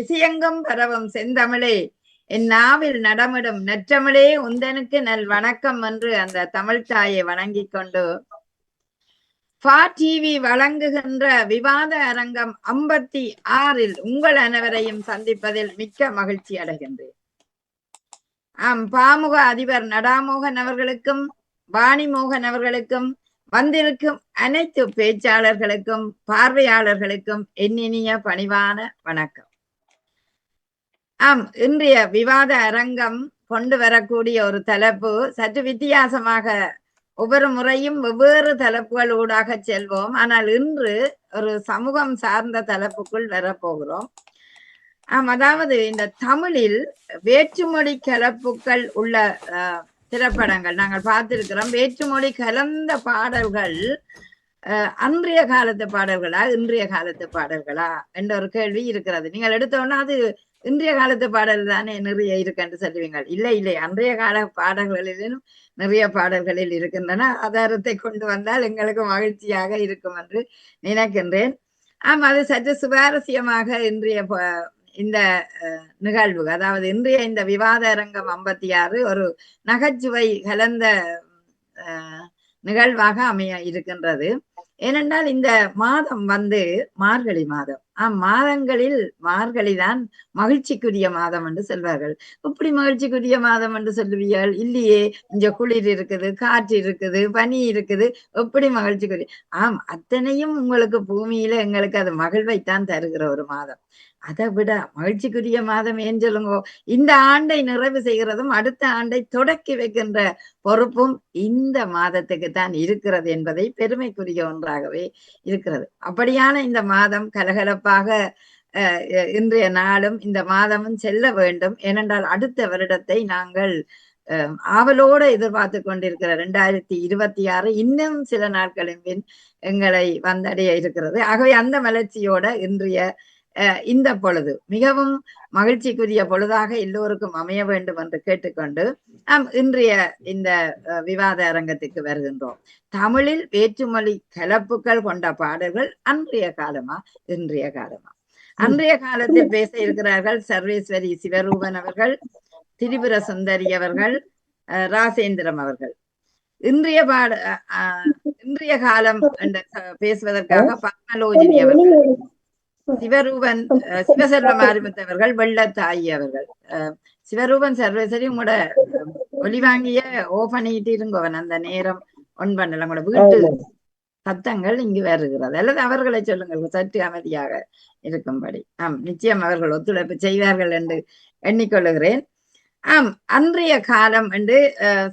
திசையெங்கும் பரவும் செந்தமிழே, என் நாவில் நடமிடும் நற்றமிழே உந்தனுக்கு நல் வணக்கம் என்று அந்த தமிழ் தாயை வணங்கிக் கொண்டு டிவி வழங்குகின்ற விவாத அரங்கம் 56 உங்கள் அனைவரையும் சந்திப்பதில் மிக்க மகிழ்ச்சி அடைகின்றேன். பாமுக அதிபர் நடாமோகன் அவர்களுக்கும் வாணிமோகன் அவர்களுக்கும் வந்திருக்கும் அனைத்து பேச்சாளர்களுக்கும் பார்வையாளர்களுக்கும் என்னினிய பணிவான வணக்கம். இன்றைய விவாத அரங்கம் கொண்டு வரக்கூடிய ஒரு தலைப்பு சற்று வித்தியாசமாக, ஒவ்வொரு முறையும் வெவ்வேறு தலைப்புகள் ஊடாக செல்வோம். ஆனால் இன்று ஒரு சமூகம் சார்ந்த தலைப்புக்குள் வரப்போகிறோம். அதாவது இந்த தமிழில் வேற்றுமொழி கலப்புகள் உள்ள திரைப்படங்கள் நாங்கள் பார்த்திருக்கிறோம். வேற்றுமொழி கலந்த பாடல்கள் அன்றைய காலத்து பாடல்களா இன்றைய காலத்து பாடல்களா என்ற ஒரு கேள்வி இருக்கிறது. நீங்கள் எடுத்தோன்னா அது இன்றைய காலத்து பாடல் தானே நிறைய இருக்குன்னு சொல்லுவீங்கள். இல்லை இல்லை, அன்றைய கால பாடல்களிலும் நிறைய பாடல்களில் இருக்கின்றன. ஆதாரத்தை கொண்டு வந்தால் எங்களுக்கு மகிழ்ச்சியாக இருக்கும் என்று நினைக்கின்றேன். அது சற்று சுவாரஸ்யமாக இன்றைய இந்த நிகழ்வு, அதாவது இன்றைய இந்த விவாத அரங்கம் 56 ஒரு நகைச்சுவை கலந்த நிகழ்வாக அமைய இருக்கின்றது. ஏனென்றால் இந்த மாதம் மார்கழி மாதம். மாதங்களில் மார்கழி தான் மகிழ்ச்சிக்குரிய மாதம் என்று சொல்வார்கள். எப்படி மகிழ்ச்சிக்குரிய மாதம் என்று சொல்லுவீர்கள்? இல்லையே, இங்க குளிர் இருக்குது, காற்று இருக்குது, பனி இருக்குது, எப்படி மகிழ்ச்சிக்குரிய? அத்தனையும் உங்களுக்கு பூமியில எங்களுக்கு அது மகிழ்வைத்தான் தருகிற ஒரு மாதம். அதை விட மகிழ்ச்சிக்குரிய மாதம் ஏன் சொல்லுங்க? இந்த ஆண்டை நிறைவு செய்கிறதும் அடுத்த ஆண்டை தொடக்கி வைக்கின்ற பொறுப்பும் இந்த மாதத்துக்கு தான் இருக்கிறது என்பதை பெருமைக்குரிய ஒன்றாகவே இருக்கிறது. அப்படியான இந்த மாதம் கலகலப்பாக இன்றைய நாளும் இந்த மாதமும் செல்ல வேண்டும். ஏனென்றால் அடுத்த வருடத்தை நாங்கள் ஆவலோடு எதிர்பார்த்து கொண்டிருக்கிற 2026 இன்னும் சில நாட்களின் பின் எங்களை வந்தடைய இருக்கிறது. ஆகவே அந்த மலர்ச்சியோட இன்றைய இந்த பொழுது மிகவும் மகிழ்ச்சிக்குரிய பொழுதாக எல்லோருக்கும் அமைய வேண்டும் என்று கேட்டுக்கொண்டு இன்றைய இந்த விவாத அரங்கத்துக்கு வருகின்றோம். தமிழில் வேற்றுமொழி கலப்புகள் கொண்ட பாடல்கள் அன்றைய காலமா இன்றைய காலமா? அன்றைய காலத்தில் பேச இருக்கிறார்கள் சர்வேஸ்வரி சிவரூபன் அவர்கள், திரிபுர சுந்தரி அவர்கள், ராசேந்திரம் அவர்கள். இன்றைய காலம் என்று பேசுவதற்காக பத்மலோஜினி அவர்கள், சிவரூபன் சிவசெல்வம் ஆரம்பித்தவர்கள், வெள்ளத்தாயி அவர்கள். சிவரூபன் சர்வேசரி உங்களோட ஒலி வாங்கிய ஓபன் பண்ணிட்டு இருங்கவன் அந்த நேரம் ஒன் பண்ணல. உங்களோட வீட்டு சத்தங்கள் இங்கு வருகிறது, அல்லது அவர்களை சொல்லுங்கள் சற்று அமைதியாக இருக்கும்படி. நிச்சயம் அவர்கள் ஒத்துழைப்பு செய்வார்கள் என்று எண்ணிக்கொள்ளுகிறேன். அன்றைய காலம் என்று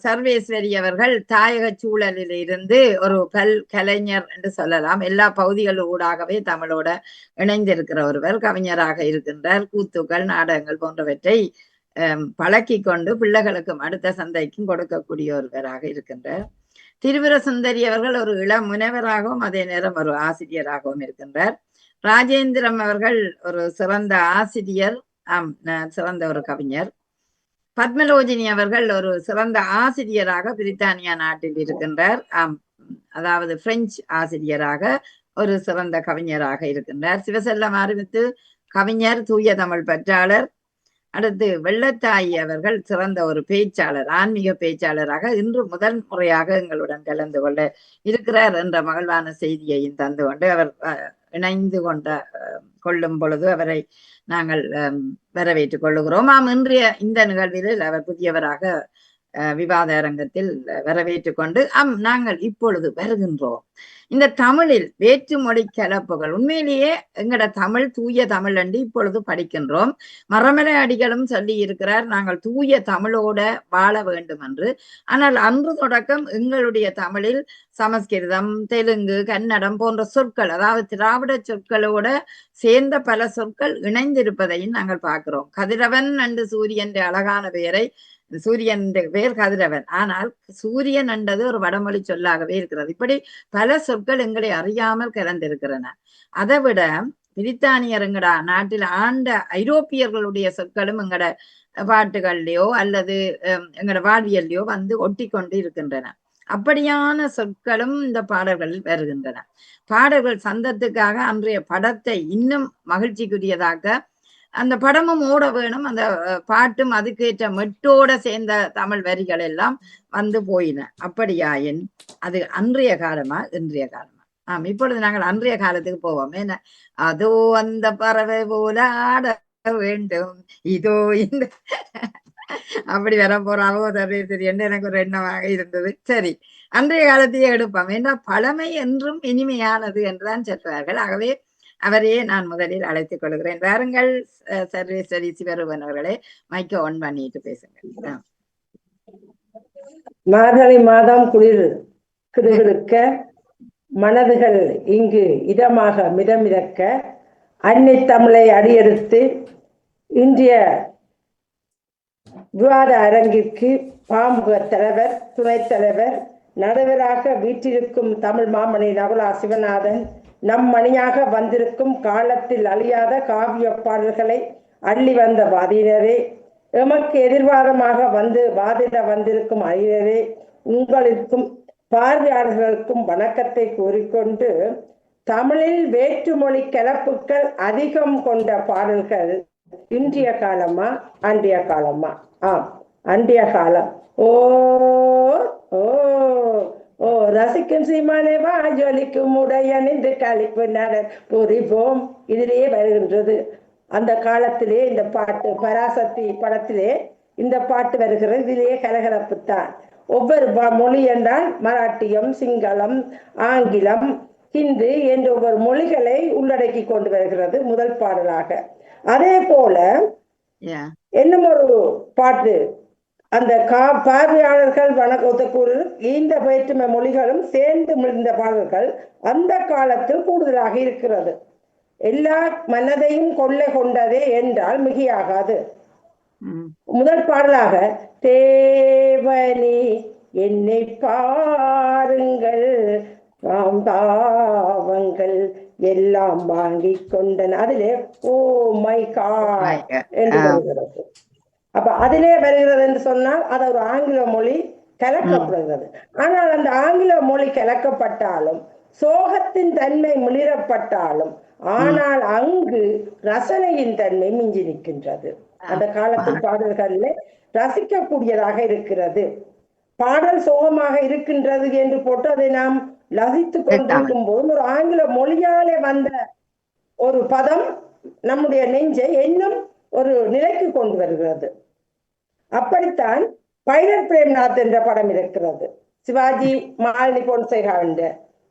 சர்வேஸ்வரி அவர்கள் தாயக சூழலில் இருந்து ஒரு கலைஞர் என்று சொல்லலாம். எல்லா பகுதிகள் ஊடாகவே தமிழோட இணைந்திருக்கிற ஒருவர், கவிஞராக இருக்கின்றார். கூத்துக்கள், நாடகங்கள் போன்றவற்றை பழக்கி கொண்டு பிள்ளைகளுக்கும் அடுத்த சந்தைக்கும் கொடுக்கக்கூடிய ஒருவராக இருக்கின்றார். திரிபுர சுந்தரி அவர்கள் ஒரு இளம் முனைவராகவும் அதே நேரம் ஒரு ஆசிரியராகவும் இருக்கின்றார். ராஜேந்திரம் அவர்கள் ஒரு சிறந்த ஆசிரியர், சிறந்த ஒரு கவிஞர். பத்மலோஜினி அவர்கள் ஒரு சிறந்த ஆசிரியராக பிரித்தானியா நாட்டில் இருக்கின்றார். அதாவது பிரெஞ்சு ஆசிரியராக ஒரு சிறந்த கவிஞராக இருக்கின்றார். சிவசெல்லம் ஆரம்பித்து கவிஞர், தூய தமிழ் பற்றாளர். அடுத்து வெள்ளத்தாயி அவர்கள் சிறந்த ஒரு பேச்சாளர், ஆன்மீக பேச்சாளராக இன்று முதல் முறையாக எங்களுடன் கலந்து கொள்ள இருக்கிறார் என்ற மகிழ்வான செய்தியையும் தந்து கொண்டு அவர் இணைந்து கொள்ளும் பொழுது அவரை நாங்கள் வரவேற்றுக் கொள்ளுகிறோம். இன்றைய இந்த நிகழ்வில் அவர் புதியவராக விவாத அரங்கத்தில் வரவேற்றுக் கொண்டு நாங்கள் இப்பொழுது வருகின்றோம். இந்த தமிழில் வேற்றுமொழி கலப்புகள், உண்மையிலேயே எங்கட தமிழ் தூய தமிழ் என்று இப்பொழுது படிக்கின்றோம். மரமலை அடிகளும் சொல்லி இருக்கிறார், நாங்கள் தூய தமிழோட வாழ வேண்டும் என்று. ஆனால் அன்று தொடக்கம் எங்களுடைய தமிழில் சமஸ்கிருதம், தெலுங்கு, கன்னடம் போன்ற சொற்கள், அதாவது திராவிட சொற்களோட சேர்ந்த பல சொற்கள் இணைந்திருப்பதையும் நாங்கள் பார்க்கிறோம். கதிரவன் என்று சூரியன் அழகான பெயரை, சூரியன் பேர் கதிரவன், ஆனால் சூரியன் என்றது ஒரு வடமொழி சொல்லாகவே இருக்கிறது. இப்படி பல சொற்கள் எங்களை அறியாமல் கலந்திருக்கிறன. அதை விட பிரித்தானியர் எங்கட நாட்டில் ஆண்ட ஐரோப்பியர்களுடைய சொற்களும் எங்கட பாட்டுகள்லயோ அல்லது எங்கட வாழ்வியல்லையோ ஒட்டி கொண்டு இருக்கின்றன. அப்படியான சொற்களும் இந்த பாடல்களில் வருகின்றன. பாடல்கள் சந்தத்துக்காக அன்றைய படத்தை இன்னும் மகிழ்ச்சிக்குரியதாக அந்த படமும் ஓட வேணும். அந்த பாட்டும் அதுக்கேற்ற மெட்டோட சேர்ந்த தமிழ் வரிகள் எல்லாம் வந்து போயின. அப்படியாயின் அது அன்றைய காலமா இன்றைய காலமா? இப்பொழுது நாங்கள் அன்றைய காலத்துக்கு போவோம். ஏன்னா அதோ அந்த பறவை போல ஆட வேண்டும், இதோ இந்த அப்படி வர போறாவோ தெரியும் எனக்கு ஒரு எண்ணமாக இருந்தது. சரி, அன்றைய காலத்தையே எடுப்போம். ஏன்னா பழமை என்றும் இனிமையானது என்றுதான் சொல்றார்கள். ஆகவே அவரையே நான் முதலில் அழைத்துக் கொள்கிறேன். வாருங்கள் சர்வேஸ்வரி சிவரூபன் அவர்களே, மைக்க ஆன் பண்ணிட்டு பேசுங்க. மார்கழி மாதம் குளிர் கிடுகிடுக்க, மனதுகள் இங்கு இதமாக மிதமிதக்க, அன்னை தமிழை அடியெடுத்து இன்றைய விவாத அரங்கிற்கு பாமுக தலைவர், துணைத் தலைவர், நடுவராக வீற்றிருக்கும் தமிழ் மாமணி நகுலா சிவநாதன், நம் மணியாக வந்திருக்கும் காலத்தில் அழியாத காவிய பாடல்களை அள்ளி வந்த வாதினரே, எமக்கு எதிர்வாதமாக வாதிட வந்திருக்கும் அறிஞரே, உங்களுக்கும் பார்வையாளர்களுக்கும் வணக்கத்தை கூறிக்கொண்டு, தமிழில் வேற்றுமொழி கலப்புக்கள் அதிகம் கொண்ட பாடல்கள் இன்றைய காலமா அன்றைய காலமா? அன்றைய காலம். ஓ ஓ ஓ ரசிக்கும் சீமானே வா, ஜொலிக்கும் உடையணிந்து கழிப்பு நட புரிவோம், இதிலேயே வருகின்றது. அந்த காலத்திலே இந்த பாட்டு, பராசக்தி படத்திலே இந்த பாட்டு வருகிறது. இதிலேயே கலகலப்புத்தான். ஒவ்வொரு மொழி என்றால் மராட்டியம், சிங்களம், ஆங்கிலம், ஹிந்து என்ற ஒவ்வொரு மொழிகளை உள்ளடக்கி கொண்டு வருகிறது முதல் பாடலாக. அதே போல இன்னும் ஒரு பாட்டு, அந்த பார்வையாளர்கள் வணக்கத்துக்கு இந்த வேற்றுமை மொழிகளும் சேர்ந்து முடிந்த பாடல்கள் அந்த காலத்தில் கூடுதலாக இருக்கிறது. எல்லா மனதையும் கொள்ளை கொண்டதே என்றால் மிகையாகாது. முதல் பாடலாக தேவனே என்னை பாருங்கள், பாவங்கள் எல்லாம் வாங்கி கொண்டன, அதிலே ஓ மை காட் என்று வருகிறது. அப்ப அதிலே வருகிறது என்று சொன்னால் அது ஒரு ஆங்கில மொழி கலக்கப்படுகிறது. ஆனால் அந்த ஆங்கில மொழி கலக்கப்பட்டாலும், சோகத்தின் தன்மை மிளிரப்பட்டாலும், ஆனால் அங்கு ரசனையின் தன்மை மிஞ்சி நிற்கின்றது. அந்த காலத்து பாடல்கள்ல ரசிக்கக்கூடியதாக இருக்கிறது. பாடல் சோகமாக இருக்கின்றது என்று போட்டு அதை நாம் ரசித்துக் கொண்டிருக்கும் போது ஒரு ஆங்கில மொழியாலே வந்த ஒரு பதம் நம்முடைய நெஞ்சை இன்னும் ஒரு நிலைக்கு கொண்டு வருகிறது. அப்படித்தான் பைலட் பிரேம்நாத் என்ற படம் இருக்கிறது. Sivaji Malini பொன்சேகாவின்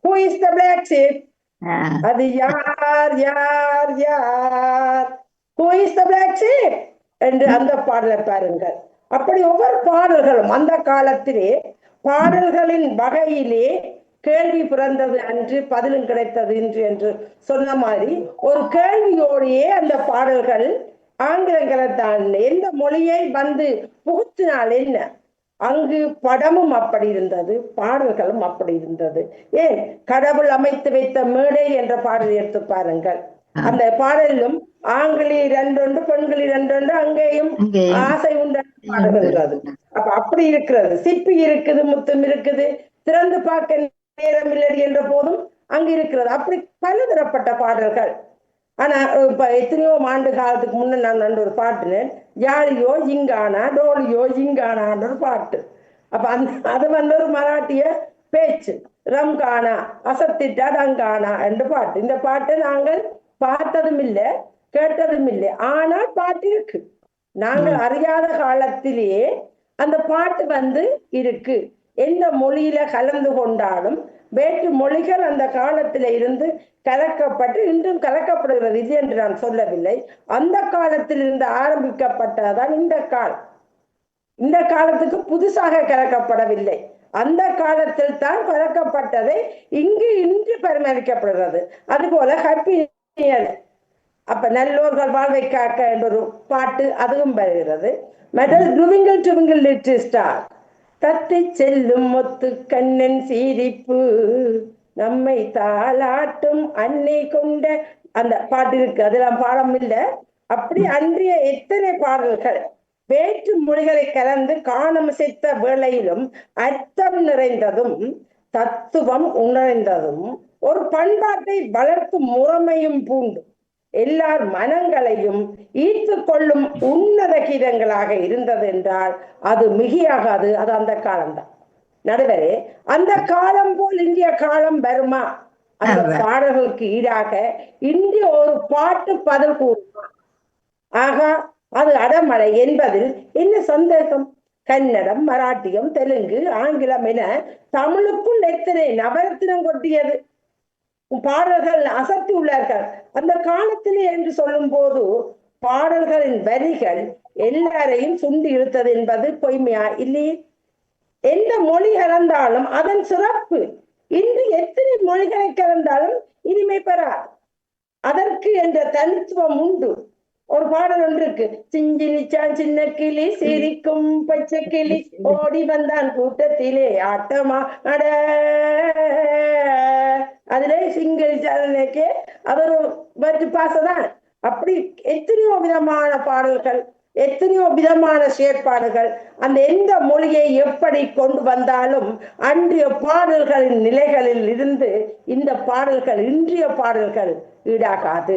Who is the black sheep? அது யார் யார் யார், Who is the black sheep என்று அந்த பாடலை பாருங்கள். அப்படி ஒவ்வொரு பாடல்களும் அந்த காலத்திலே பாடல்களின் வகையிலே கேள்வி பிறந்தது அன்று, பதிலும் கிடைத்தது இன்று என்று சொன்ன மாதிரி ஒரு கேள்வியோடையே அந்த பாடல்கள் ஆங்கிலங்களை தான் எந்த மொழியை வந்து புகுத்தினால் என்ன, அங்கு படமும் அப்படி இருந்தது, பாடல்களும் அப்படி இருந்தது. ஏன் கடவுள் அமைத்து வைத்த மேடை என்ற பாடல் எடுத்து பாருங்கள். அந்த பாடலிலும் ஆங்கிலி இரண்டொன்று, பெண்களி இரண்டொன்று, அங்கேயும் ஆசை உண்டு பாடுகின்றது. அப்ப அப்படி இருக்கிறது. சிப்பி இருக்குது, முத்தம் இருக்குது, திறந்து பார்க்க நேரம் இல்லடி என்ற போதும் அங்கு இருக்கிறது. அப்படி பலதரப்பட்ட பாடல்கள். ஆனா இப்ப எத்தனையோ ஆண்டு காலத்துக்கு முன்ன நான் ஒரு பாட்டுனேன், யாழியோ இங்கானா டோலியோ இங்கானான்ற ஒரு பாட்டு. அப்ப அது வந்து ஒரு மராட்டிய பேச்சு. ரம்கானா அசத்திட்டா டங்கானா என்ற பாட்டு. இந்த பாட்டை நாங்கள் பார்த்ததும் இல்லை, கேட்டதும் இல்லை. ஆனால் பாட்டு இருக்கு. நாங்கள் அறியாத காலத்திலேயே அந்த பாட்டு வந்து இருக்கு. எந்த மொழியில கலந்து கொண்டாலும் வேற்று மொழிகள் அந்த காலத்தில இருந்து கலக்கப்பட்டு இன்றும் கலக்கப்படுகிறது. இது என்று நான் சொல்லவில்லை. அந்த காலத்தில் இருந்து ஆரம்பிக்கப்பட்டதான் இந்த காலம். இந்த காலத்துக்கு புதுசாக கலக்கப்படவில்லை. அந்த காலத்தில் தான் கலக்கப்பட்டதை இங்கு இன்று பரிமாறிக்கப்படுகிறது. அதுபோல ஹாப்பி அப்ப நல்லோர்கள் வாழ்வை காக்க என்ற ஒரு பாட்டு அதுவும் வருகிறது. மற்றது டுவிங்கிள் டுவிங்கிள் லிட்டில் ஸ்டார், தத்தி செல்லும் முத்து கண்ணன் சீரிப்பு, நம்மை தாளாட்டும் அன்னை கொண்ட அந்த பாட்டு இருக்கு. அதெல்லாம் பாடம் இல்லை. அப்படி அன்றைய எத்தனை பாடல்கள் வேற்று மொழிகளை கலந்து காணம் சேர்த்த வேளையிலும் அர்த்தம் நிறைந்ததும் தத்துவம் உணர்ந்ததும் ஒரு பண்பாட்டை வளர்க்கும் முறைமையும் பூண்டு எல்லார் மனங்களையும் ஈர்த்து கொள்ளும் உன்னத கீதங்களாக இருந்தது என்றால் அது மிகையாகாது. அது அந்த காலம்தான். நடுவரே, அந்த காலம் போல் இந்திய காலம் வருமா? அந்த பாடல்களுக்கு ஈடாக இந்திய ஒரு பாட்டு பதில் கூறுமா? ஆகா, அது அடமழை என்பதில் என்ன சந்தேகம்? கன்னடம், மராட்டியம், தெலுங்கு, ஆங்கிலம் என தமிழுக்குள் எத்தனை நவரத்தினம் கொட்டியது பாடல்கள் அசத்தி உள்ளார்கள் அந்த காலத்திலே என்று சொல்லும் போது பாடல்களின் வரிகள் எல்லாரையும் சுண்டி இழுத்தது என்பது பொய்மையா? இல்லையே. எந்த மொழி கலந்தாலும் அதன் சிறப்பு இன்று எத்தனை மொழிகளை கலந்தாலும் இனிமை பெறாது. அதற்கு என்ற தனித்துவம் உண்டு. ஒரு பாடல் ஒன்று இருக்கு, சிஞ்சினிச்சான் சின்ன கிளி சிரிக்கும் பச்சை கிளி ஓடி வந்தான் கூட்டத்திலே ஆட்டமா அட. அதுல சிங்கிச்சானே அது ஒரு வச்சு பாசதான். அப்படி எத்தனையோ விதமான பாடல்கள், எத்தனையோ விதமான செயற்பாடுகள், அந்த எந்த மொழியை எப்படி கொண்டு வந்தாலும் அன்றைய பாடல்களின் நிலைகளில் இருந்து இந்த பாடல்கள் இன்றைய பாடல்கள் ஈடாகாது.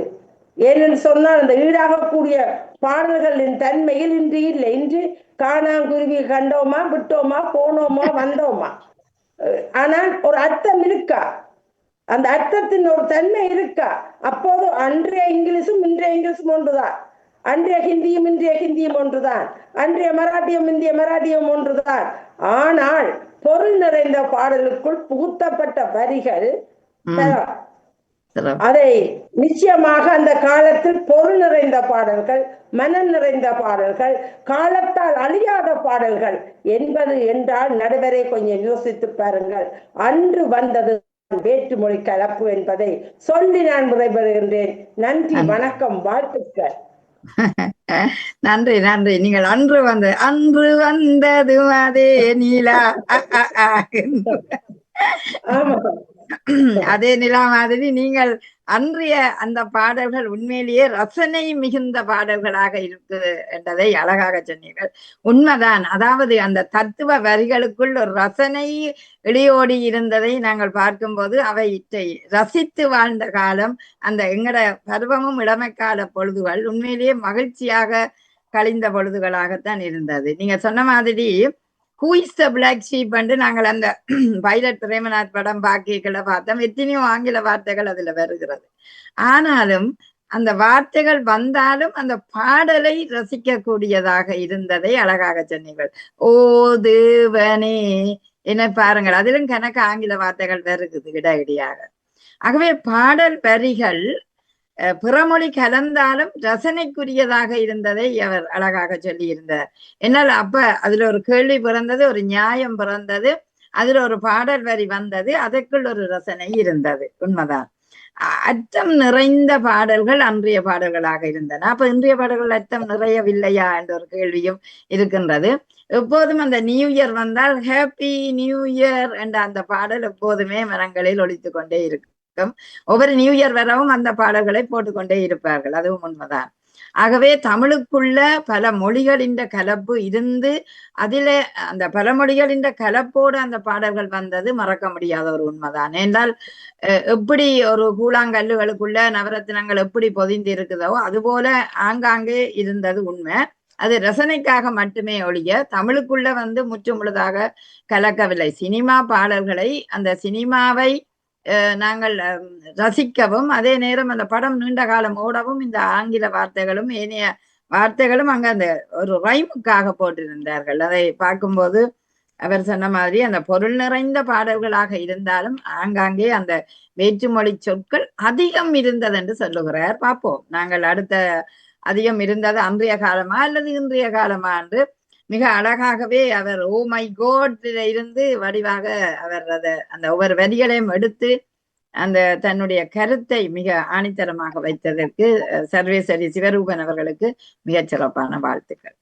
ஏனென்று சொன்னால் அந்த ஈடாகக்கூடிய பாடல்களின் தன்மையில் இன்று இல்லை. இன்று காணாங்குருவி கண்டோமா, விட்டோமா, போனோமா, வந்தோமா, ஆனால் ஒரு அர்த்தம் இருக்கா? அந்த அர்த்தத்தின் ஒரு தன்மை இருக்கா? அப்போது அன்றைய இங்கிலீஷும் இன்றைய இங்கிலீஷும் ஒன்றுதான், அன்றைய ஹிந்தியும் இன்றைய ஹிந்தியும் ஒன்றுதான், அன்றைய மராட்டியம் இந்திய மராட்டியம் ஒன்றுதான். ஆனால் பொருள் நிறைந்த பாடலுக்குள் புகுத்தப்பட்ட வரிகள் அதை நிச்சயமாக அந்த காலத்தில் பொருள் நிறைந்த பாடல்கள், மனம் நிறைந்த பாடல்கள், காலத்தால் அழியாத பாடல்கள் என்பது என்றால் நடுவரை கொஞ்சம் யோசித்து பாருங்கள். அன்று வந்தது வேற்றுமொழி கலப்பு என்பதை சொல்லி நான் விடைபெறுகின்றேன். நன்றி, வணக்கம், வாழ்த்துக்கள். நன்றி நன்றி. நீங்கள் அன்று வந்தது அதே நீலா அதே நிலா மாதிரி நீங்கள் அன்றைய அந்த பாடல்கள் உண்மையிலேயே ரசனை மிகுந்த பாடல்களாக இருக்குது என்றதை அழகாக சொன்னீர்கள். உண்மைதான். அதாவது அந்த தத்துவ வரிகளுக்குள் ஒரு ரசனை இடையோடி இருந்ததை நாங்கள் பார்க்கும்போது அவை ரசித்து வாழ்ந்த காலம், அந்த எங்கட பருவமும் இளமைக்கால பொழுதுகள் உண்மையிலேயே மகிழ்ச்சியாக கழிந்த பொழுதுகளாகத்தான் இருந்தது. நீங்க சொன்ன மாதிரி Who is the Black Sheep என்று நாங்கள் அந்த பைலட் பிரேமநாத் படம் பாக்கிகளை பார்த்தோம். எத்தனையோ ஆங்கில வார்த்தைகள் அதுல வருகிறது. ஆனாலும் அந்த வார்த்தைகள் வந்தாலும் அந்த பாடலை ரசிக்க கூடியதாக இருந்ததை அழகாக சொன்னீர்கள். ஓ தேவனே என்ன பாருங்கள், அதிலும் கணக்கு ஆங்கில வார்த்தைகள் வருகிறது இடையிடையாக. ஆகவே பாடல் வரிகள் பிறமொழி கலந்தாலும் ரசனைக்குரியதாக இருந்ததை அவர் அழகாக சொல்லி இருந்தார். என்னால் அப்ப அதுல ஒரு கேள்வி பிறந்தது, ஒரு நியாயம் பிறந்தது, அதுல ஒரு பாடல் வரி வந்தது, அதற்குள் ஒரு ரசனை இருந்தது. உண்மைதான். அர்த்தம் நிறைந்த பாடல்கள் அன்றைய பாடல்களாக இருந்தன. அப்ப இன்றைய பாடல்கள் அர்த்தம் நிறையவில்லையா என்ற ஒரு கேள்வியும் இருக்கின்றது. எப்போதும் அந்த நியூ இயர் வந்தால் ஹாப்பி நியூ இயர் என்ற அந்த பாடல் எப்போதுமே மனங்களில் ஒலித்து கொண்டே இருக்கு. ஒவ்வொரு நியூ இயர் வரவும் அந்த பாடல்களை போட்டுக்கொண்டே இருப்பார்கள். அதுவும் உண்மைதான். ஆகவே தமிழுக்குள்ள பல மொழிகளின் கலப்பு இருந்து அதில அந்த பல மொழிகளின் கலப்போடு அந்த பாடல்கள் வந்தது மறக்க முடியாத ஒரு உண்மைதான். என்றால் எப்படி ஒரு கூழாங்கல்லுகளுக்குள்ள நவரத்தினங்கள் எப்படி பொதிந்து இருக்குதோ அதுபோல ஆங்காங்கே இருந்தது உண்மை. அது ரசனைக்காக மட்டுமே ஒழிய தமிழுக்குள்ள முற்று முழுதாக கலக்கவில்லை. சினிமா பாடல்களை அந்த சினிமாவை நாங்கள் ரசிக்கவும், அதே நேரம் அந்த படம் நீண்ட காலம் ஓடவும் இந்த ஆங்கில வார்த்தைகளும் ஏனைய வார்த்தைகளும் அங்க அந்த ஒரு ரைமுக்காக போட்டிருந்தார்கள். அதை பார்க்கும்போது அவர் சொன்ன மாதிரி அந்த பொருள் நிறைந்த பாடல்களாக இருந்தாலும் ஆங்காங்கே அந்த வேற்றுமொழி சொற்கள் அதிகம் இருந்தது என்று சொல்லுகிறார். பார்ப்போம் நாங்கள் அடுத்த அதிகம் இருந்தது அன்றைய காலமா அல்லது இன்றைய காலமா என்று மிக அழகாகவே அவர் ஓ மை கோட் இருந்து வடிவாக அவர் அந்த ஒவ்வொரு வரிகளையும் எடுத்து அந்த தன்னுடைய கருத்தை மிக ஆணித்தரமாக வைத்ததற்கு சர்வேஸ்வரி சிவரூபன் அவர்களுக்கு மிகச் சிறப்பான வாழ்த்துக்கள்.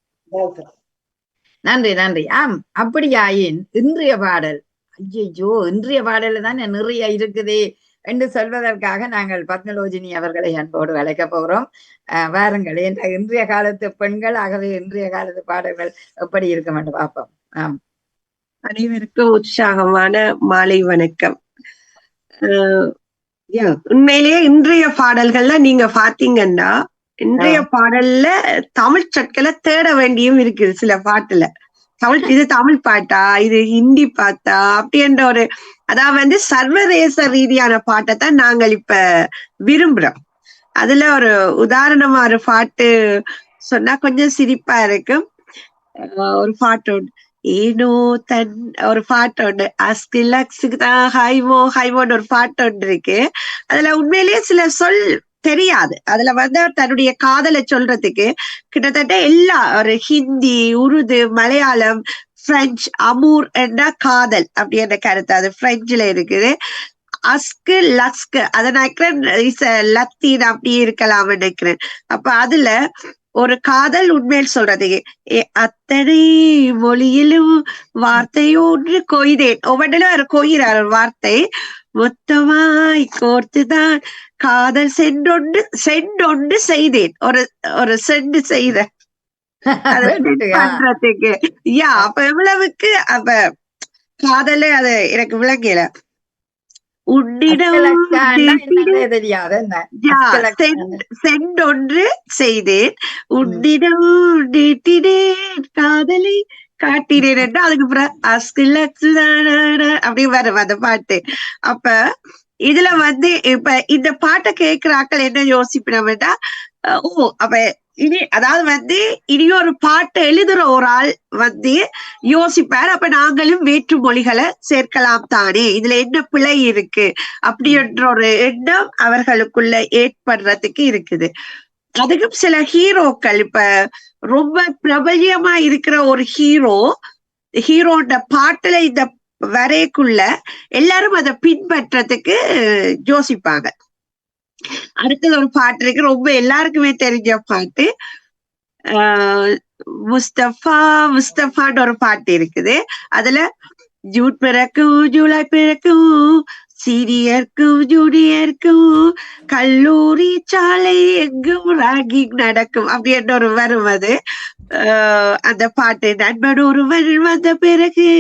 நன்றி நன்றி. ஆம், அப்படியாயின் இன்றைய பாடல், ஐயோ இன்றைய பாடல் தான் நிறைய இருக்குதே என்று சொல்வதற்காக நாங்கள் பத்மலோஜினி அவர்களை அன்போடு அழைக்க போகிறோம். வாருங்கள். என்ற இன்றைய காலத்து பெண்கள், ஆகவே இன்றைய காலத்து பாடல்கள் எப்படி இருக்கும் என்று பார்ப்போம். ஆம், அனைவருக்கும் உற்சாகமான மாலை வணக்கம். உண்மையிலேயே இன்றைய பாடல்கள்ல நீங்க பாத்தீங்கன்னா இன்றைய பாடல்ல தமிழ் சொற்களை தேட வேண்டியும் இருக்குது சில பாட்டுல. இது தமிழ் பாட்டா, இது ஹிந்தி பாட்டா அப்படின்ற ஒரு அதாவது சர்வதேச ரீதியான பாட்டை தான் நாங்கள் இப்ப விரும்புறோம். அதுல ஒரு உதாரணமா ஒரு பாட்டு சொன்னா கொஞ்சம் சிரிப்பா இருக்கும். ஒரு பாட்டு உண்டு, ஏனோ தன் ஒரு பாட்டு உண்டு, அஸ்கிலக்ஸுக்கு தான் ஹைமோ ஹைமோன்னு ஒரு பாட்டு ஒன்று இருக்கு. அதுல உண்மையிலேயே சில சொல் தெரியாது. அதுல தன்னுடைய காதலை சொல்றதுக்கு கிட்டத்தட்ட எல்லா ஒரு ஹிந்தி, உருது, மலையாளம், பிரெஞ்சு, அமூர் என்ற காதல் அப்படி என்ற கருத்து அது பிரெஞ்சுல இருக்குது. அஸ்கு லக்ஸ்கு அதை நினைக்கிறேன் லத்தீன் அப்படி இருக்கலாம் நினைக்கிறேன். அப்ப அதுல ஒரு காதல் உண்மையில் சொல்றதுக்கு அத்தனை மொழியிலும் வார்த்தையோன்று கொய்தேன், ஒவ்வொன்றிலும் ஒரு கொய்கிறார் ஒரு வார்த்தை, மொத்தமாய் கோர்த்துதான் காதல் சென்றொன்று செய்தேன், ஒரு சென்று செய்த பண்றதுக்கு. அப்ப எவ்வளவுக்கு அப்ப காதலே அது எனக்கு விளங்கல. சென்றொன்று செய்தேன், உன்னிடம் நீட்டினேன் காதலை காட்டினேன் என்று அதுக்கு அப்படி வரும் அந்த பாட்டு. அப்ப இதுல இப்ப இந்த பாட்டை கேட்கிற ஆட்கள் என்ன யோசிப்பினோம்னா, அப்ப இனி அதாவது இனி ஒரு பாட்டை எழுதுற ஒரு ஆள் யோசிப்பார், அப்ப நாங்களும் வேற்று மொழிகளை சேர்க்கலாம் தானே, இதுல என்ன பிழை இருக்கு அப்படின்ற ஒரு எண்ணம் அவர்களுக்குள்ள ஏற்படுறதுக்கு இருக்குது. அதுக்கும் சில ஹீரோக்கள் இப்ப ரொம்ப பிரபல்யமா இருக்கிற ஒரு ஹீரோட பாட்டுல இந்த வரைக்குள்ள எல்லாரும் அதை பின்பற்றதுக்கு யோசிப்பாங்க. அடுத்தது ஒரு பாட்டு இருக்கு, ரொம்ப எல்லாருக்குமே தெரிஞ்ச பாட்டு, முஸ்தபான்னு ஒரு பாட்டு இருக்குது. அதுல ஜூட் பிறக்கும் ஜூலை பிறக்கும், சீனியருக்கும் ஜூனியருக்கும் கல்லூரி சாலை எங்கும் ராகிங் நடக்கும் அப்படின்ற ஒரு வரும். அது அந்த பாட்டு, நண்பன் ஒருவன் வந்த பிறகு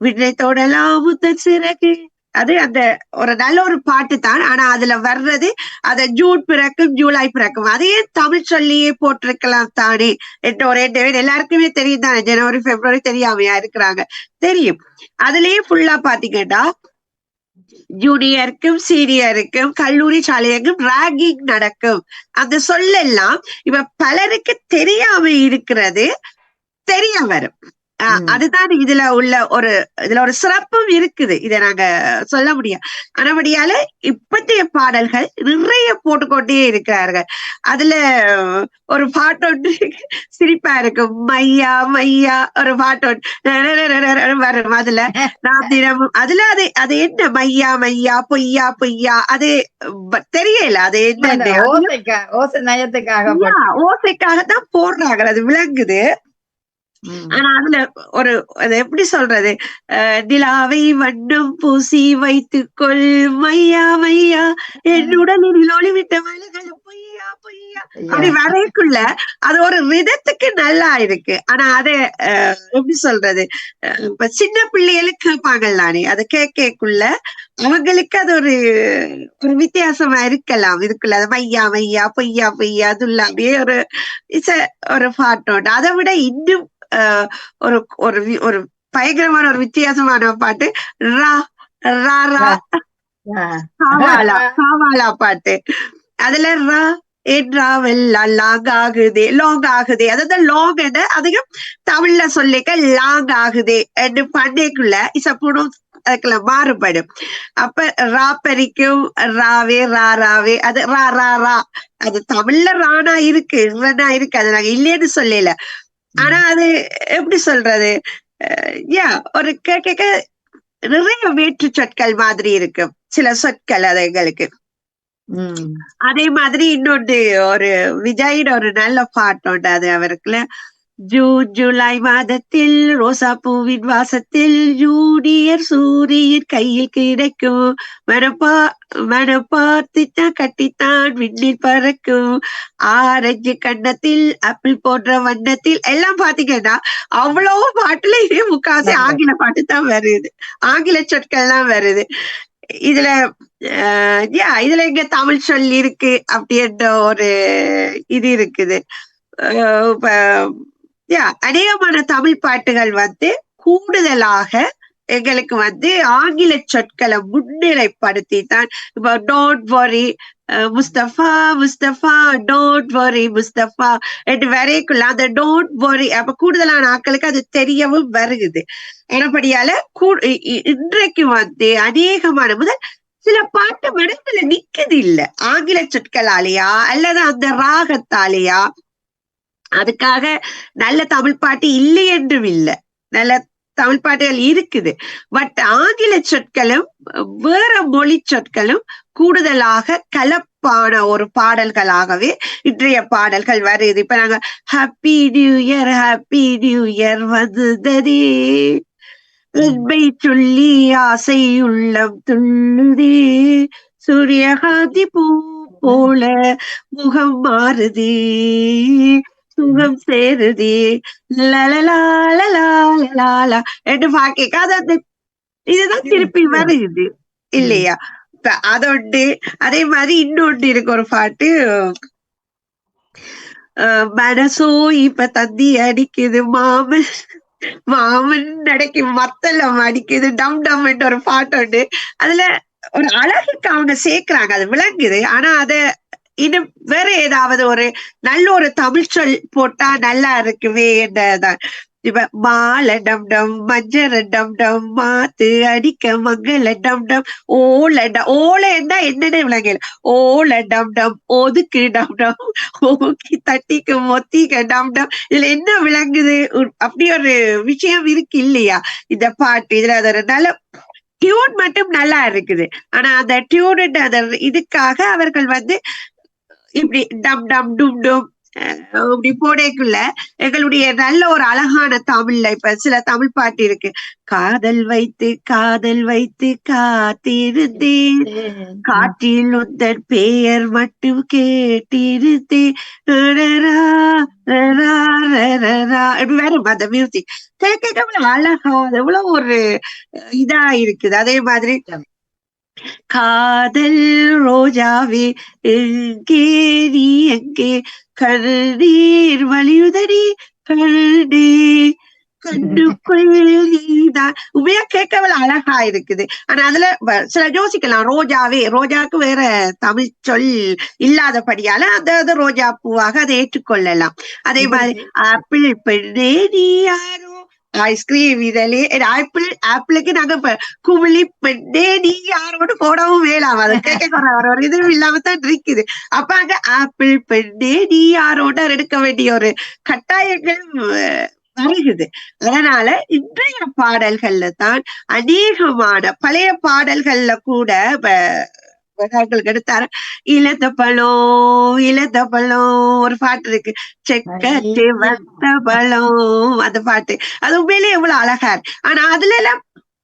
விண்ணை தொடலாம் முத்தன் சிறகு, அது அந்த ஒரு நல்ல ஒரு பாட்டு தான். ஆனா அதுல வர்றது அத ஜூன் பிறக்கும் ஜூலை பிறக்கும், அதையே தமிழ் சொல்லியே போட்டிருக்கலாம் தானே என்ற ஒரு எல்லாருக்குமே தெரியும் தானே. ஜனவரி பிப்ரவரி தெரியாமையா இருக்கிறாங்க, தெரியும். அதுலயே ஃபுல்லா பாத்தீங்கன்னா ஜூனியருக்கும் சீனியருக்கும் கல்லூரி சாலையருக்கும் ராகிங் நடக்கும், அந்த சொல்லெல்லாம் இப்ப பலருக்கு தெரியாம இருக்கிறது தெரிய வரும். அதுதான் இதுல ஒரு சிறப்பும் இருக்குது, இதை நாங்க சொல்ல முடியும். ஆனபடியால இப்பத்திய பாடல்கள் நிறைய போட்டுக்கொண்டே இருக்கிறார்கள். அதுல ஒரு பாட்டு ஒன்று சிரிப்பா இருக்கும், மையா மையா ஒரு பாட்டு வரும். அதுல நாம் தினமும் அதுல அது என்ன மையா மையா பொய்யா பொய்யா அது தெரியல, அது என்ன ஓசைக்காகத்தான் போடுறாங்க, அது விளங்குது. ஆனா அதுல அது எப்படி சொல்றது, நிலாவை வண்ணம் பூசி வைத்துக்கொள் மையா மையா, என்னுடலில் ஒளிவிட்ட மலைகள் பொய்யா பொய்யா அப்படி வரைக்குள்ள அது ஒரு விதத்துக்கு நல்லா இருக்கு. ஆனா அதை எப்படி சொல்றது, இப்ப சின்ன பிள்ளைகளுக்கு கேட்பாங்கள் தானே, அது கேட்கக்குள்ள அவங்களுக்கு அது ஒரு வித்தியாசமா இருக்கலாம். இதுக்குள்ள அது மையா மையா பொய்யா பொய்யா அது இல்லாமே ஒரு பாட்டோட அதை விட இன்னும் ஒரு ஒரு பயங்கரமான ஒரு வித்தியாசமான பாட்டு, ரா ரா ரா காவாலா பாட்டு. அதுல ரா லாங் ஆகுதே அதாவது லாங் அதிகம் தமிழ்ல சொல்லிக்க லாங் ஆகுதே என்று பண்ணைக்குள்ள இசப்புடும் அதுக்குள்ள மாறுபடும். அப்ப ரா பறிக்கும் ராவே ராவே, அது ரா ரா ரா, அது தமிழ்ல ரானா இருக்கு அது நாங்க இல்லைன்னு சொல்லல. ஆனா அது எப்படி சொல்றது, ஒரு கேட்க நிறைய வேற்று சொற்கள் மாதிரி இருக்கு சில சொற்கள் அது எங்களுக்கு. அதே மாதிரி இன்னொன்று ஒரு விஜயின் ஒரு நல்ல பாட்டு உண்டு, அது அவருக்குள்ள ஜூன் ஜூலை மாதத்தில் ரோசா பூவின் வாசத்தில் ஜூனியர் சூரியன் கையில் கிடைக்கும், மனப்பார்த்தித்தான் கட்டித்தான் விண்ணில் பறக்கும், ஆரஞ்சு கண்ணத்தில் ஆப்பிள் போன்ற வண்ணத்தில் எல்லாம் பாத்தீங்கன்னா அவ்வளவு பாட்டுல இதே முக்காசி ஆங்கில பாட்டு தான் வருது, ஆங்கில சொற்கள் எல்லாம் வருது. இதுல இதுல இங்க தமிழ் சொல் இருக்கு அப்படின்ற ஒரு இது இருக்குது. இப்ப அநேகமான தமிழ் பாட்டுகள் வந்து கூடுதலாக எங்களுக்கு வந்து ஆங்கில சொற்களை முன்னிலைப்படுத்தி தான். இப்போ don't worry Mustafa Mustafa, don't worry Mustafa என்று வரைக்குள்ள அந்த டோன்ட் வரி அப்ப கூடுதலான ஆட்களுக்கு அது தெரியவும் வருகுது. எனபடியால இன்றைக்கு வந்து அநேகமான முதல் சில பாட்டு மனசுல நிக்குது இல்ல ஆங்கில சொற்களாலேயா அல்லது அந்த ராகத்தாலேயா. அதுக்காக நல்ல தமிழ் பாட்டு இல்லை என்றும் இல்லை, நல்ல தமிழ் பாட்டுகள் இருக்குது. பட் ஆங்கில சொற்களும் வேற மொழி சொற்களும் கூடுதலாக கலப்பான ஒரு பாடல்களாகவே இன்றைய பாடல்கள் வருது. இப்ப நாங்க ஹாப்பி நியூ இயர் வந்ததே, உண்மை சொல்லி ஆசை உள்ளம் துள்ளுதே, சூரியகாந்தி பூ போல முகம் மாறுதே, சுகம் சேருதே, லலலாலலாலலாலா என்று பாக்க இதுதான் திருப்பி வருது இல்லையா. அதொண்டு அதே மாதிரி இன்னொன்று இருக்கு ஒரு பாட்டு, மனசோ இப்ப தந்தி அடிக்குது, மாமன் மாமன் நடக்கு மத்தளம் அடிக்குது, டம் டம் என்ற ஒரு பாட்டு உண்டு. அதுல ஒரு அழகுக்கு அவங்க சேர்க்கிறாங்க, அது விளங்குது. ஆனா அத இன்னும் வேற ஏதாவது ஒரு நல்ல ஒரு தமிழ் சொல் போட்டா நல்லா இருக்குமே என்றதான். இப்ப மாலை டம் டம், மஞ்சள் டம் டம், மாத்து அடிக்க மங்கள டம் டம், ஓலைன்னா என்னன்னு விளங்கல, ஓலை டம் டம், ஒதுக்கு டம் டம், ஓக்கி தட்டிக்கு மொத்திக்க டம் டம். இதுல என்ன விளங்குது? அப்படி ஒரு விஷயம் இருக்கு இல்லையா இந்த பாட்டு. இதுல அது ஒரு நல்ல டியூன் மட்டும் நல்லா இருக்குது. ஆனா அந்த டியூன் அந்த இதுக்காக அவர்கள் வந்து இப்படி டம் டம் டும் டும் இப்படி போடக்குள்ள எங்களுடைய நல்ல ஒரு அழகான தமிழ்ல இப்ப சில தமிழ் பாட்டு இருக்கு. காதல் வைத்து காத்திருந்தேன், காற்றில் உந்தன் பெயர் மட்டும் கேட்டிருந்தேன், இப்படி வேற அந்த மியூசிக் கேட்க அழகா எவ்வளவு ஒரு இதா இருக்குது. அதே மாதிரி காதல் ரோஜாவே எங்கே நீ எங்கே, கண்ணீர் வழியுதடி கண்ணே, கண்ணுக்குள் நீதான். உண்மையா கேட்கவள அழகா இருக்குது. ஆனா அதுல சில யோசிக்கலாம், ரோஜாவுக்கு வேற தமிழ் சொல் இல்லாதபடியால அந்த ரோஜா பூவாக அதை ஏற்றுக்கொள்ளலாம். அதே மாதிரி ஆப்பிள் பெண்ணே நீ யாரோ, ஐஸ்கிரீம் இதழே ஆப்பிளுக்கு நாங்க குமிழி பெண்ணே நீ யாரோடு போடவும் வேளாம், அதை கேட்க ஒரு இதுவும் இல்லாமத்தான் இருக்குது. அப்ப அங்க ஆப்பிள் பெண்ணே நீ யாரோட எடுக்க வேண்டிய ஒரு கட்டாயங்கள் வருகுது. அதனால இன்றைய பாடல்கள்ல தான் அநேகமான பழைய பாடல்கள்ல கூட எடுத்தாரு. இழந்த பழம் ஒரு பாட்டு இருக்கு, செக்கட்டு வந்த பழம், அந்த பாட்டு அது உண்மையிலே எவ்வளவு அழகா இருக்கு. ஆனா அதுல எல்லாம்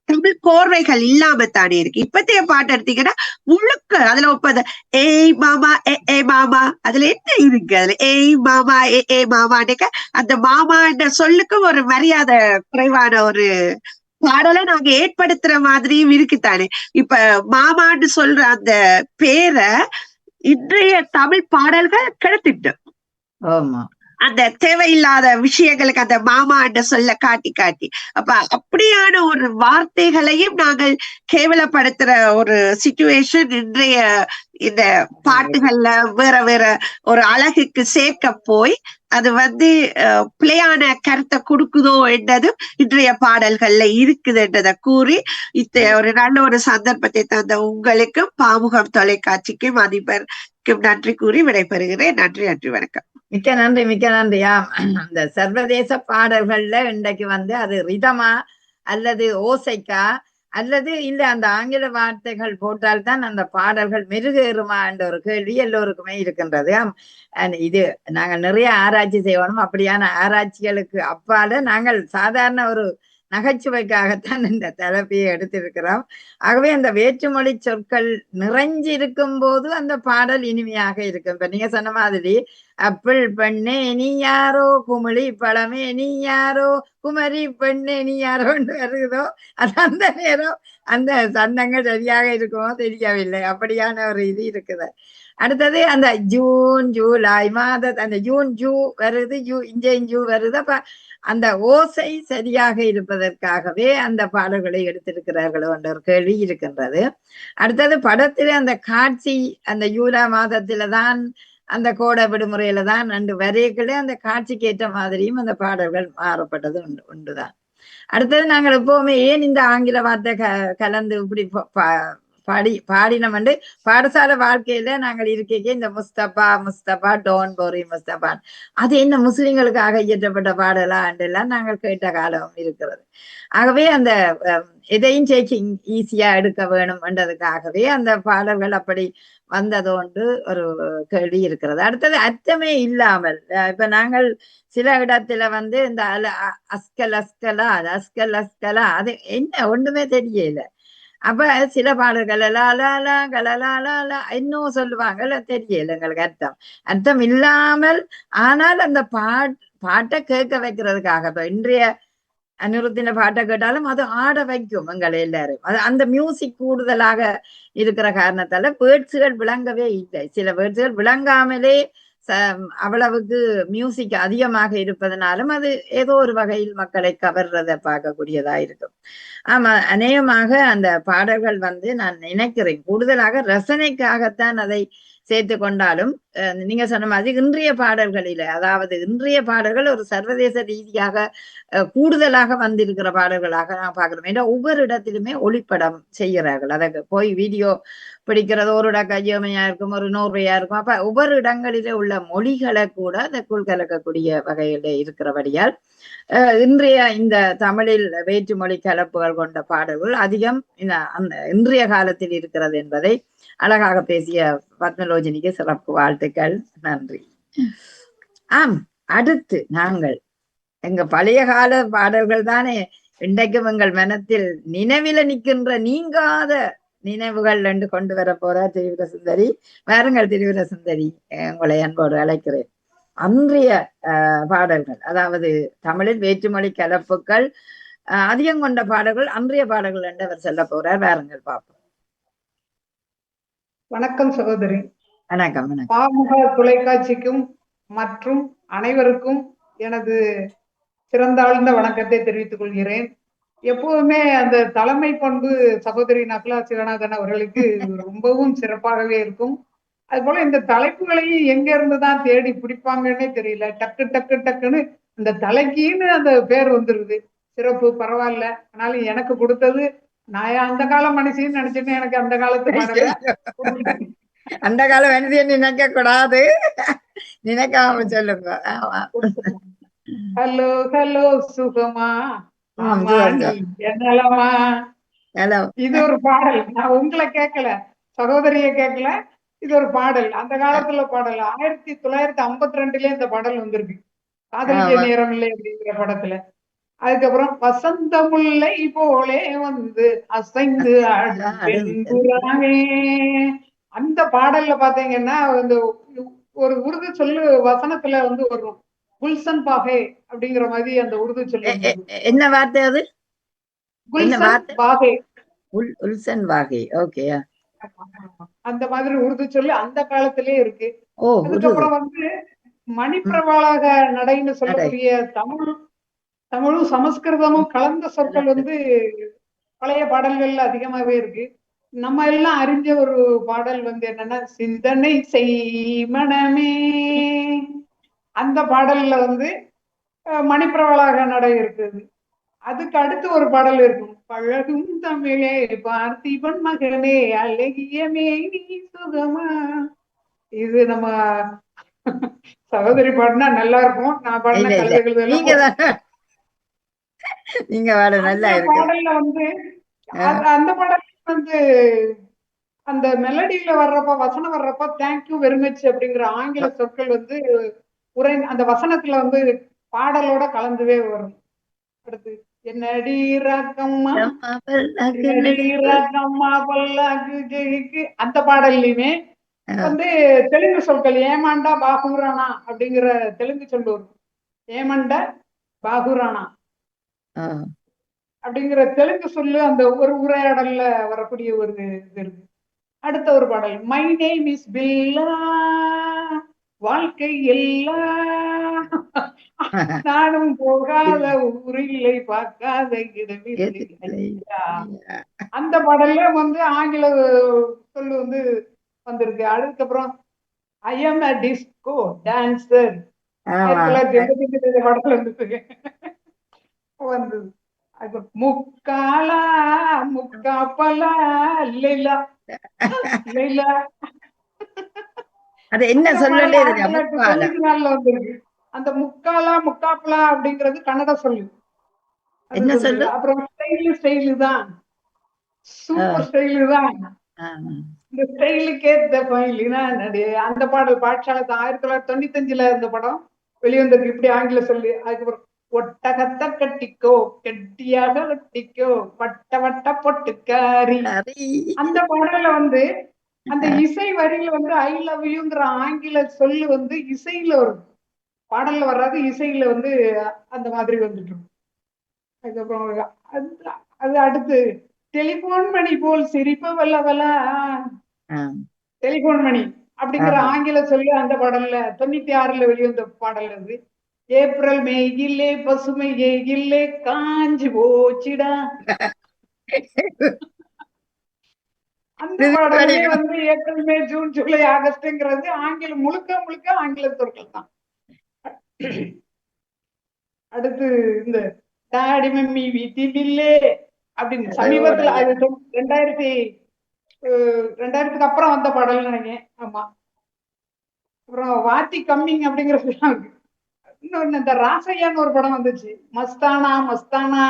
தமிழ் கோர்வைகள் இல்லாமத்தானே இருக்கு. இப்பத்தைய பாட்டு எடுத்தீங்கன்னா முழுக்க அதுல ஒப்பது ஏய் மாமா ஏ மாமா, அதுல என்ன இருக்கு? அதுல ஏய் மாமா ஏ மாமான்னு அந்த மாமான்ற சொல்லுக்கும் ஒரு மரியாதை குறைவான ஒரு பாடலை நாங்க ஏற்படுத்துற மாதிரியும் இருக்குத்தானே. இப்ப மாமான்னு சொல்ற அந்த பேரை இன்றைய தமிழ் பாடல்கள் கெடுத்துட்டு அந்த தேவையில்லாத விஷயங்களுக்கு அந்த மாமான்ற சொல்ல காட்டி அப்ப அப்படியான ஒரு வார்த்தைகளையும் நாங்கள் கேவலப்படுத்துற ஒரு சிச்சுவேஷன் இன்றைய இந்த பாட்டுகள்ல வேற ஒரு அழகுக்கு சேர்க்க போய் அது வந்து பிழையான கருத்தை கொடுக்குதோ என்றதும் இன்றைய பாடல்கள்ல இருக்குது என்றதை கூறி ஒரு நல்ல ஒரு சந்தர்ப்பத்தை தந்த உங்களுக்கும் பாமுகம் தொலைக்காட்சிக்கும் அதிபருக்கும் நன்றி கூறி விடைபெறுகிறேன். நன்றி வணக்கம். மிக்க நன்றியா. அந்த சர்வதேச பாடல்கள்ல இன்றைக்கு வந்து அது ரிதமா அல்லது ஓசைக்கா அல்லது இல்ல அந்த ஆங்கில வார்த்தைகள் போட்டால்தான் அந்த பாடல்கள் மெருகேறுமா என்ற ஒரு கேள்வி எல்லோருக்குமே இருக்கின்றது. இது நாங்கள் நிறைய ஆராய்ச்சி செய்யணும். அப்படியான ஆராய்ச்சிகளுக்கு அப்பால நாங்கள் சாதாரண ஒரு நகைச்சுவைக்காகத்தான் இந்த தலைப்பையை எடுத்திருக்கிறோம். ஆகவே அந்த வேற்றுமொழி சொற்கள் நிறைஞ்சிருக்கும் போது அந்த பாடல் இனிமையாக இருக்கும். இப்ப நீங்க சொன்ன மாதிரி அப்பிள் பெண்ணே நீ யாரோ, குமிழி பழமே நீ யாரோ, குமரி பெண்ணே நீ யாரோன்னு வருதோ, அது அந்த நேரம் அந்த சந்தங்கள் சரியாக இருக்குமோ தெரியவில்லை. அப்படியான ஒரு இது இருக்குது. அடுத்தது அந்த ஜூன் ஜூலை அந்த ஜூ வருது, ஜூ வருது. அப்ப அந்த ஓசை சரியாக இருப்பதற்காகவே அந்த பாடல்களை எடுத்திருக்கிறார்களோ என்ற ஒரு கேள்வி இருக்கின்றது. அடுத்தது படத்துல அந்த காட்சி அந்த ஜூலை மாதத்துல தான் அந்த கோடை விடுமுறையில தான் ரெண்டு வரைகளே அந்த காட்சிக்கு ஏற்ற மாதிரியும் அந்த பாடல்கள் மாறப்பட்டது உண்டுதான். அடுத்தது நாங்கள் எப்பவுமே ஏன் இந்த ஆங்கில வார்த்தை கலந்து இப்படி பாடினம் வந்து பாடசாலை வாழ்க்கையில நாங்கள் இருக்கைக்கு இந்த முஸ்தபா டோன் போரி முஸ்தபான் அது என்ன முஸ்லிம்களுக்காக இயற்றப்பட்ட பாடலா என்றெல்லாம் நாங்கள் கேட்ட காலம் இருக்கிறது. ஆகவே அந்த எதையும் சேக்கிங் ஈஸியா எடுக்க வேணும் என்றதுக்காகவே அந்த பாடல்கள் அப்படி வந்ததோன்று ஒரு கேள்வி இருக்கிறது. அடுத்தது அர்த்தமே இல்லாமல் இப்ப நாங்கள் சில இடத்துல வந்து இந்த அஸ்கலா அது என்ன ஒண்ணுமே தெரியல. அப்ப சில பாடல்கள் இன்னும் சொல்லுவாங்க தெரியல எங்களுக்கு அர்த்தம் இல்லாமல். ஆனால் அந்த பாட்டை கேட்க வைக்கிறதுக்காக இப்ப இன்றைய அனிருத்தின பாட்டை கேட்டாலும் அது ஆட வைக்கும் எங்களை எல்லாரும். அது அந்த மியூசிக் கூடுதலாக இருக்கிற காரணத்தால வேர்ட்ஸுகள் விளங்கவே இல்லை. சில வேர்ட்ஸுகள் விளங்காமலே அவ்வளவுக்கு மியூசிக் அதிகமாக இருப்பதனாலும் அது ஏதோ ஒரு வகையில் மக்களை கவர்றதை பார்க்கக்கூடியதா இருக்கும். ஆமா, அநேகமாக அந்த பாடல்கள் வந்து நான் நினைக்கிறேன் கூடுதலாக ரசனைக்காகத்தான் அதை சேர்த்து கொண்டாலும் நீங்க சொன்ன மாதிரி இன்றைய பாடல்களில, அதாவது இன்றைய பாடல்கள் ஒரு சர்வதேச ரீதியாக கூடுதலாக வந்திருக்கிற பாடல்களாக நான் பார்க்கிறோம். ஏன்னா ஒவ்வொரு இடத்திலுமே ஒளிப்படம் செய்கிறார்கள். அதை போய் வீடியோ பிடிக்கிறது ஒரு இடக்க ஜெர்மனியா இருக்கும், ஒரு நோர்வையா இருக்கும். அப்ப ஒவ்வொரு இடங்களிலே உள்ள மொழிகளை கூட அதற்குள் கலக்கக்கூடிய வகையில இருக்கிறபடியால் இன்றைய இந்த தமிழில் வேற்றுமொழி கலப்புகள் கொண்ட பாடல்கள் அதிகம் அந்த இன்றைய காலத்தில் இருக்கிறது என்பதை அழகாக பேசிய பத்மலோஜினிக்கு சிறப்பு வாழ்த்துக்கள், நன்றி. ஆம், அடுத்து நாங்கள் எங்க பழைய கால பாடல்கள் தானே இன்றைக்கும் எங்கள் மனத்தில் நினைவில நிற்கின்ற நீங்காத நினைவுகள் என்று கொண்டு வர போற திரிபுர சுந்தரி. வாருங்கள் திரிபுர சுந்தரி, உங்களை அன்போடு அழைக்கிறேன். அன்றைய பாடல்கள், அதாவது தமிழில் வேற்றுமொழி கலப்புகள் அதிகம் கொண்ட பாடல்கள் அன்றைய பாடல்கள் என்று அவர் சொல்ல போறார். வாருங்கள் பார்ப்போம். வணக்கம் சகோதரி. வணக்கம். பாமுக தொலைக்காட்சிக்கும் மற்றும் அனைவருக்கும் எனது சிறந்தாழ்ந்த வணக்கத்தை தெரிவித்துக் கொள்கிறேன். எப்போதுமே அந்த தலைமை பண்பு சகோதரி நக்லா சிவநாதன் அவர்களுக்கு ரொம்பவும் சிறப்பாகவே இருக்கும். அது போல இந்த தலைப்புகளையும் எங்க இருந்துதான் தேடி பிடிப்பாங்கன்னே தெரியல. டக்கு டக்கு டக்குன்னு இந்த தலைக்கின்னு அந்த பேர் வந்துருது. சிறப்பு, பரவாயில்ல. ஆனாலும் எனக்கு கொடுத்தது நான் அந்த கால மனுஷின்னு நினைச்சேன்னு எனக்கு அந்த காலத்து பாடல அந்த கால மனுஷன் நினைக்க கூடாது, நினைக்காம சொல்லுங்க. ஹலோ ஹலோ சுகமா என்னலமா. இது ஒரு பாடல். நான் உங்களை கேட்கல, சகோதரிய கேட்கல. இது ஒரு பாடல், அந்த காலத்துல பாடல். 1952 இந்த பாடல் வந்திருக்கு, காதலிக்க நேரம் இல்லை அப்படிங்கிற படத்துல. அதுக்கப்புறம் வசந்த முல்லை போலே வந்து அசைந்து ஆடுவே. அந்த பாடல்ல பாத்தீங்கன்னா இந்த ஒரு உருது சொல்லு வசனத்துல வந்து வரும், குல்சன் பாகே அப்படிங்கிற மாதிரி அந்த உருது சொல்லு. என்ன வார்த்தை அது? குல்சன் பாகே. உல்சன் பாகே. ஓகே. அந்த மாதிரி உருது சொல்லு அந்த காலத்திலே இருக்கு. அதுக்கப்புறம் வந்து மணிப்பிரவாளாக நடைன்னு சொல்லக்கூடிய தமிழும் சமஸ்கிருதமும் கலந்த சொற்கள் வந்து பழைய பாடல்கள்ல அதிகமாவே இருக்கு. நம்ம எல்லாம் அறிஞ்ச ஒரு பாடல் வந்து என்னன்னா, சிந்தனை செய் மனமே. அந்த பாடல்ல வந்து மணிப்பிரவாளாக நடை இருக்குது. அதுக்கு அடுத்து ஒரு பாடல் இருக்கும், பழகும் தமிழே பார்த்திபன் மகனே அழகியமே நீ சுகமா. இது நம்ம சகோதரி பாடினா நல்லா இருக்கும், நான் பாடின கழுதைகள் நீங்க நல்லா இருக்கு. பாடல்ல வந்து அந்த பாடல் வந்து அந்த மெலடியில வர்றப்ப, வசனம் வர்றப்ப தேங்க்யூ வெரி மச் அப்படிங்கிற ஆங்கில சொற்கள் வந்து அந்த வசனத்துல வந்து பாடலோட கலந்துவே வரும். அடுத்து என்னடி ராக்கம்மா என்னடி ராக்கம்மா பல்லாக்கு அந்த பாடல்லையுமே வந்து தெலுங்கு சொற்கள் ஏமாண்டா பாகுரானா அப்படிங்கிற தெலுங்கு சொல்லு வரும். ஏமண்ட பாகுரானா அப்படிங்கிற தெலுங்கு சொல்லு அந்த ஒரு உரையாடல்ல வரக்கூடிய ஒரு இது இருக்கு. அடுத்த ஒரு பாடல் மை நேம் இஸ் பில்லா வாழ்க்கை எல்லாம் நானும் போகாத ஊரில்லை பார்க்காத இடமில்லை. அந்த பாடல்ல வந்து ஆங்கில சொல்லு வந்து வந்திருக்கு. அதுக்கப்புறம் I am a disco dancer 1985 பாடல் வந்தது. அது முக்காலா முக்காப்பலா லைலா லைலா அது என்ன சொல்லலே வந்திருக்கு. அந்த முக்காலா முக்காப்பலா அப்படிங்கிறது கன்னட சொல்லு. என்ன சொல்லு? அப்புறம் ஸ்டைலு தான் சூப்பர் ஸ்டைலு தான். இந்த ஸ்டைலுக்கு ஏத்த அந்த பாடல் பாட்சாலத்தை 1995 இந்த படம் வெளிவந்தது. இப்படி ஆங்கில சொல்லு. அதுக்கப்புறம் ஒட்டகத்தை கட்டிக்கோ கெட்டியாக வெட்டிக்கோ வட்ட வட்ட பொட்டுக்காரி. அந்த பாடல வந்து அந்த இசை வரியில வந்து ஐ லவ் யூங்கிற ஆங்கில சொல்லு வந்து இசையில வரும், பாடல்ல வராது, இசையில வந்து அந்த மாதிரி வந்துட்டு. அதுக்கப்புறம் அது அடுத்து டெலிபோன் மணி போல் சிரிப்பு வல்லவலா டெலிபோன் மணி அப்படிங்கிற ஆங்கில சொல்லி அந்த பாடல்ல 96 வெளிவந்த பாடல் அது. ஏப்ரல் மேயிலே பசுமை ஏயிலே காஞ்சி போச்சிடா. அந்த பாடலே வந்து ஏப்ரல் மே ஜூன் ஜூலை ஆகஸ்ட்ங்கிறது ஆங்கிலம் முழுக்க முழுக்க ஆங்கில சொற்கள் தான். அடுத்து இந்த டாடி மம்மி வீட்டில் இல்லே அப்படின்னு சமீபத்துல 2000க்கு அப்புறம் வந்த பாடல் நினைக்கிறேன். ஆமா. அப்புறம் வாத்தி கம்மிங் அப்படிங்கிறது இன்னொன்னு இந்த ராசையான்னு ஒரு படம் வந்துச்சு, மஸ்தானா மஸ்தானா,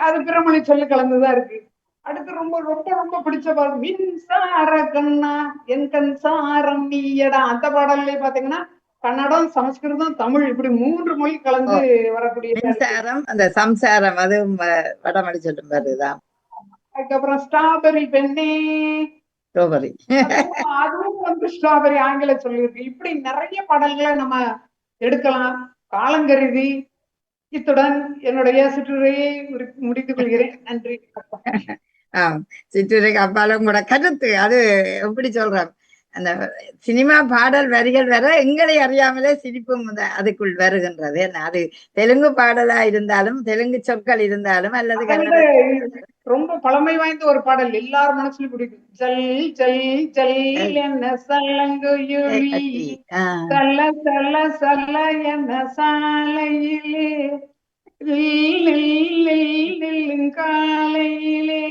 அது பிறமொழி சொல்லு கலந்துதான் இருக்கு. அடுத்து ரொம்ப ரொம்ப ரொம்ப பிடிச்ச பாடல் மின்சார கண்ணா என் கண் சாரம் நீயடா. அந்த பாடல்ல பாத்தீங்கன்னா கன்னடம் சமஸ்கிருதம் தமிழ் இப்படி 3 மொழி கலந்து வரக்கூடிய மின்சாரம் அந்த சம்சாரம் அதுவும் வடமொழி சொல்லும் வருதுதான். அதுக்கப்புறம் ஸ்ட்ராபெரி பெண்ணே ஸ்ட்ராபெரி அதுவும் வந்து ஸ்ட்ராபெரி ஆங்கில சொல்லியிருக்கு. இப்படி நிறைய பாடல்களை நம்ம எடுக்கலாம். காலங்கருதி இத்துடன் என்னுடைய சிற்றுரையை முடித்துக் கொள்கிறேன். நன்றி. சிற்றுரைக்கு அப்பாலும் கூட கருத்து அது எப்படி சொல்றோம், அந்த சினிமா பாடல் வரிகள் வர எங்களை அறியாமலே சிரிப்பும் அதுக்குள் வருகின்றது. என்ன அது தெலுங்கு பாடலா இருந்தாலும் தெலுங்கு சொற்கள் இருந்தாலும் அல்லது ரொம்ப பழமை வாய்ந்த ஒரு பாடல் எல்லாரும் மனசுலயும் பிடிக்கும். ஜல் ஜல் ஜல் என்ன சல்லங்குயுளி சல்ல சல்ல சல்ல என்ன சாலையிலே காலையிலே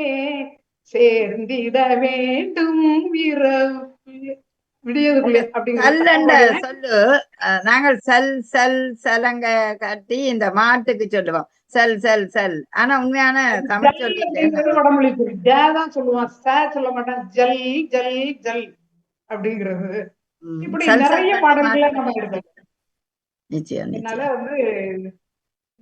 சேர்ந்திட வேண்டும் விடியதுக்குள்ளே அப்படிங்கிற சொல்லு. நாங்கள் செல் செல் செலங்க கட்டி இந்த மாட்டுக்கு சொல்லுவோம் செல் செல் செல். ஆனா உண்மையான தமிழ் சொல்லி வடமொழி தான் சொல்லுவான், சொல்ல மாட்டான். ஜல் ஜல் ஜல் அப்படிங்கிறது. இப்படி நிறைய பாடல்களை நம்ம எடுத்தோம். அதனால வந்து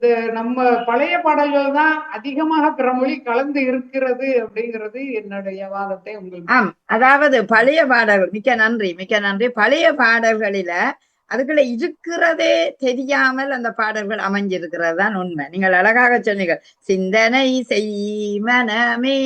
இந்த நம்ம பழைய பாடல்கள் தான் அதிகமாக பிறமொழி கலந்து இருக்கிறது அப்படிங்கிறது என்னுடைய வாதத்தை உங்களுக்கு. அதாவது பழைய பாடல்கள் மிக்க நன்றி மிக்க நன்றி. பழைய பாடல்களில அதுக்குள்ள இருக்கிறதே தெரியாமல் அந்த பாடல்கள் அமைஞ்சிருக்கிறது தான் உண்மை. நீங்கள் அழகாக சொன்னீங்க, சிந்தனை செய் மனமே,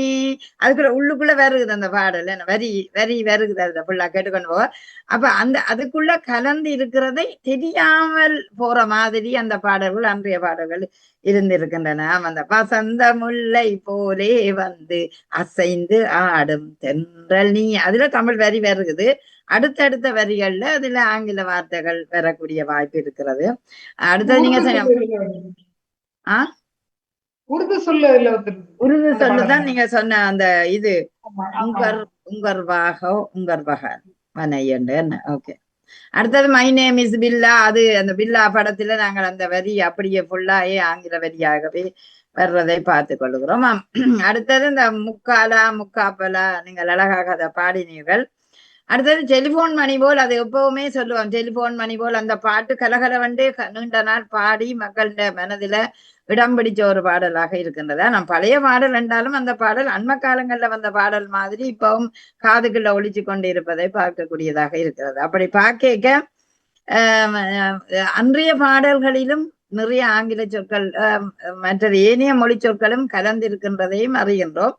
அதுக்குள்ள உள்ளுக்குள்ள வருகுது அந்த பாடல், என்ன வரி வரி வருகுது, அதுல ஃபுல்லா கேட்டுக்கொண்டு போக. அப்ப அந்த அதுக்குள்ள கலந்து இருக்கிறதை தெரியாமல் போற மாதிரி அந்த பாடல்கள் அன்றைய பாடல்கள் இருந்திருக்கின்றன. அந்த வசந்த முல்லை போலே வந்து அசைந்து ஆடும் தென்றல் நீ, அதுல தமிழ் வரி வருகுது. அடுத்தடுத்த வரிகள்ல அதுல ஆங்கில வார்த்தைகள் வரக்கூடிய வாய்ப்பு இருக்கிறது. அடுத்தது நீங்க உருது சொல்லுதான் நீங்க சொன்ன அந்த இது உங்கர்வாக என்ன. ஓகே. அடுத்தது மை நேம் இஸ் பில்லா. அது அந்த பில்லா படத்துல நாங்கள் அந்த வரி அப்படியே ஃபுல்லாயே ஆங்கில வரியாகவே வர்றதை பார்த்து கொள்ளுகிறோம். அடுத்தது இந்த முக்காலா முக்காப்பலா நீங்கள் அழகாக அதை பாடினீர்கள். அடுத்தது டெலிபோன் மணி போல், அது எப்பவுமே சொல்லுவோம், டெலிபோன் மணி போல் அந்த பாட்டு கலகலவண்டே நீண்ட நாள் பாடி மக்கள மனதில இடம் பிடிச்ச ஒரு பாடலாக இருக்கின்றது. நான் பழைய பாடல் என்றாலும் அந்த பாடல் அண்ம காலங்கள்ல வந்த பாடல் மாதிரி இப்பவும் காதுக்குள்ள ஒழிச்சு கொண்டு இருப்பதை பார்க்கக்கூடியதாக இருக்கிறது. அப்படி பார்க்க அன்றைய பாடல்களிலும் நிறைய ஆங்கில சொற்கள் மற்றது ஏனைய மொழி சொற்களும் கலந்திருக்கின்றதையும் அறிகின்றோம்.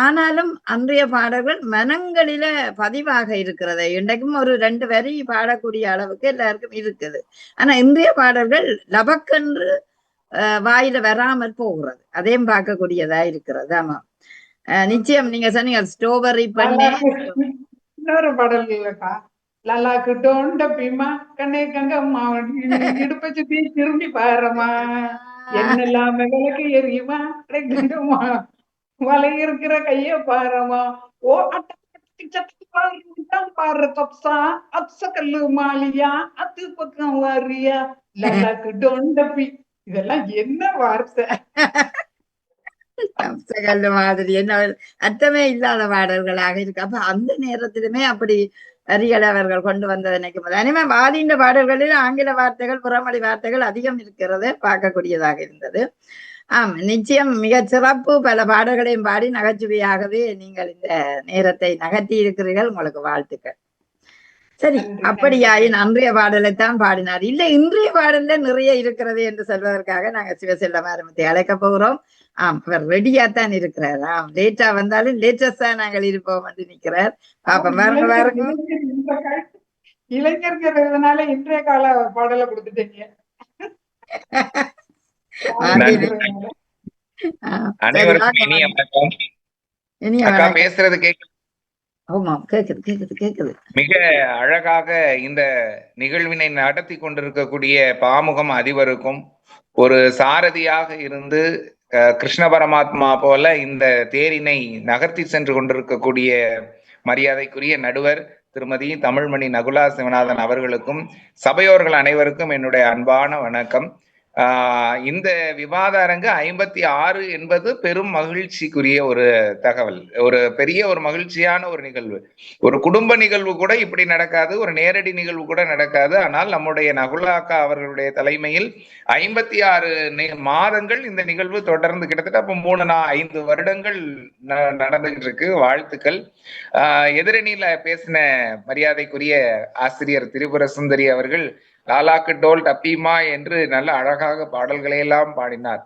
ஆனாலும் அன்றைய பாடல்கள் மனங்களில பதிவாக இருக்கிறது. இன்றைக்கும் ஒரு 2 வரி பாடக்கூடிய அளவுக்கு எல்லாருக்கும் இருக்குது. ஆனா இன்றைய பாடல்கள் லபக்கென்று வாயில வராமல் போகிறது. அதையும் பார்க்கக்கூடியதா இருக்கிறது. ஆமா, நிச்சயம் நீங்க சொன்னீங்க ஸ்ட்ராபெர்ரி பண்ணே. இன்னொரு பாடல் இல்லக்கா, லலாக்கு டோண்ட பீமா கண்ணே கங்கம்மா இடுப்ப சுத்தி திரும்பி பாருமா, என்னெல்லாம் விளக்கு எரியுமா கங்கம்மா வலை இருக்கிற கைய பாருமா, ஓ பாரு கப்சா அப்ச கல்லு மாலியா அத்து பக்கம் வாரியா லலாக்கு டோண்டபி. இதெல்லாம் என்ன வார்த்தை மாதிரி, என்ன அர்த்தமே இல்லாத பாடல்களாக இருக்கு. அப்ப அந்த நேரத்திலுமே அப்படி வரிகளை அவர்கள் கொண்டு வந்ததை நினைக்கும் போது, அனிமே வாதின்ற பாடல்களில் ஆங்கில வார்த்தைகள் புறமொழி வார்த்தைகள் அதிகம் இருக்கிறது பார்க்கக்கூடியதாக இருந்தது. ஆம், நிச்சயம் மிக சிறப்பு. பல பாடல்களையும் பாடி நகைச்சுவையாகவே நீங்கள் இந்த நேரத்தை நகர்த்தி இருக்கிறீர்கள். உங்களுக்கு வாழ்த்துக்கள். சரி, அப்படியாயின் அன்றைய பாடலைத்தான் பாடினார். இல்லை, இன்றைய பாடல்ல நிறைய இருக்கிறது என்று சொல்வதற்காக நாங்க சிவசெல்லம் ஆரம்பத்தை அழைக்க போகிறோம். ஆம், அவர் ரெடியாத்தான் இருக்கிறார். ஆம், லேட்டா வந்தாலும் லேட்டஸ்டா நாங்கள் இருப்போம் என்று நிற்கிறார். பாப்போம், பாருங்க பாருங்க. இளைஞர்கிறதுனால இன்றைய கால பாடலை கொடுத்துட்டீங்க. பேசுறது கேக்குது. கேக்குது. மிக அழகாக இந்த நிகழ்வினை நடத்தி கொண்டிருக்கக்கூடிய பாமுகம் அதிபருக்கும் ஒரு சாரதியாக இருந்து கிருஷ்ண பரமாத்மா போல இந்த தேரினை நகர்த்தி சென்று கொண்டிருக்கக்கூடிய மரியாதைக்குரிய நடுவர் திருமதி தமிழ்மணி நகுலா சிவநாதன் அவர்களுக்கும் சபையோர்கள் அனைவருக்கும் என்னுடைய அன்பான வணக்கம். இந்த விவாத அரங்கு 56 என்பது பெரும் மகிழ்ச்சிக்குரிய ஒரு தகவல். ஒரு பெரிய ஒரு மகிழ்ச்சியான ஒரு நிகழ்வு. ஒரு குடும்ப நிகழ்வு கூட இப்படி நடக்காது, ஒரு நேரடி நிகழ்வு கூட நடக்காது. ஆனால் நம்முடைய நகுலாக்கா அவர்களுடைய தலைமையில் 56 மாதங்கள் இந்த நிகழ்வு தொடர்ந்து கிட்டத்தட்ட அப்போ 3-5 வருடங்கள் நடந்துகிட்டு இருக்கு. வாழ்த்துக்கள். எதிரணியில பேசின மரியாதைக்குரிய ஆசிரியர் திரிபுர சுந்தரி அவர்கள் லாலாக்கு டோல் டப்பீமா என்று நல்ல அழகாக பாடல்களை எல்லாம் பாடினார்.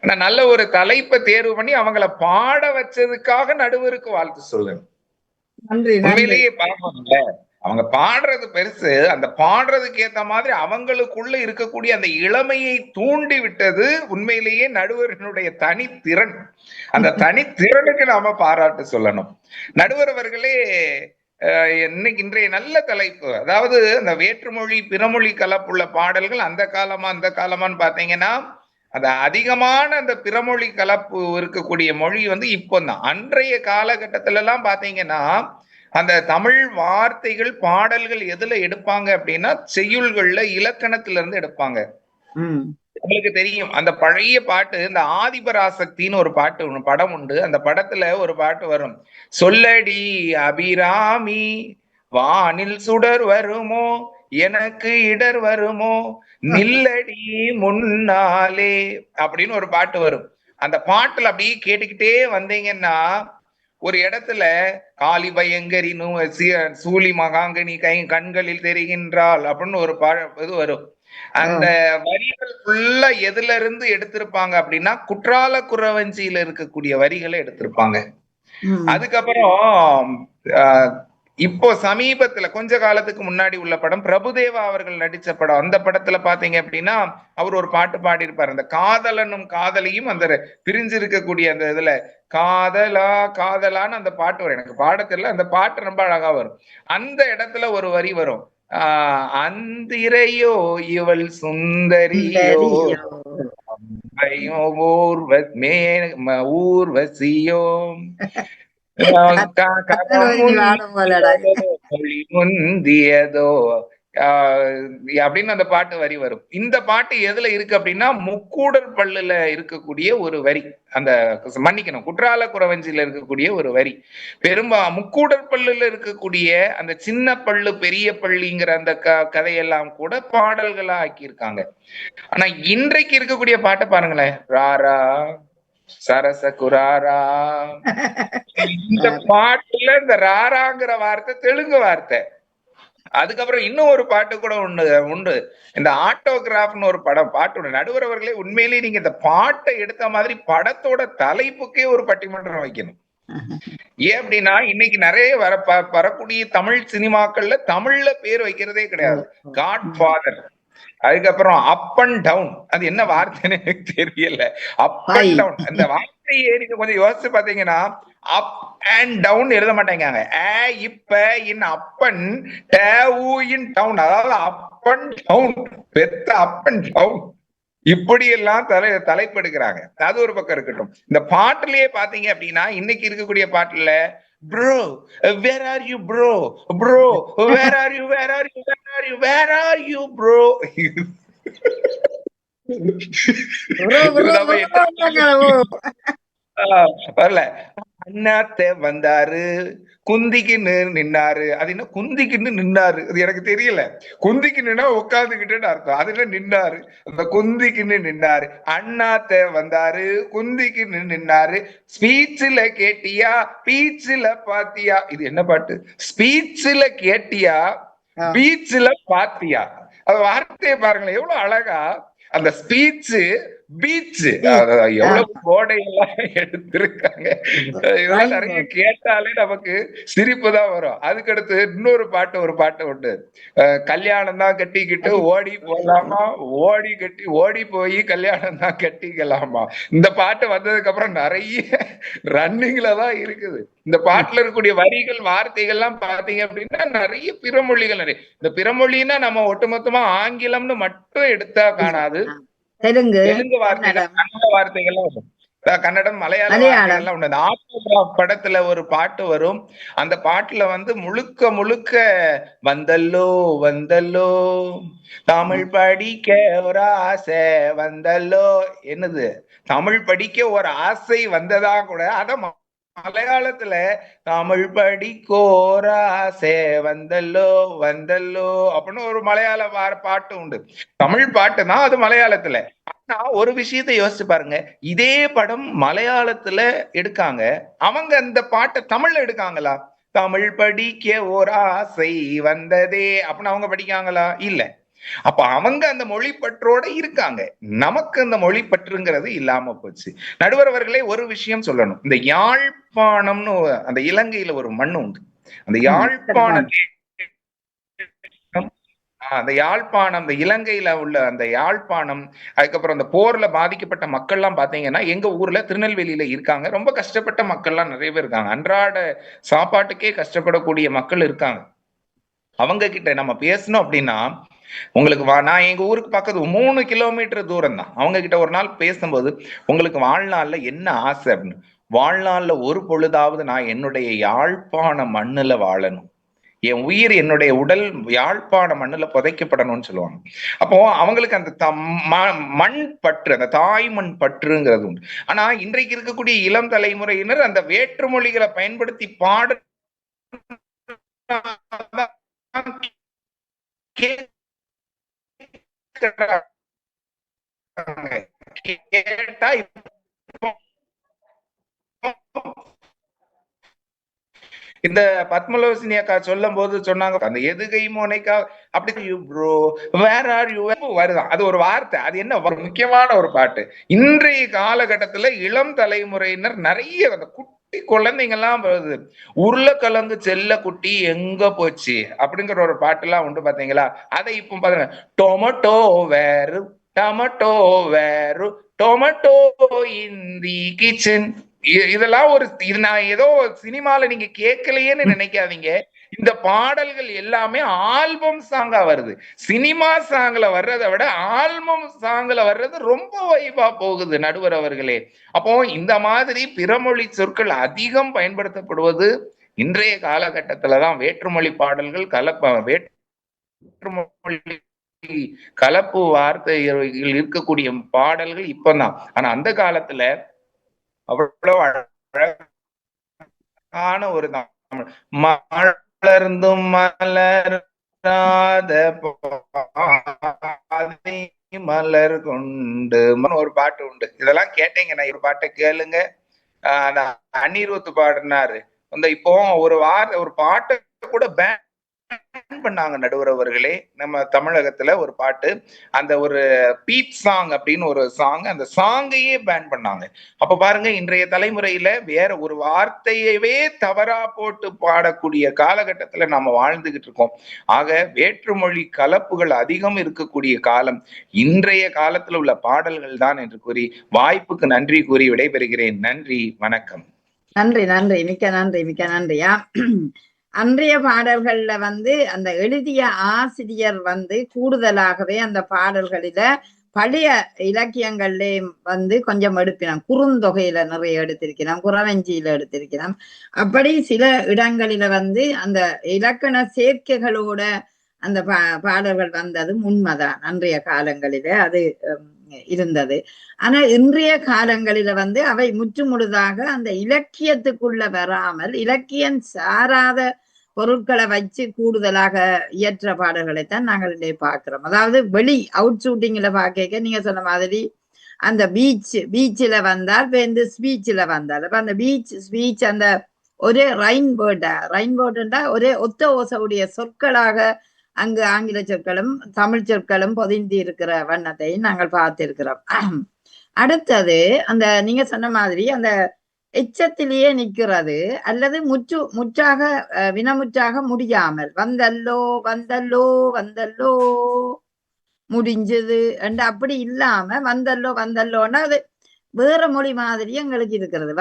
ஆனா நல்ல ஒரு தலைப்பை தேர்வு பண்ணி அவங்கள பாட வச்சதுக்காக நடுவருக்கு வாழ்த்து சொல்லுங்க. உண்மையிலேயே பாடல, அவங்க பாடுறது பெருசு, அந்த பாடுறதுக்கு ஏத்த மாதிரி அவங்களுக்குள்ள இருக்கக்கூடிய அந்த இளமையை தூண்டி விட்டது உண்மையிலேயே நடுவரினுடைய தனித்திறன். அந்த தனித்திறனுக்கு நாம பாராட்டு சொல்லணும். நடுவர் அவர்களே, இன்றைய நல்ல தலைப்பு, அதாவது அந்த வேற்றுமொழி பிறமொழி கலப்புள்ள பாடல்கள் அந்த காலமான்னு பாத்தீங்கன்னா அந்த அதிகமான அந்த பிறமொழி கலப்பு இருக்கக்கூடிய மொழி இப்போதான். அன்றைய காலகட்டத்தில எல்லாம் பாத்தீங்கன்னா அந்த தமிழ் வார்த்தைகள் பாடல்கள் எதுல எடுப்பாங்க அப்படின்னா செய்யுள்கள்ல இலக்கணத்துல இருந்து எடுப்பாங்க. உங்களுக்கு தெரியும் அந்த பழைய பாட்டு, இந்த ஆதிபராசக்தின்னு ஒரு பாட்டு படம் உண்டு. அந்த படத்துல ஒரு பாட்டு வரும், சொல்லடி அபிராமி வானில் சுடர் வருமோ எனக்கு இடர் வருமோ நில்லடி முன்னாலே அப்படின்னு ஒரு பாட்டு வரும். அந்த பாட்டுல அப்படியே கேட்டுக்கிட்டே வந்தீங்கன்னா ஒரு இடத்துல காளி பயங்கரி சூலி மகாங்கனி கண்களில் தெரிகின்றாள் அப்படின்னு ஒரு இது வரும். அந்த வரிகள் ஃபுல்லா எதுல இருந்து எடுத்திருப்பாங்க அப்படின்னா குற்றால குறவஞ்சியில இருக்கக்கூடிய வரிகளை எடுத்திருப்பாங்க. அதுக்கப்புறம் இப்போ சமீபத்துல கொஞ்ச காலத்துக்கு முன்னாடி உள்ள படம் பிரபுதேவா அவர்கள் நடிச்ச படம். அந்த படத்துல பாத்தீங்க அப்படின்னா அவர் ஒரு பாட்டு பாடி இருப்பாரு, அந்த காதலனும் காதலியும் அந்த பிரிஞ்சு இருக்கக்கூடிய அந்த இதுல காதலா காதலான்னு அந்த பாட்டு வரும். எனக்கு பாட தெரியல, அந்த பாட்டு ரொம்ப அழகா வரும். அந்த இடத்துல ஒரு வரி வரும், அந்திரையோ இவள் சுந்தரியோ ஊர்வசியோ முந்தியதோ அப்படின்னு அந்த பாட்டு வரி வரும். இந்த பாட்டு எதுல இருக்கு அப்படின்னா முக்கூடல் பல்லுல இருக்கக்கூடிய ஒரு வரி, அந்த மன்னிக்கணும் குற்றால குறவஞ்சியில இருக்கக்கூடிய ஒரு வரி. முக்கூடல் பல்லுல இருக்கக்கூடிய அந்த சின்ன பல்லு பெரிய பள்ளிங்கிற அந்த கதையெல்லாம் கூட பாடல்களா ஆக்கியிருக்காங்க. ஆனா இன்றைக்கு இருக்கக்கூடிய பாட்டை பாருங்களேன், ராரா சரச குராரா, இந்த பாட்டுல இந்த ராராங்கிற வார்த்தை தெலுங்கு வார்த்தை. அதுக்கப்புறம் இன்னும் ஒரு பாட்டு கூட உண்டு, இந்த ஆட்டோகிராஃப்னு ஒரு படம், பாட்டு நடுவர் அவர்களே, உண்மையிலேயே நீங்க இந்த பாட்டை எடுத்த மாதிரி படத்தோட தலைப்புக்கே ஒரு பட்டிமன்றம் வைக்கணும். ஏன் அப்படின்னா இன்னைக்கு நிறைய வரக்கூடிய தமிழ் சினிமாக்கள்ல தமிழ்ல பேர் வைக்கிறதே கிடையாது. காட் ஃபாதர், அதுக்கப்புறம் அப் அண்ட் டவுன், அது என்ன வார்த்தைன்னு எனக்கு தெரியல. அப் அண்ட் டவுன், அந்த வார்த்தையை நீங்க கொஞ்சம் யோசிச்சு பாத்தீங்கன்னா அப் அண்ட் டவுன் எழுத மாட்டேங்காங்க. இப்ப இன் அப்பன் இன் டவுன், அதாவது அப் அண்ட் டவுன், பெத்த அப் அண்ட் டவுன், இப்படி எல்லாம் தலைப்பு எடுக்கிறாங்க. அது ஒரு பக்கம் இருக்கட்டும். இந்த பாட்டுலயே பாத்தீங்க அப்படின்னா இன்னைக்கு இருக்கக்கூடிய பாட்டுல bro where are you bro bro where are you where are you where are you where are you bro வரல. அண்ணாத்த வந்தாரு குந்திக்குன்னு நின்னாரு, அது என்ன குந்திக்குன்னு நின்னாரு, அது எனக்கு தெரியல. குந்திக்குன்னா உட்காந்துக்கிட்டுன்னு அர்த்தம், அதுல நின்னாரு, அந்த குந்திக்குன்னு நின்னாரு. அண்ணாத்த வந்தாரு குந்திக்குன்னு நின்னாரு, ஸ்பீச்ல கேட்டியா பீச்ல பாத்தியா, இது என்ன பாட்டு? ஸ்பீச்ல கேட்டியா பீச்ல பாத்தியா, அது வார்த்தையை பாருங்களேன் எவ்வளவு அழகா. அந்த ஸ்பீச் பீச், எவ்வளவு கோடையெல்லாம் எடுத்திருக்காங்க. இதெல்லாம் நிறைய கேட்டாலே நமக்கு சிரிப்பு தான் வரும். அதுக்கடுத்து இன்னொரு பாட்டு, ஒரு பாட்டு உண்டு, கல்யாணம் தான் கட்டிக்கிட்டு ஓடி போலாமா, ஓடி போய் கல்யாணம் தான் கட்டிக்கலாமா. இந்த பாட்டு வந்ததுக்கு அப்புறம் நிறைய ரன்னிங்ல தான் இருக்குது. இந்த பாட்டுல இருக்கக்கூடிய வரிகள் வார்த்தைகள்லாம் பாத்தீங்க அப்படின்னா நிறைய பிறமொழிகள், நிறைய. இந்த பிறமொழின்னா நம்ம ஒட்டுமொத்தமா ஆங்கிலம்னு மட்டும் எடுத்தா காணாது, தெலுங்கு வார்த்தைகள், கன்னட வார்த்தைகள்லாம் வரும், கன்னடம் மலையாள வார்த்தைகள்லாம் உண்டு. அந்த ஆட்டோகிராஃப் படத்துல ஒரு பாட்டு வரும், அந்த பாட்டுல முழுக்க முழுக்க வந்தல்லோ வந்தல்லோ தமிழ் படிக்க ஒரு ஆசை வந்தல்லோ, என்னது தமிழ் படிக்க ஒரு ஆசை வந்ததா கூட, அத மலையாளத்துல தமிழ் படிக்கோர ஆசை வந்தல்லோ வந்தல்லோ அப்படின்னு ஒரு மலையாள பாட்டு உண்டு. தமிழ் பாட்டு தான் அது மலையாளத்துல. ஆனா ஒரு விஷயத்தை யோசிச்சு பாருங்க, இதே படம் மலையாளத்துல எடுக்காங்க, அவங்க அந்த பாட்டை தமிழ்ல எடுக்காங்களா? தமிழ் படிக்க ஒரு ஆசை வந்ததே அப்படின்னு அவங்க படிக்காங்களா? இல்ல. அப்ப அவங்க அந்த மொழி பற்றோட இருக்காங்க, நமக்கு அந்த மொழி பற்றுங்கிறது இல்லாம போச்சு. நடுவர் அவர்களே, ஒரு விஷயம் சொல்லணும். இந்த யாழ்ப்பாணம்னு அந்த இலங்கையில ஒரு மண் உண்டு, அந்த யாழ்ப்பாணம், அந்த இலங்கையில உள்ள அந்த யாழ்ப்பாணம், அதுக்கப்புறம் அந்த போர்ல பாதிக்கப்பட்ட மக்கள் எல்லாம் பாத்தீங்கன்னா எங்க ஊர்ல திருநெல்வேலியில இருக்காங்க. ரொம்ப கஷ்டப்பட்ட மக்கள் எல்லாம் நிறைய பேர் இருக்காங்க, அன்றாட சாப்பாட்டுக்கே கஷ்டப்படக்கூடிய மக்கள் இருக்காங்க. அவங்க கிட்ட நம்ம பேசணும் அப்படின்னா, உங்களுக்கு நான் எங்க ஊருக்கு பக்கத்து 3 கிலோமீட்டர் தூரம் தான். அவங்க கிட்ட ஒரு நாள் பேசும்போது, உங்களுக்கு வாழ்நாள்ல என்ன ஆசை அப்படின்னு, வாழ்நாள்ல ஒரு பொழுதாவது நான் என்னுடைய யாழ்ப்பாண மண்ணுல வாழணும், என் உயிர் என்னுடைய உடல் யாழ்ப்பாண மண்ணுல புதைக்கப்படணும்னு சொல்லுவாங்க. அப்போ அவங்களுக்கு அந்த மண் பற்று, அந்த தாய் மண் பற்றுங்கிறது உண்டு. ஆனா இன்றைக்கு இருக்கக்கூடிய இளம் தலைமுறையினர் அந்த வேற்றுமொழிகளை பயன்படுத்தி பாடு கேட்டா இந்த பத்மலோசினி அக்கா சொல்லும் போது சொன்னாங்க, அந்த எதுகை மோனைக்கா அப்படி ப்ரோ வேர் ஆர் யூ வருதான், அது ஒரு வார்த்தை, அது என்ன முக்கியமான ஒரு பாட்டு. இன்றைய காலகட்டத்துல இளம் தலைமுறையினர் நிறைய அந்த குட்டி குழந்தைங்க எல்லாம் வருது, உருளைக்கிழங்கு செல்ல குட்டி எங்க போச்சு அப்படிங்கிற ஒரு பாட்டு எல்லாம் உண்டு பாத்தீங்களா? அதை இப்போ பாருங்க, டொமேட்டோ வேறு டொமேட்டோ வேறு டொமேட்டோ இன் தி கிச்சன், இதெல்லாம் இது நான் ஏதோ சினிமால நீங்க கேட்கலையேன்னு நினைக்காதீங்க. இந்த பாடல்கள் எல்லாமே ஆல்பம் சாங்கா வருது. சினிமா சாங்ல வர்றதை விட ஆல்பம் சாங்ல வர்றது ரொம்ப வைபா போகுது நடுவர் அவர்களே. அப்போ இந்த மாதிரி பிறமொழி சொற்கள் அதிகம் பயன்படுத்தப்படுவது இன்றைய காலகட்டத்துலதான். வேற்றுமொழி பாடல்கள் கலப்பு வார்த்தைகள் இருக்கக்கூடிய பாடல்கள் இப்பதான். ஆனா அந்த காலத்துல அவ்வளவு அழகான ஒரு தமிழ். மலர்ந்தும் மலராத மலர் கொண்டு ஒரு பாட்டு உண்டு. இதெல்லாம் கேட்டீங்கன்னா ஒரு பாட்டை கேளுங்க. அந்த அனிருத் பாடினாரு. அந்த இப்போ ஒரு பாட்டை கூட பேன் பண்ணாங்க நடுவர் அவர்களே. நம்ம தமிழகத்துல ஒரு பாட்டு, அந்த ஒரு பீப் சாங் அப்படின்னு ஒரு சாங், அந்த சாங்கையே பேன் பண்ணாங்க. அப்ப பாருங்க, இன்றைய தலைமுறையில வேற ஒரு வார்த்தையவே தவறா போட்டு பாடக்கூடிய காலகட்டத்துல நாம வாழ்ந்துகிட்டு இருக்கோம். ஆக வேற்றுமொழி கலப்புகள் அதிகம் இருக்கக்கூடிய காலம் இன்றைய காலத்துல உள்ள பாடல்கள் தான் என்று கூறி வாய்ப்புக்கு நன்றி கூறி விடைபெறுகிறேன். நன்றி, வணக்கம். நன்றி நன்றி, மிக்க நன்றி, மிக்க நன்றியா. அன்றைய பாடல்கள்ல அந்த எழுதிய ஆசிரியர் கூடுதலாகவே அந்த பாடல்களில பழைய இலக்கியங்கள்ல கொஞ்சம் எடுப்பினோம். குறுந்தொகையில நிறைய எடுத்திருக்கிறோம், குறவஞ்சியில எடுத்திருக்கிறோம். அப்படி சில இடங்களில அந்த இலக்கண சேர்க்கைகளோட அந்த பாடல்கள் வந்தது உண்மைதான். அன்றைய காலங்களில அது இருந்தது. ஆனா இன்றைய காலங்களில அவை முற்று முழுதாக அந்த இலக்கியத்துக்குள்ள வராமல் இலக்கியம் சாராத பொருட்களை வச்சு கூடுதலாக இயற்ற பாடல்களைத்தான் நாங்கள் பார்க்கிறோம். அதாவது வெளி அவுட் ஷூட்டிங்ல பார்க்க நீங்க சொன்ன மாதிரி அந்த பீச்சில் வந்தால் ஸ்பீச்சில் வந்தால் அப்ப அந்த ஸ்பீச் அந்த ஒரே ரெயின்போர்டா ஒரே ஒத்த ஓசையுடைய சொற்களாக அங்கு ஆங்கில சொற்களும் தமிழ் சொற்களும் பொதிந்து இருக்கிற வண்ணத்தை நாங்கள் பார்த்திருக்கிறோம். அடுத்தது அந்த நீங்க சொன்ன மாதிரி அந்த எச்சத்திலேயே நிற்கிறது, அல்லது முற்றாக வினமுற்றாக முடியாமல் வந்தல்லோ வந்தல்லோ வந்தல்லோ முடிஞ்சது என்று அப்படி இல்லாம வந்தல்லோ வந்தல்லோன்னா அது வேற மொழி மாதிரி எங்களுக்கு இருக்கிறது.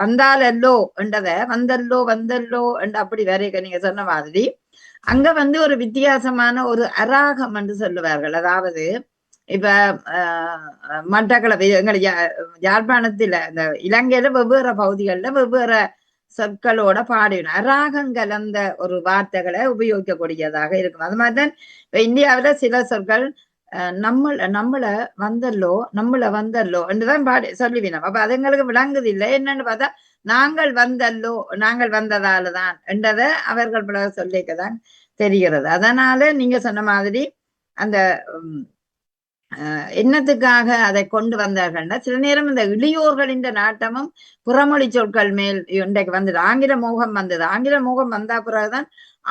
வந்தாலல்லோ என்றத வந்தல்லோ வந்தல்லோ என்று அப்படி வரைக்க நீங்க சொன்ன மாதிரி அங்க ஒரு வித்தியாசமான ஒரு அராகம் என்று சொல்லுவார்கள். அதாவது இப்ப மட்டக்களப்பு எங்களுக்கு யாழ்ப்பாணத்துல இந்த இலங்கையில வெவ்வேறு பகுதிகளில வெவ்வேறு சொற்களோட பாடினோம். அராகம் கலந்த ஒரு வார்த்தைகளை உபயோகிக்கக்கூடியதாக இருக்கும். அது மாதிரிதான் இப்ப இந்தியாவில சில சொற்கள் நம்மள வந்தல்லோ என்றுதான் பாடி சொல்லிவினோம். அப்ப அது எங்களுக்கு விளங்குது இல்லை. என்னன்னு பார்த்தா நாங்கள் வந்ததாலதான் என்றதை அவர்கள் சொல்லிக்கதான் தெரிகிறது. அதனால நீங்க சொன்ன மாதிரி அந்த என்னத்துக்காக அதை கொண்டு வந்தார்கள்னா சில நேரம் இந்த இளையோர்களின் நாட்டமும் புறமொழி சொற்கள் மேல் இன்றைக்கு வந்தது. ஆங்கில மோகம் வந்தது. ஆங்கில மோகம் வந்த பிறகுதான்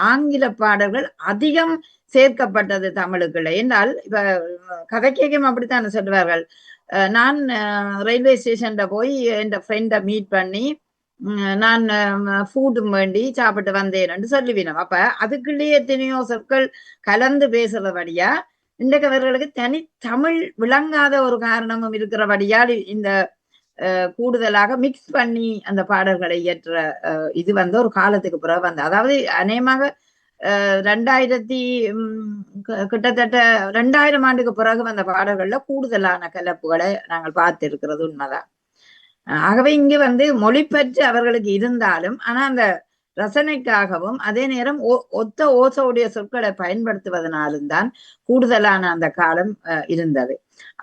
ஆங்கில பாடல்கள் அதிகம் சேர்க்கப்பட்டது தமிழுக்குள்ள. என்றால் இப்ப கதைக்கும் அப்படித்தானே சொல்லுவார்கள். நான் ரயில்வே ஸ்டேஷன்ல போய் என் ஃப்ரெண்டை மீட் பண்ணி நான் ஃபுட்டும் வேண்டி சாப்பிட்டு வந்தேன் சொல்லுவினோம். அப்ப அதுக்குள்ளேயே எத்தனையோ சொற்கள் கலந்து பேசுறபடியா இன்றைக்கு அவர்களுக்கு தனி தமிழ் விளங்காத ஒரு காரணமும் இருக்கிறபடியால் இந்த கூடுதலாக மிக்ஸ் பண்ணி அந்த பாடல்களை இயற்ற இது ஒரு காலத்துக்கு பிறகு அதாவது அநேகமாக 2000 ஆண்டுக்கு பிறகு அந்த பாடல்கள்ல கூடுதலான கலப்புகளை நாங்கள் பார்த்து இருக்கிறது உண்மைதான். ஆகவே இங்கு மொழிப்பற்று அவர்களுக்கு இருந்தாலும் ஆனா அந்த ரசனைக்காகவும் அதே நேரம் ஒத்த ஓசையுடைய சொற்களை பயன்படுத்துவதனாலும் தான் கூடுதலான அந்த காலம் இருந்தது.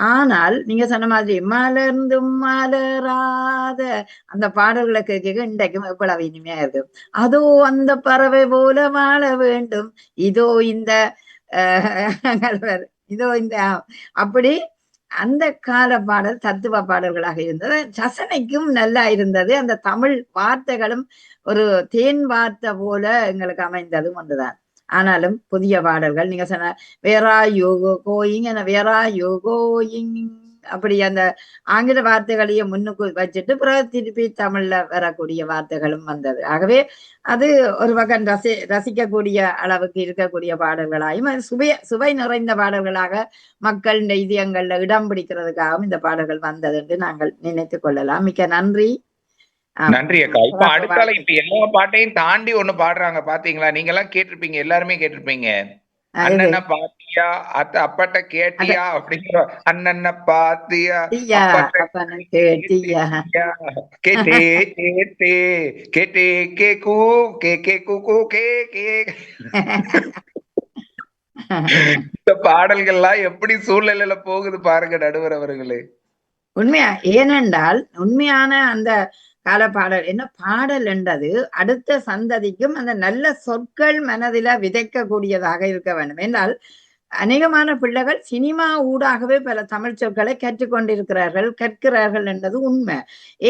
ஆனால் நீங்க சொன்ன மாதிரி மலர்ந்தும் மலராத அந்த பாடல்களை கேட்க இன்றைக்கும் எவ்வளவு இனிமையா இருக்கு. அதோ அந்த பறவை போல வாழ வேண்டும், இதோ இந்த அப்படி அந்த கால பாடல் தத்துவ பாடல்களாக இருந்தது. ரசனைக்கும் நல்லா இருந்தது. அந்த தமிழ் வார்த்தைகளும் ஒரு தேன் வார்த்தை போல எங்களுக்கு அமைந்ததும் ஒன்றுதான். ஆனாலும் புதிய பாடல்கள் நீங்க சொன்ன வேரா யோகோ கோயிங் வேரா யோகோ அப்படி அந்த ஆங்கில வார்த்தைகளையே முன்னுக்கு வச்சுட்டு பிறகு திருப்பி தமிழ்ல வரக்கூடிய வார்த்தைகளும் வந்தது. ஆகவே அது ஒரு பக்கம் ரசிக்கக்கூடிய அளவுக்கு இருக்கக்கூடிய பாடல்களாயும் சுவை நிறைந்த பாடல்களாக மக்கள் இதயங்கள்ல இடம் பிடிக்கிறதுக்காகவும் இந்த பாடல்கள் வந்தது என்று நாங்கள் நினைத்துக் கொள்ளலாம். மிக்க நன்றி. நன்றி அக்கா. இப்ப அடுத்தால இப்ப எல்லா பாட்டையும் தாண்டி ஒண்ணு பாடுறாங்க பாத்தீங்களா? நீங்க எல்லாம் கேட்டிருப்பீங்க, எல்லாருமே கேட்டிருப்பீங்க. அண்ணன பாத்தியா அப்பட்ட கேட்டியா அப்படிங்கிற அண்ணன பாத்தியா கேட்டே கேட்டே கேட்டே கே கூ கே கே கூ கே கே இந்த பாடல்கள்லாம் எப்படி சூழ்நிலையில போகுது பாருங்க நடுவர் அவர்களே. உண்மையா, ஏனென்றால் உண்மையான அந்த கால பாடல் என்ன பாடல் என்றது அடுத்த சந்ததிக்கும் அந்த நல்ல சொற்கள் மனதில விதைக்கக்கூடியதாக இருக்க வேண்டும். என்றால் அநேகமான பிள்ளைகள் சினிமா ஊடாகவே பல தமிழ் சொற்களை கற்றுக்கொண்டிருக்கிறார்கள், கற்கிறார்கள் என்பது உண்மை.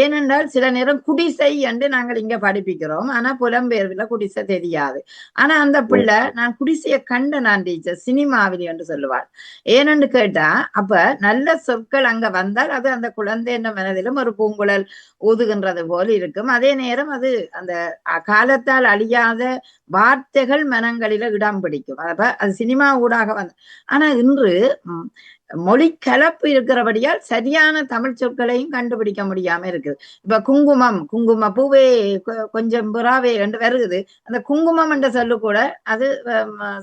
ஏனென்றால் சில நேரம் குடிசை என்று நாங்கள் இங்க படிப்பிக்கிறோம், ஆனா புலம்பெயர்வுல குடிசை தெரியாது. ஆனா அந்த பிள்ளை நான் குடிசையை கண்ட நான் டீச்சர் சினிமாவில் என்று சொல்லுவாள். ஏனென்று கேட்டா அப்ப நல்ல சொற்கள் அங்க வந்தால் அது அந்த குழந்தை என்ற மனதிலும் ஒரு பூங்குழல் ஊதுகின்றது போல் இருக்கும். அதே நேரம் அது அந்த காலத்தால் அழியாத வார்த்தைகள் மனங்களில இடம் பிடிக்கும். அப்ப அது சினிமா ஊடாக வந்து ஆனா இன்று மொழி கலப்பு இருக்கிறபடியால் சரியான தமிழ் சொற்களையும் கண்டுபிடிக்க முடியாம இருக்குது. இப்ப குங்குமம், குங்கும பூவே, கொஞ்சம் புறாவே என்று வருகுது. அந்த குங்குமம் என்ற சொல்லு கூட அது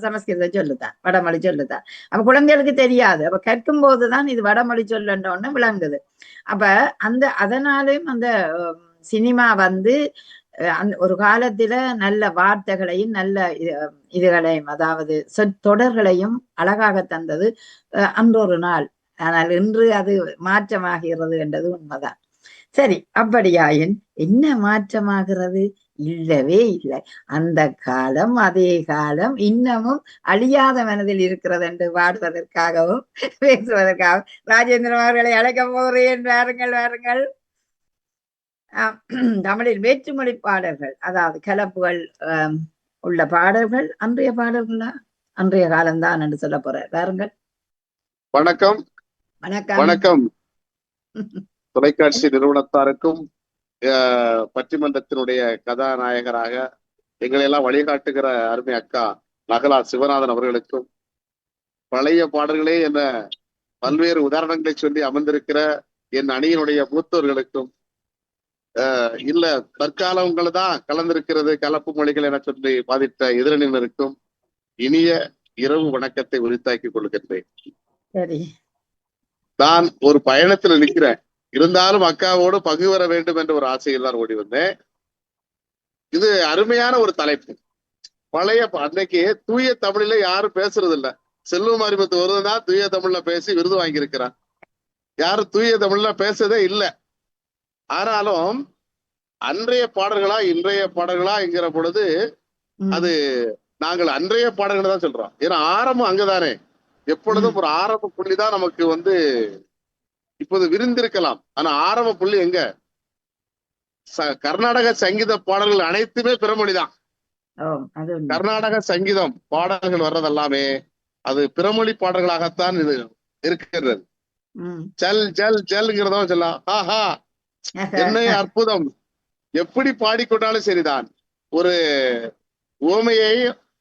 சமஸ்கிருத சொல்லுதான், வடமொழி சொல்லுதான். அப்ப குழந்தைகளுக்கு தெரியாது. அப்ப கற்கும் போதுதான் இது வடமொழி சொல்லுன்ற ஒண்ணு விளங்குது. அப்ப அதனாலும் அந்த சினிமா வந்து அந்த ஒரு காலத்துல நல்ல வார்த்தைகளையும் நல்ல இதுகளையும் அதாவது சொற்றொடர்களையும் அழகாக தந்தது அன்றொரு நாள். ஆனால் இன்று அது மாற்றமாகிறது என்றது உண்மைதான். சரி, அப்படியாயின் என்ன மாற்றமாகிறது? இல்லவே இல்லை. அந்த காலம் அதே காலம் இன்னமும் அழியாத மனதில் இருக்கிறது என்று பாடுவதற்காகவும் பேசுவதற்காகவும் ராஜேந்திரன் அவர்களை அழைக்க போகிறேன். வாருங்கள் வாருங்கள். தமிழில் வேற்றுமொழி பாடல்கள் அதாவது கலப்புகள் உள்ள பாடல்கள் அன்றைய பாடல்களா? அன்றைய காலம்தான் என்று சொல்ல போற. வாருங்கள். வணக்கம். வணக்கம். வணக்கம். தொலைக்காட்சி நிறுவனத்தாருக்கும் பட்டிமன்றத்தினுடைய கதாநாயகராக எங்களை எல்லாம் வழிகாட்டுகிற அருமை அக்கா நகலா சிவநாதன் அவர்களுக்கும், பழைய பாடல்களே என்ற பல்வேறு உதாரணங்களை சொல்லி அமர்ந்திருக்கிற என் அணியினுடைய மூத்தோர்களுக்கும், இல்ல தற்காலங்கள் தான் கலந்திருக்கிறது கலப்பு மொழிகள் என சொல்லி பாதித்த எதிரணியினருக்கும் இனிய இரவு வணக்கத்தை உரித்தாக்கிக் கொள்கின்றேன். சரி, நான் ஒரு பயணத்தில் நிற்கிறேன், இருந்தாலும் அக்காவோடு பங்கு வர வேண்டும் என்ற ஒரு ஆசையில் தான் ஓடி வந்தேன். இது அருமையான ஒரு தலைப்பு. பழைய அன்னைக்கு தூய தமிழில யாரும் பேசுறது இல்ல. செல்வம் அறிமுத்து ஒருவன் தான் தூய தமிழ்ல பேசி விருது வாங்கியிருக்கிறான். யாரும் தூய தமிழ்ல பேசதே இல்லை. ஆனாலும் அன்றைய பாடல்களா இன்றைய பாடல்களா என்கிற பொழுது அது நாங்கள் அன்றைய பாடல்களை தான் சொல்றோம். ஏன்னா ஆரம்பம் அங்கதானே. எப்பொழுதும் ஒரு ஆரம்ப புள்ளிதான் நமக்கு வந்து இப்போது விரிந்திருக்கலாம். ஆனா ஆரம்ப புள்ளி எங்க? கர்நாடக சங்கீத பாடல்கள் அனைத்துமே பிறமொழிதான். கர்நாடக சங்கீதம் பாடல்கள் வர்றதெல்லாமே அது பிறமொழி பாடல்களாகத்தான் இது இருக்கிறது. ஜல் ஜல் ஜல்ங்கிறதும் சொல்லலாம். ஆஹா என்ன அற்புதம், எப்படி பாடிக்கொண்டாலும் சரிதான். ஒரு உவமையை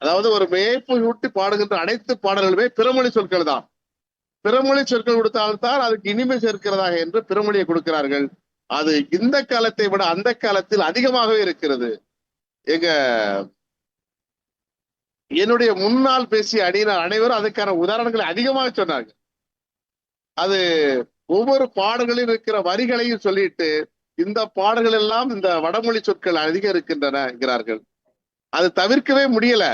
அதாவது ஒரு மேய்ப்பு ஊட்டி பாடுகின்ற அனைத்து பாடல்களுமே பிறமொழி சொற்கள் தான். பிறமொழி சொற்கள் கொடுத்தால்தான் அதுக்கு இனிமை சேர்க்கிறதாக என்று பிறமொழியை கொடுக்கிறார்கள். அது இந்த காலத்தை விட அந்த காலத்தில் அதிகமாகவே இருக்கிறது. என்னுடைய முன்னால் பேசிய அணியினர் அனைவரும் அதுக்கான உதாரணங்களை அதிகமாக சொன்னாங்க. அது ஒவ்வொரு பாடல்களில் இருக்கிற வரிகளையும் சொல்லிட்டு இந்த பாடல்கள் எல்லாம் இந்த வடமொழி சொற்கள் அதிகம் இருக்கின்றன என்கிறார்கள். அது தவிர்க்கவே முடியல.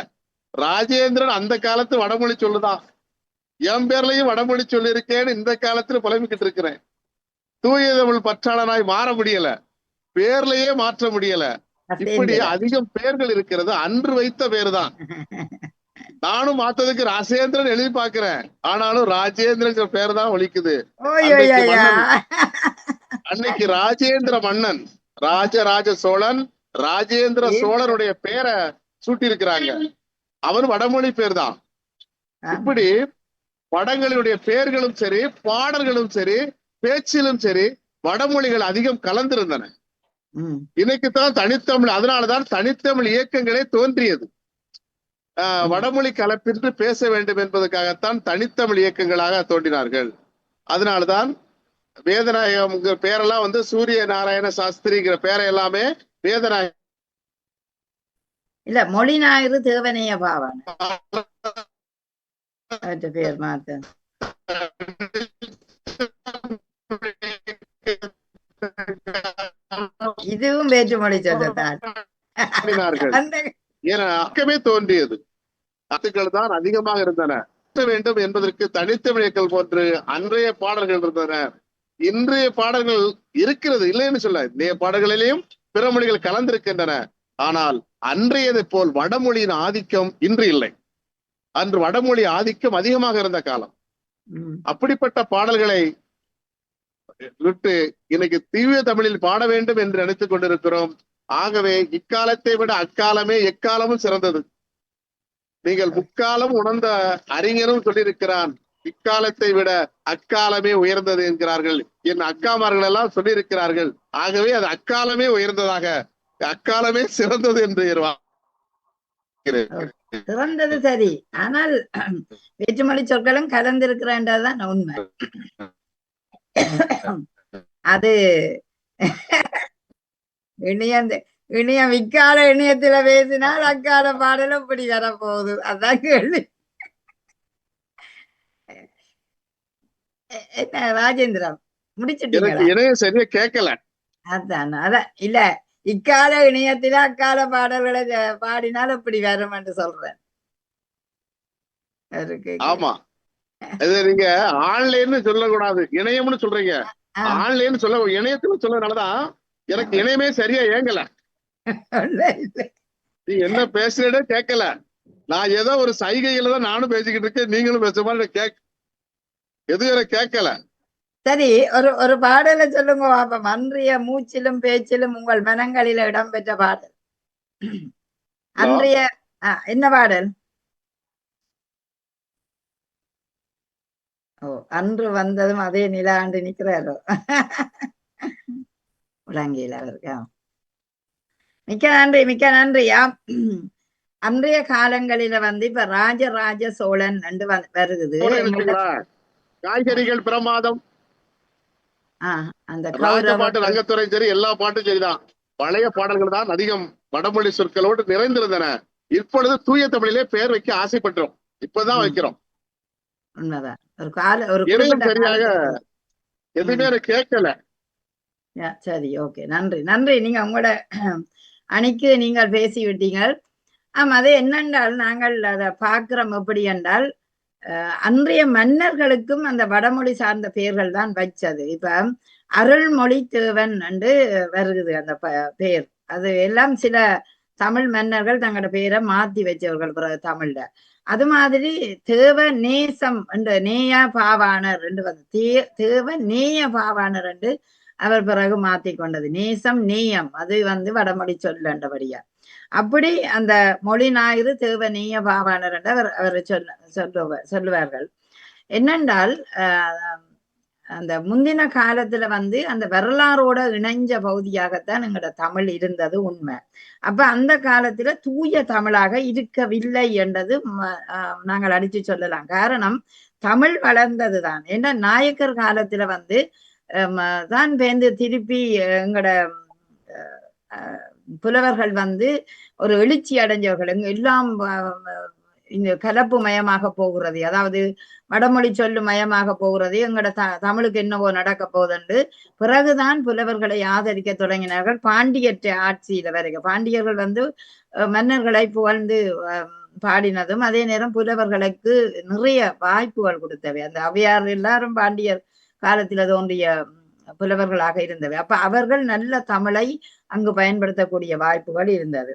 ராஜேந்திரன் அந்த காலத்து வடமொழி சொல்லுதான். என் பேர்லயும் வடமொழி சொல்லியிருக்கேன்னு இந்த காலத்துல புலம்பிக்கிட்டு இருக்கிறேன். தூய தமிழ் பற்றாளனாய் மாற முடியல, பேர்லயே மாற்ற முடியல. இப்படி அதிகம் பெயர்கள் இருக்கிறது. அன்று வைத்த பேர் தான். நானும் மாத்ததுக்கு ராஜேந்திரன் எழுதி பாக்குறேன், ஆனாலும் ராஜேந்திரன் பேர் தான் ஒலிக்குது. அன்னைக்கு ராஜேந்திர மன்னன் ராஜராஜ சோழன் ராஜேந்திர சோழனுடைய பேரை சூட்டி இருக்கிறாங்க. அவன் வடமொழி பேர் தான். இப்படி படங்களுடைய பெயர்களும் சரி, பாடல்களும் சரி, பேச்சிலும் சரி வடமொழிகள் அதிகம் கலந்திருந்தன. இன்னைக்குத்தான் தனித்தமிழ், அதனாலதான் தனித்தமிழ் இயக்கங்களே தோன்றியது. வடமொழி கலப்பின்றி பேச வேண்டும் என்பதற்காகத்தான் தனித்தமிழ் இயக்கங்களாக தோன்றினார்கள். அதனால்தான் வேதநாயகம் பேரெல்லாம் வந்து சூரிய நாராயண சாஸ்திரிங்கிற பேரை எல்லாமே வேதநாயகம் இல்ல, மொழி ஞாயிறு தேவனைய பாவன் பேர் மாத்த. இதுவும் வேற்றுமொழி சொல்லத்தான் ஏன்னா அக்கமே தோன்றியது. அத்துக்கள் தான் அதிகமாக இருந்தன. வேண்டும் என்பதற்கு தனித்தமிழர்கள் போன்று அன்றைய பாடல்கள் இருந்தன. இன்றைய பாடல்கள் இருக்கிறது, இல்லைன்னு சொல்ல. இன்றைய பாடல்களிலேயும் பிற மொழிகள் கலந்திருக்கின்றன. ஆனால் அன்றையதை போல் வடமொழியின் ஆதிக்கம் இன்று இல்லை. அன்று வடமொழி ஆதிக்கம் அதிகமாக இருந்த காலம். அப்படிப்பட்ட பாடல்களை விட்டு இன்னைக்கு தீவிர தமிழில் பாட வேண்டும் என்று நினைத்துக் கொண்டிருக்கிறோம். ஆகவே இக்காலத்தை விட அக்காலமே எக்காலமும் சிறந்தது. நீங்கள் முக்காலம் உணர்ந்த அறிஞரும் சொல்லியிருக்கிறான், இக்காலத்தை விட அக்காலமே உயர்ந்தது என்கிறார்கள். என் அக்காமார்கள் எல்லாம் சொல்லியிருக்கிறார்கள். ஆகவே அது அக்காலமே உயர்ந்ததாக, அக்காலமே சிறந்தது என்று சிறந்தது சரி. ஆனால் வேற்றுமொழி சொற்களும் கலந்திருக்கிறன்றதுதான் உண்மை. அது இணையம் இக்கால இணையத்துல பேசினால் அக்கால பாடலும் இப்படி வரப்போகுது. அதான் கேள்வி. என்ன ராஜேந்திரம் முடிச்சுட்டீங்களா? இணையம் சரியா கேட்கல. அதான் இல்ல, இக்கால இணையத்தில அக்கால பாடல்களை பாடினால் இப்படி வரும் என்று சொல்றேன். ஆமா, இது நீங்க ஆன்லைன் சொல்லக்கூடாது, இணையம்னு சொல்றீங்க. ஆன்லைன் சொல்ல, இணையத்துல சொல்றதுனாலதான் எனக்கு இணையமே சரியா ஏங்கல. நீ என்ன பேசுறதே கேட்கல. நான் ஏதோ ஒரு சைகையில தான் நானும் பேசிக்கிட்டு இருக்கேன், நீங்களும் பேச மாதிரி எதுவும் எனக்கு கேட்கல. சரி, ஒரு பாடலை சொல்லுங்க பாப்போம். அன்றைய மூச்சிலும் பேச்சிலும் உங்கள் மனங்களில இடம்பெற்ற பாடல். அன்றைய என்ன பாடல்? ஓ, அன்று வந்ததும் அதே நிலாண்டு நிக்கிறாரோ உலங்கையில் அவருக்கு. மிக்க நன்றி, மிக்க நன்றியா. அன்றைய காலங்களில இப்ப ராஜராஜ சோழன் என்று வருகுது. காய்கறிகள் பிரமாதம், அந்த பாட்டு, ரங்கத்துறை சரி, எல்லா பாட்டும் சரிதான். பழைய பாடல்கள் தான் அதிகம் வடமொழி சொற்களோடு நிறைந்திருந்தன. இப்பொழுது தூய தமிழிலே பெயர் வைக்க ஆசைப்பட்டோம், இப்பதான் வைக்கிறோம். உண்மைதான். சரியாக எதுவுமே கேட்கல. சரி, ஓகே, நன்றி நன்றி. நீங்க உங்களோட அணிக்கு நீங்கள் பேசி விட்டீங்கள். அது என்னென்றால் நாங்கள் அதை பார்க்கிறோம். எப்படி என்றால் அன்றைய மன்னர்களுக்கும் அந்த வடமொழி சார்ந்த பெயர்கள் தான் வச்சது. இப்ப அருள்மொழி தேவன் என்று வருகுது அந்த பெயர். அது எல்லாம் சில தமிழ் மன்னர்கள் தங்களோட பெயரை மாத்தி வச்சவர்கள் பிறகு தமிழ்ல. அது மாதிரி தேவ நேசம் என்று நேய பாவாணர் என்று தேவ நேய பாவாணர் என்று அவர் பிறகு மாத்தி கொண்டது. நேசம் நேயம் அது வடமொழி சொல்லண்டபடியா. அப்படி அந்த மொழி ஞாயிறு தேவ நேய பாவாணர் என்று அவர் சொல்லுவார்கள். என்னென்றால் அந்த முந்தின காலத்துல அந்த வரலாறோட இணைஞ்ச பகுதியாகத்தான் எங்களோட தமிழ் இருந்தது உண்மை. அப்ப அந்த காலத்துல தூய தமிழாக இருக்கவில்லை என்றது நாங்கள் அடிச்சு சொல்லலாம். காரணம் தமிழ் வளர்ந்ததுதான். ஏன்னா நாயக்கர் காலத்துல தான் பேந்து திருப்பி எங்களோட புலவர்கள் ஒரு எழுச்சி அடைஞ்சவர்கள். எல்லாம் இந்த கலப்பு மயமாக போகிறது, அதாவது வடமொழி சொல்லு மயமாக போகிறது, எங்களோட தமிழுக்கு என்னவோ நடக்க போகுதுண்டு பிறகுதான் புலவர்களை ஆதரிக்க தொடங்கினார்கள். பாண்டியற்ற ஆட்சியில வரைக்கும் பாண்டியர்கள் மன்னர்களை புகழ்ந்து பாடினதும் அதே நேரம் புலவர்களுக்கு நிறைய வாய்ப்புகள் கொடுத்தவை. அந்த அவையார் எல்லாரும் பாண்டியர் காலத்துல தோன்றிய புலவர்களாக இருந்தவை. அப்ப அவர்கள் நல்ல தமிழை அங்கு பயன்படுத்தக்கூடிய வாய்ப்புகள் இருந்தது.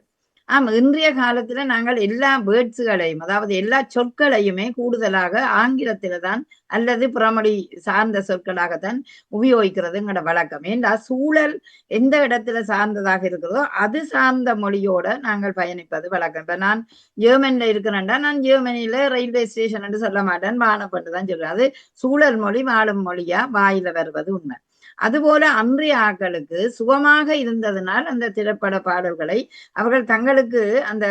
இன்றைய காலத்துல நாங்கள் எல்லா வேர்ட்ஸுகளையும், அதாவது எல்லா சொற்களையுமே கூடுதலாக ஆங்கிலத்தில தான் அல்லது புறமொழி சார்ந்த சொற்களாகத்தான் உபயோகிக்கிறதுங்கிற வழக்கம். ஏண்டா சூழல் எந்த இடத்துல சார்ந்ததாக இருக்கிறதோ அது சார்ந்த மொழியோட நாங்கள் பயணிப்பது வழக்கம். இப்ப நான் ஜெர்மனில இருக்கிறேன்டா, நான் ஜெர்மனியில ரயில்வே ஸ்டேஷன் என்று சொல்ல மாட்டேன், வானப்பட்டு தான் சொல்றேன். அது சூழல் மொழி வாழும் மொழியா வாயில வருவது உண்மை. அதுபோல அன்றைய ஆட்களுக்கு சுகமாக இருந்ததனால் அந்த திரைப்பட பாடல்களை அவர்கள் தங்களுக்கு அந்த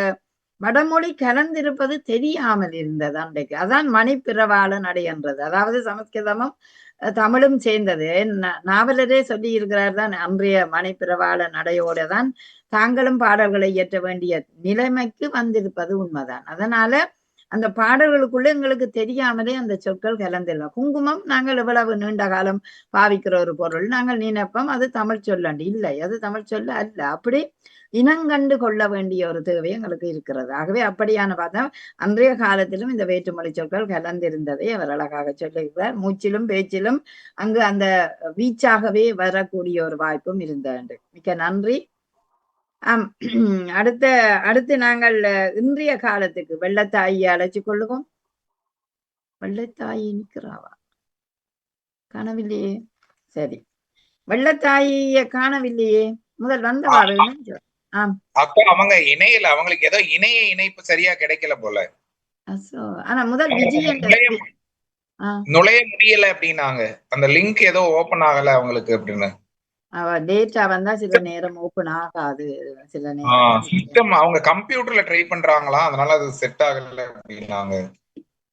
வடமொழி கலந்திருப்பது தெரியாமல் இருந்தது அன்றைக்கு. அதான் மணிப்பிரவாள நடை என்றது. அதாவது சமஸ்கிருதமும் தமிழும் சேர்ந்தது. நாவலரே சொல்லி இருக்கிறார் தான், அன்றைய மணிப்பிரவாள நடையோட தான் தாங்களும் பாடல்களை இயற்ற வேண்டிய நிலைமைக்கு வந்திருப்பது உண்மைதான். அதனால அந்த பாடல்களுக்குள்ள எங்களுக்கு தெரியாமலே அந்த சொற்கள் கலந்துடலாம். குங்குமம் நாங்கள் எவ்வளவு நீண்ட காலம் பாவிக்கிற ஒரு பொருள், நாங்கள் நினைப்போம் அது தமிழ் சொல்லண்டு. இல்லை, அது தமிழ் சொல்ல அல்ல. அப்படி இனங்கண்டு கொள்ள வேண்டிய ஒரு தேவை எங்களுக்கு இருக்கிறது. ஆகவே அப்படியான பார்த்தா அன்றைய காலத்திலும் இந்த வேற்றுமொழி சொற்கள் கலந்திருந்ததை அவர் அழகாக சொல்லுகிறார். மூச்சிலும் பேச்சிலும் அங்கு அந்த வீச்சாகவே வரக்கூடிய ஒரு வாய்ப்பும் இருந்தது. மிக்க நன்றி. அடுத்து நாங்கள் இன்றைய காலத்துக்கு வெள்ளத்தாயை அழைச்சு கொள்ளுவோம். வெள்ளத்தாயி நிற்கிறாவா? காணவில்லையே. சரி, வெள்ளத்தாய காணவில்லையே. முதல் வந்தவாறு அக்கா அவங்க இணையில, அவங்களுக்கு ஏதோ இணைப்பு சரியா கிடைக்கல போல. ஆனா முதல் விஜயன் நுழைய முடியல அப்படின்னாங்க. அந்த லிங்க் ஏதோ ஓபன் ஆகல அவங்களுக்கு அப்படின்னு. டேட்டா வந்தா சில நேரம் ஓபன் ஆகாது. சில நேரம் சிஸ்டம் அவங்க கம்ப்யூட்டர்ல ட்ரை பண்றாங்களா, அதனால அது செட் ஆகல அப்படின்னாங்க.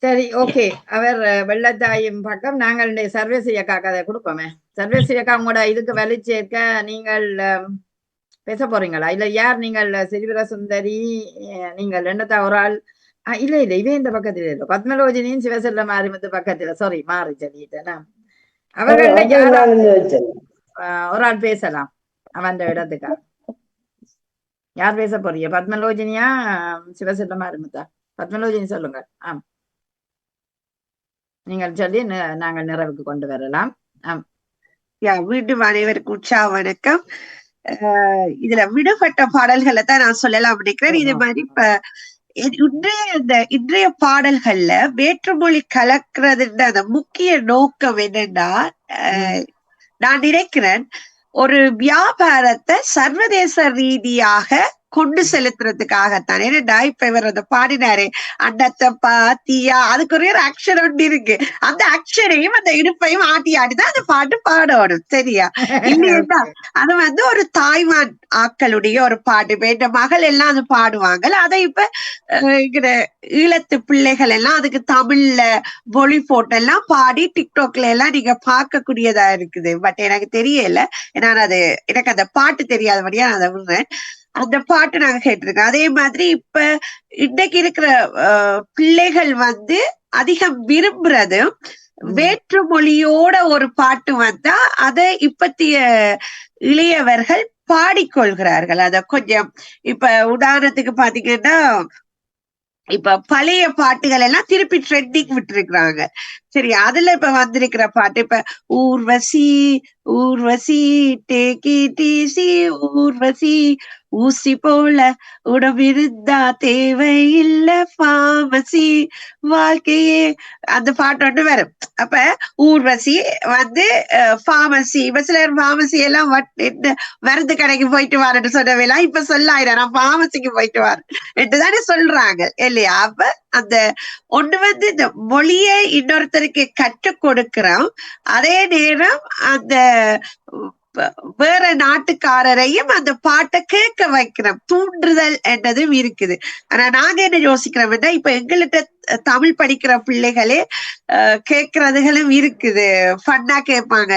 சரி, ஓகே. அவர் வெள்ளத்தாயும் பக்கம் நாங்கள் சர்வீஸ் இயக்காக அதை கொடுப்போமே. சர்வீஸ் இயக்கா உங்களோட இதுக்கு வலி சேர்க்க நீங்கள் பேச போறீங்களா? இல்ல யார் நீங்கள்? சிறுவர சுந்தரி நீங்கள் என்னத்தா ஒரு ஆள்? இல்ல இவே இந்த பக்கத்துல இல்ல. பத்மலோஜினியும் சிவசெல்ல மாரிமுத்து பக்கத்துல. சாரி, மாறி சொல்லிட்டேனா. அவர்கள் ஒரு ஆள் பேசலாம் அவன் இடத்துக்கா. யார் பேச போறீங்க? பத்மலோஜினியா சிவசெல்ல மாரிமுத்தா? பத்மலோஜினி சொல்லுங்க. நீங்கள் சொல்லி நாங்கள் நிறைவுக்கு கொண்டு வரலாம். மீண்டும் அனைவருக்கும் உற்சாக வணக்கம். இதுல விடுபட்ட பாடல்களை தான் நான் சொல்லலாம் நினைக்கிறேன். இது மாதிரி இப்ப இன்றைய பாடல்கள்ல வேற்றுமொழி கலக்கிறதுன்ற அந்த முக்கிய நோக்கம் என்னன்னா, நான் நினைக்கிறேன் ஒரு வியாபாரத்தை சர்வதேச ரீதியாக கொண்டு செலுத்துறதுக்காகத்தான். ஏன்னா இப்ப இவர் அந்த பாடினாரு அண்டத்தை பாத்தியா, அதுக்கு ஒரு ஆக்ஷன் ஒன்று இருக்கு. அந்த ஆக்ஷனையும் அந்த இடுப்பையும் ஆட்டி ஆட்டிதான் அந்த பாட்டு பாடணும். சரியா இல்லையா? அது ஒரு தாய்வான் ஆக்களுடைய ஒரு பாட்டு. இப்ப என் மகள் எல்லாம் அது பாடுவாங்க. அதை இப்ப ஈழத்து பிள்ளைகள் எல்லாம் அதுக்கு தமிழ்ல மொழி போட்டு எல்லாம் பாடி டிக்டாக்ல எல்லாம் நீங்க பார்க்கக்கூடியதா இருக்குது. பட் எனக்கு தெரியல, ஏன்னா எனக்கு அந்த பாட்டு தெரியாதபடியா நான் அதை விடுறேன். அந்த பாட்டு நாங்க கேட்டிருக்கோம். அதே மாதிரி இப்ப இன்னைக்கு இருக்கிற பிள்ளைகள் அதிகம் விரும்புறது வேற்றுமொழியோட ஒரு பாட்டு வந்தா அதை இப்பத்திய இளையவர்கள் பாடிக்கொள்கிறார்கள். அத கொஞ்சம் இப்ப உதாரணத்துக்கு பாத்தீங்கன்னா, இப்ப பழைய பாட்டுகள் எல்லாம் திருப்பி ட்ரெண்டிங் விட்டு இருக்கிறாங்க. சரி, அதுல இப்ப வந்திருக்கிற பாட்டு இப்ப ஊர்வசி ஊர்வசி டேக்கி டிசி ஊர்வசி ஊசி போல உடம்பிருந்தா தேவையில்ல பார்மசி வாழ்க்கையே, அந்த பாட்டு ஒன்று வரும். அப்ப ஊர்வசி பார்மசி, இப்ப சிலர் பார்மசி எல்லாம் மருந்து கடைக்கு போயிட்டு வாருன்னு சொன்னவெல்லாம் இப்ப சொல்லாயிரம் நான் பார்மசிக்கு போயிட்டு வாரேன் என்றுதானே சொல்றாங்க இல்லையா? அப்ப அந்த ஒண்ணு இந்த மொழியை இன்னொருத்தருக்கு கற்றுக் கொடுக்கிறோம், அதே நேரம் அந்த வேற நாட்டுக்காரரையும் அந்த பாட்டை கேட்க வைக்கிறோம், தூண்டுதல் என்றதும் இருக்குது. ஆனா நாங்க என்ன யோசிக்கிறோம்னா, இப்ப எங்கள்கிட்ட தமிழ் படிக்கிற பிள்ளைகளே கேட்கறதுகளும் இருக்குது. ஃபன்னா கேட்பாங்க.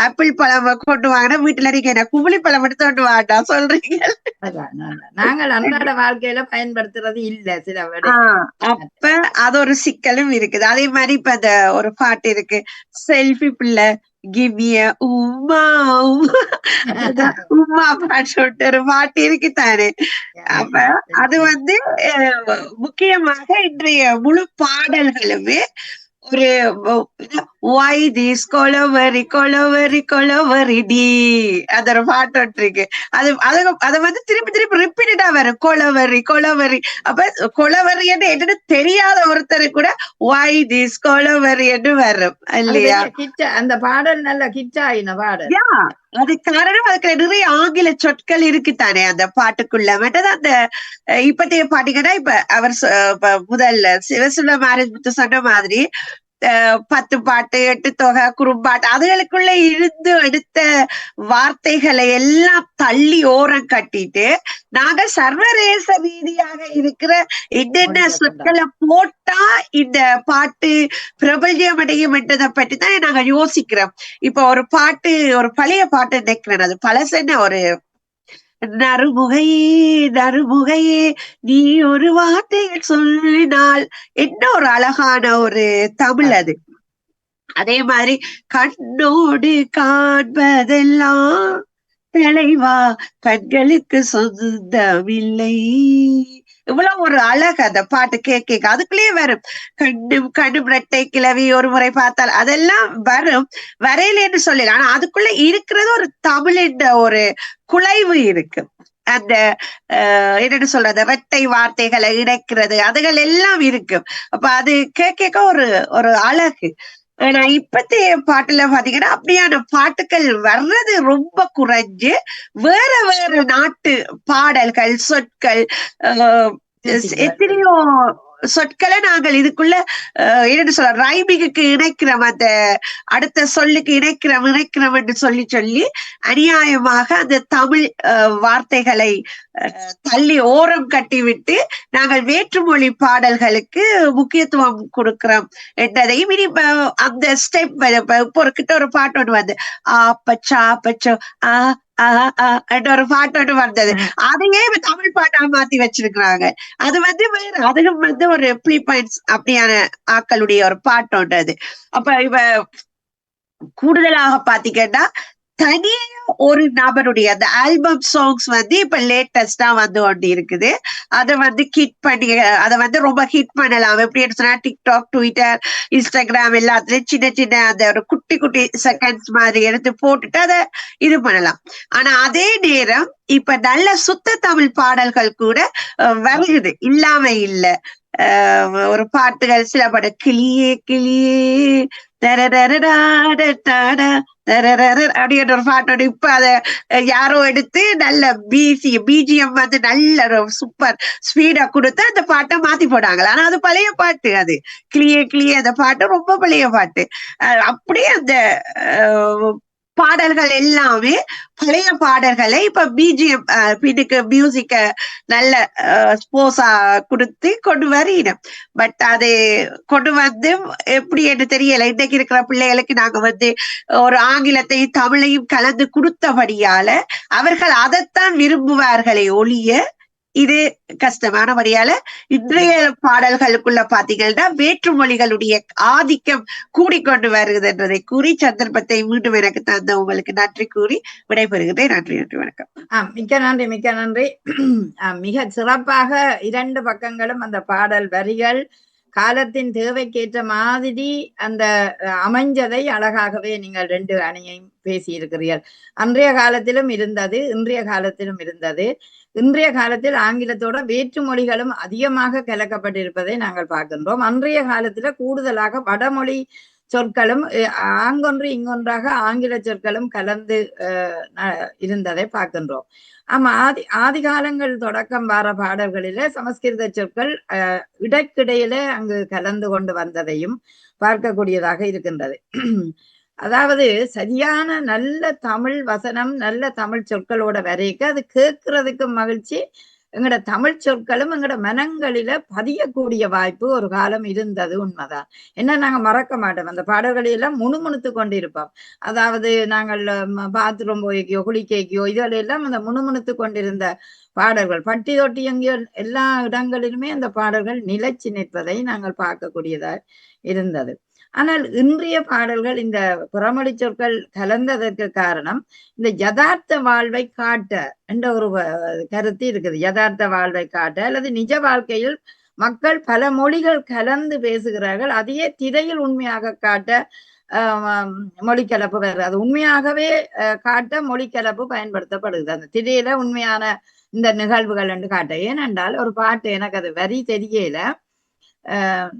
ஆப்பிள் பழம் கொண்டு வாங்கினா வீட்டுல நீங்க என்ன குமிழி பழம் எடுத்து கொண்டு வாண்டா சொல்றீங்க. நாங்கள் அன்றாட வாழ்க்கையில பயன்படுத்துறது இல்ல சில. அப்ப அது ஒரு சிக்கலும் இருக்குது. அதே மாதிரி இப்ப அந்த ஒரு பாட்டு இருக்கு, செல்ஃபி பிள்ளை கிவ்ய உமா உமா பாட்டு ஒரு பாட்டு இருக்குத்தானே. அப்ப அது முக்கியமாக இன்றைய முழு பாடல்களுமே ஒரு why this கொலவரி கொலவரி கொலவரி டி அந்த ஒரு பாட்டு இருக்கு. அது திருப்பி திருப்பி ரிப்பீட்டடா வரும், கொலவரி கொலவரி. அப்ப கொலவரி என்று தெரியாத ஒருத்தரு கூட why this கொலவரி என்று வரும் இல்லையா? அந்த பாடல் நல்ல கிச்சாயின பாடல். அது காரணம் அதுக்கு நிறைய ஆங்கில சொற்கள் இருக்குத்தானே அந்த பாட்டுக்குள்ள. மற்றது அந்த இப்பத்தைய பாத்தீங்கன்னா, இப்ப அவர் முதல்ல சிவசுல்ல மாரிமுத்து சொன்ன மாதிரி 10 பாட்டு 8 தொகை குறும்பாட்டு அதுகளுக்குள்ள இருந்து எடுத்த வார்த்தைகளை எல்லாம் தள்ளி ஓரம் கட்டிட்டு நாங்க சர்வதேச ரீதியாக இருக்கிற என்னென்ன சொற்களை போட்டா இந்த பாட்டு பிரபல்யம் அடையும் என்றதை பற்றி தான் நாங்க யோசிக்கிறோம். இப்ப ஒரு பாட்டு, ஒரு பழைய பாட்டு நினைக்கிறேன், அது பழசென்ன ஒரு நறுமுகையே நறுமுகையே நீ ஒரு வார்த்தையில் சொல்லினால் என்ன ஒரு அழகான ஒரு தமிழ் அது. அதே மாதிரி கண்ணோடு காண்பதெல்லாம் தலைவா கண்களுக்கு சொந்தமில்லை. இவ்வளவு ஒரு அழகு அந்த பாட்டு கேட்க அதுக்குள்ளேயே வரும். கண்ணும் ரெட்டை கிளவி ஒரு முறை பார்த்தால் அதெல்லாம் வரும், வரையிலேன்னு சொல்லல. ஆனா அதுக்குள்ள இருக்கிறது ஒரு தமிழ் என்ற ஒரு குலைவு இருக்கு. அந்த என்னன்னு சொல்றது, ரெட்டை வார்த்தைகளை இணைக்கிறது அதுகள் எல்லாம் இருக்கும். அப்ப அது கேட்க ஒரு ஒரு அழகு. ஆனா இப்பத்தைய பாட்டுல பாத்தீங்கன்னா அப்படியான பாட்டுகள் வர்றது ரொம்ப குறைஞ்சு வேற வேற நாட்டு பாடல்கள் சொற்கள் எத்தனையோ சொற்களை நாங்கள் இதுக்குள்ள என்னன்னு சொல்ற ரைமிங்குக்கு இணைக்கிறோம், அந்த அடுத்த சொல்லுக்கு இணைக்கிறோம் என்று சொல்லி அநியாயமாக அந்த தமிழ் வார்த்தைகளை தள்ளி ஓரம் கட்டிவிட்டு நாங்கள் வேற்றுமொழி பாடல்களுக்கு முக்கியத்துவம் கொடுக்கிறோம் என்றதையும் இனி அந்த ஸ்டெப் இப்போ ஒரு கிட்ட ஒரு பாட்டு ஒன்று வந்து ஆப்பச்சா பச்சோ என்ற ஒரு பாட்டு ஒன்று வந்தது. அதையே தமிழ் பாட்டா மாத்தி வச்சிருக்கிறாங்க. அது வந்து வேற, அதுவும் வந்து ஒரு பிலிப்பைன்ஸ் அப்படியான ஆக்களுடைய ஒரு பாட்டு ஒன்று அது. அப்ப இவ கூடுதலாக பாத்தீங்கன்னா தனியா ஒரு நபருடைய அந்த ஆல்பம் சாங்ஸ் வந்து இப்ப லேட்டஸ்டா வந்து கொண்டு இருக்குது. அதை வந்து ஹிட் பண்ணி அதை வந்து ரொம்ப ஹிட் பண்ணலாம். எப்படின்னு சொன்னா டிக்டாக், ட்விட்டர், இன்ஸ்டாகிராம் எல்லாத்துலயும் சின்ன சின்ன அந்த ஒரு குட்டி குட்டி செகண்ட்ஸ் மாதிரி எடுத்து போட்டுட்டு அதை இது பண்ணலாம். ஆனா அதே நேரம் இப்ப நல்ல சுத்த தமிழ் பாடல்கள் கூட வருகுது, இல்லாம இல்ல. ஒரு பாட்டுகள் சில பாட்டு கிளியே கிளியே அப்படின்ற ஒரு பாட்டோட இப்ப அத யாரோ எடுத்து நல்ல பிஜிஎம் வந்து நல்ல சூப்பர் ஸ்பீடா கொடுத்து அந்த பாட்டை மாத்தி போட்டாங்களா. ஆனா அது பழைய பாட்டு, அது கிளியே கிளியே அந்த பாட்டு ரொம்ப பழைய பாட்டு. அப்படியே அந்த பாடல்கள் எல்லாமே பழைய பாடல்களை இப்ப பிஜிஎம் பின்னுக்கு மியூசிக்க நல்ல ஸ்போஸா கொடுத்து கொண்டு வரணும். பட் அது கொண்டு வந்து எப்படி என்று தெரியல. இன்னைக்கு இருக்கிற பிள்ளைகளுக்கு நாங்க வந்து ஒரு ஆங்கிலத்தையும் தமிழையும் கலந்து கொடுத்தபடியால அவர்கள் அதைத்தான் விரும்புவார்களே ஒழிய இது கஷ்டமானபடியால இன்றைய பாடல்களுக்குள்ள பாத்தீங்கன்னா வேற்றுமொழிகளுடைய ஆதிக்கம் கூடிக்கொண்டு வருகிறது என்றதை கூறி சந்தர்ப்பத்தை மீண்டும் எனக்கு தந்த உங்களுக்கு நன்றி கூறி விடைபெறுகிறேன். நன்றி, நன்றி, வணக்கம். மிக்க நன்றி, மிக்க நன்றி. மிக சிறப்பாக இரண்டு பக்கங்களும் அந்த பாடல் வரிகள் காலத்தின் தேவைக்கேற்ற மாதிரி அந்த அமைஞ்சதை அழகாகவே நீங்கள் ரெண்டு அணியையும் பேசியிருக்கிறீர்கள். அன்றைய காலத்திலும் இருந்தது, இன்றைய காலத்திலும் இருந்தது. இன்றைய காலத்தில் ஆங்கிலத்தோட வேற்றுமொழிகளும் அதிகமாக கலக்கப்பட்டிருப்பதை நாங்கள் பார்க்கின்றோம். அன்றைய காலத்துல கூடுதலாக வடமொழி சொற்களும் ஆங்கொன்று இங்கொன்றாக ஆங்கில சொற்களும் கலந்து இருந்ததை பார்க்கின்றோம். ஆமா, ஆதி காலங்கள் தொடக்கம் வர பாடல்களில சமஸ்கிருத சொற்கள் இடைக்கிடையில அங்கு கலந்து கொண்டு வந்ததையும் பார்க்கக்கூடியதாக இருக்கின்றது. அதாவது சரியான நல்ல தமிழ் வசனம், நல்ல தமிழ் சொற்களோட வரைக்க அது கேட்கறதுக்கு மகிழ்ச்சி. எங்கட தமிழ் சொற்களும் எங்கட மனங்களில பதியக்கூடிய வாய்ப்பு ஒரு காலம் இருந்தது, உண்மைதான். என்ன நாங்க மறக்க மாட்டோம், அந்த பாடல்களையெல்லாம் முணுமுணுத்து கொண்டிருப்போம். அதாவது நாங்கள் பாத்ரூம் போய்க்கியோ குளிக்கைக்கியோ இதெல்லாம் அந்த முணுமுணுத்து கொண்டிருந்த பாடல்கள் பட்டி தொட்டி எங்கேயோ எல்லா இடங்களிலுமே அந்த பாடல்கள் நிலைச்சு நிற்பதை நாங்கள் பார்க்கக்கூடியதா இருந்தது. ஆனால் இன்றைய பாடல்கள் இந்த புறமொழி சொற்கள் கலந்ததற்கு காரணம் இந்த யதார்த்த வாழ்வை காட்ட என்ற ஒரு கருத்து இருக்குது. யதார்த்த வாழ்வை காட்ட அல்லது நிஜ வாழ்க்கையில் மக்கள் பல மொழிகள் கலந்து பேசுகிறார்கள், அதையே திரையில் உண்மையாக காட்ட மொழிக்கலப்பு வருது. அது உண்மையாகவே காட்ட மொழிக்கலப்பு பயன்படுத்தப்படுது. அந்த திரையில உண்மையான இந்த நிகழ்வுகள் என்று காட்ட. ஏனென்றால் ஒரு பாட்டு, எனக்கு அது வரி தெரியல,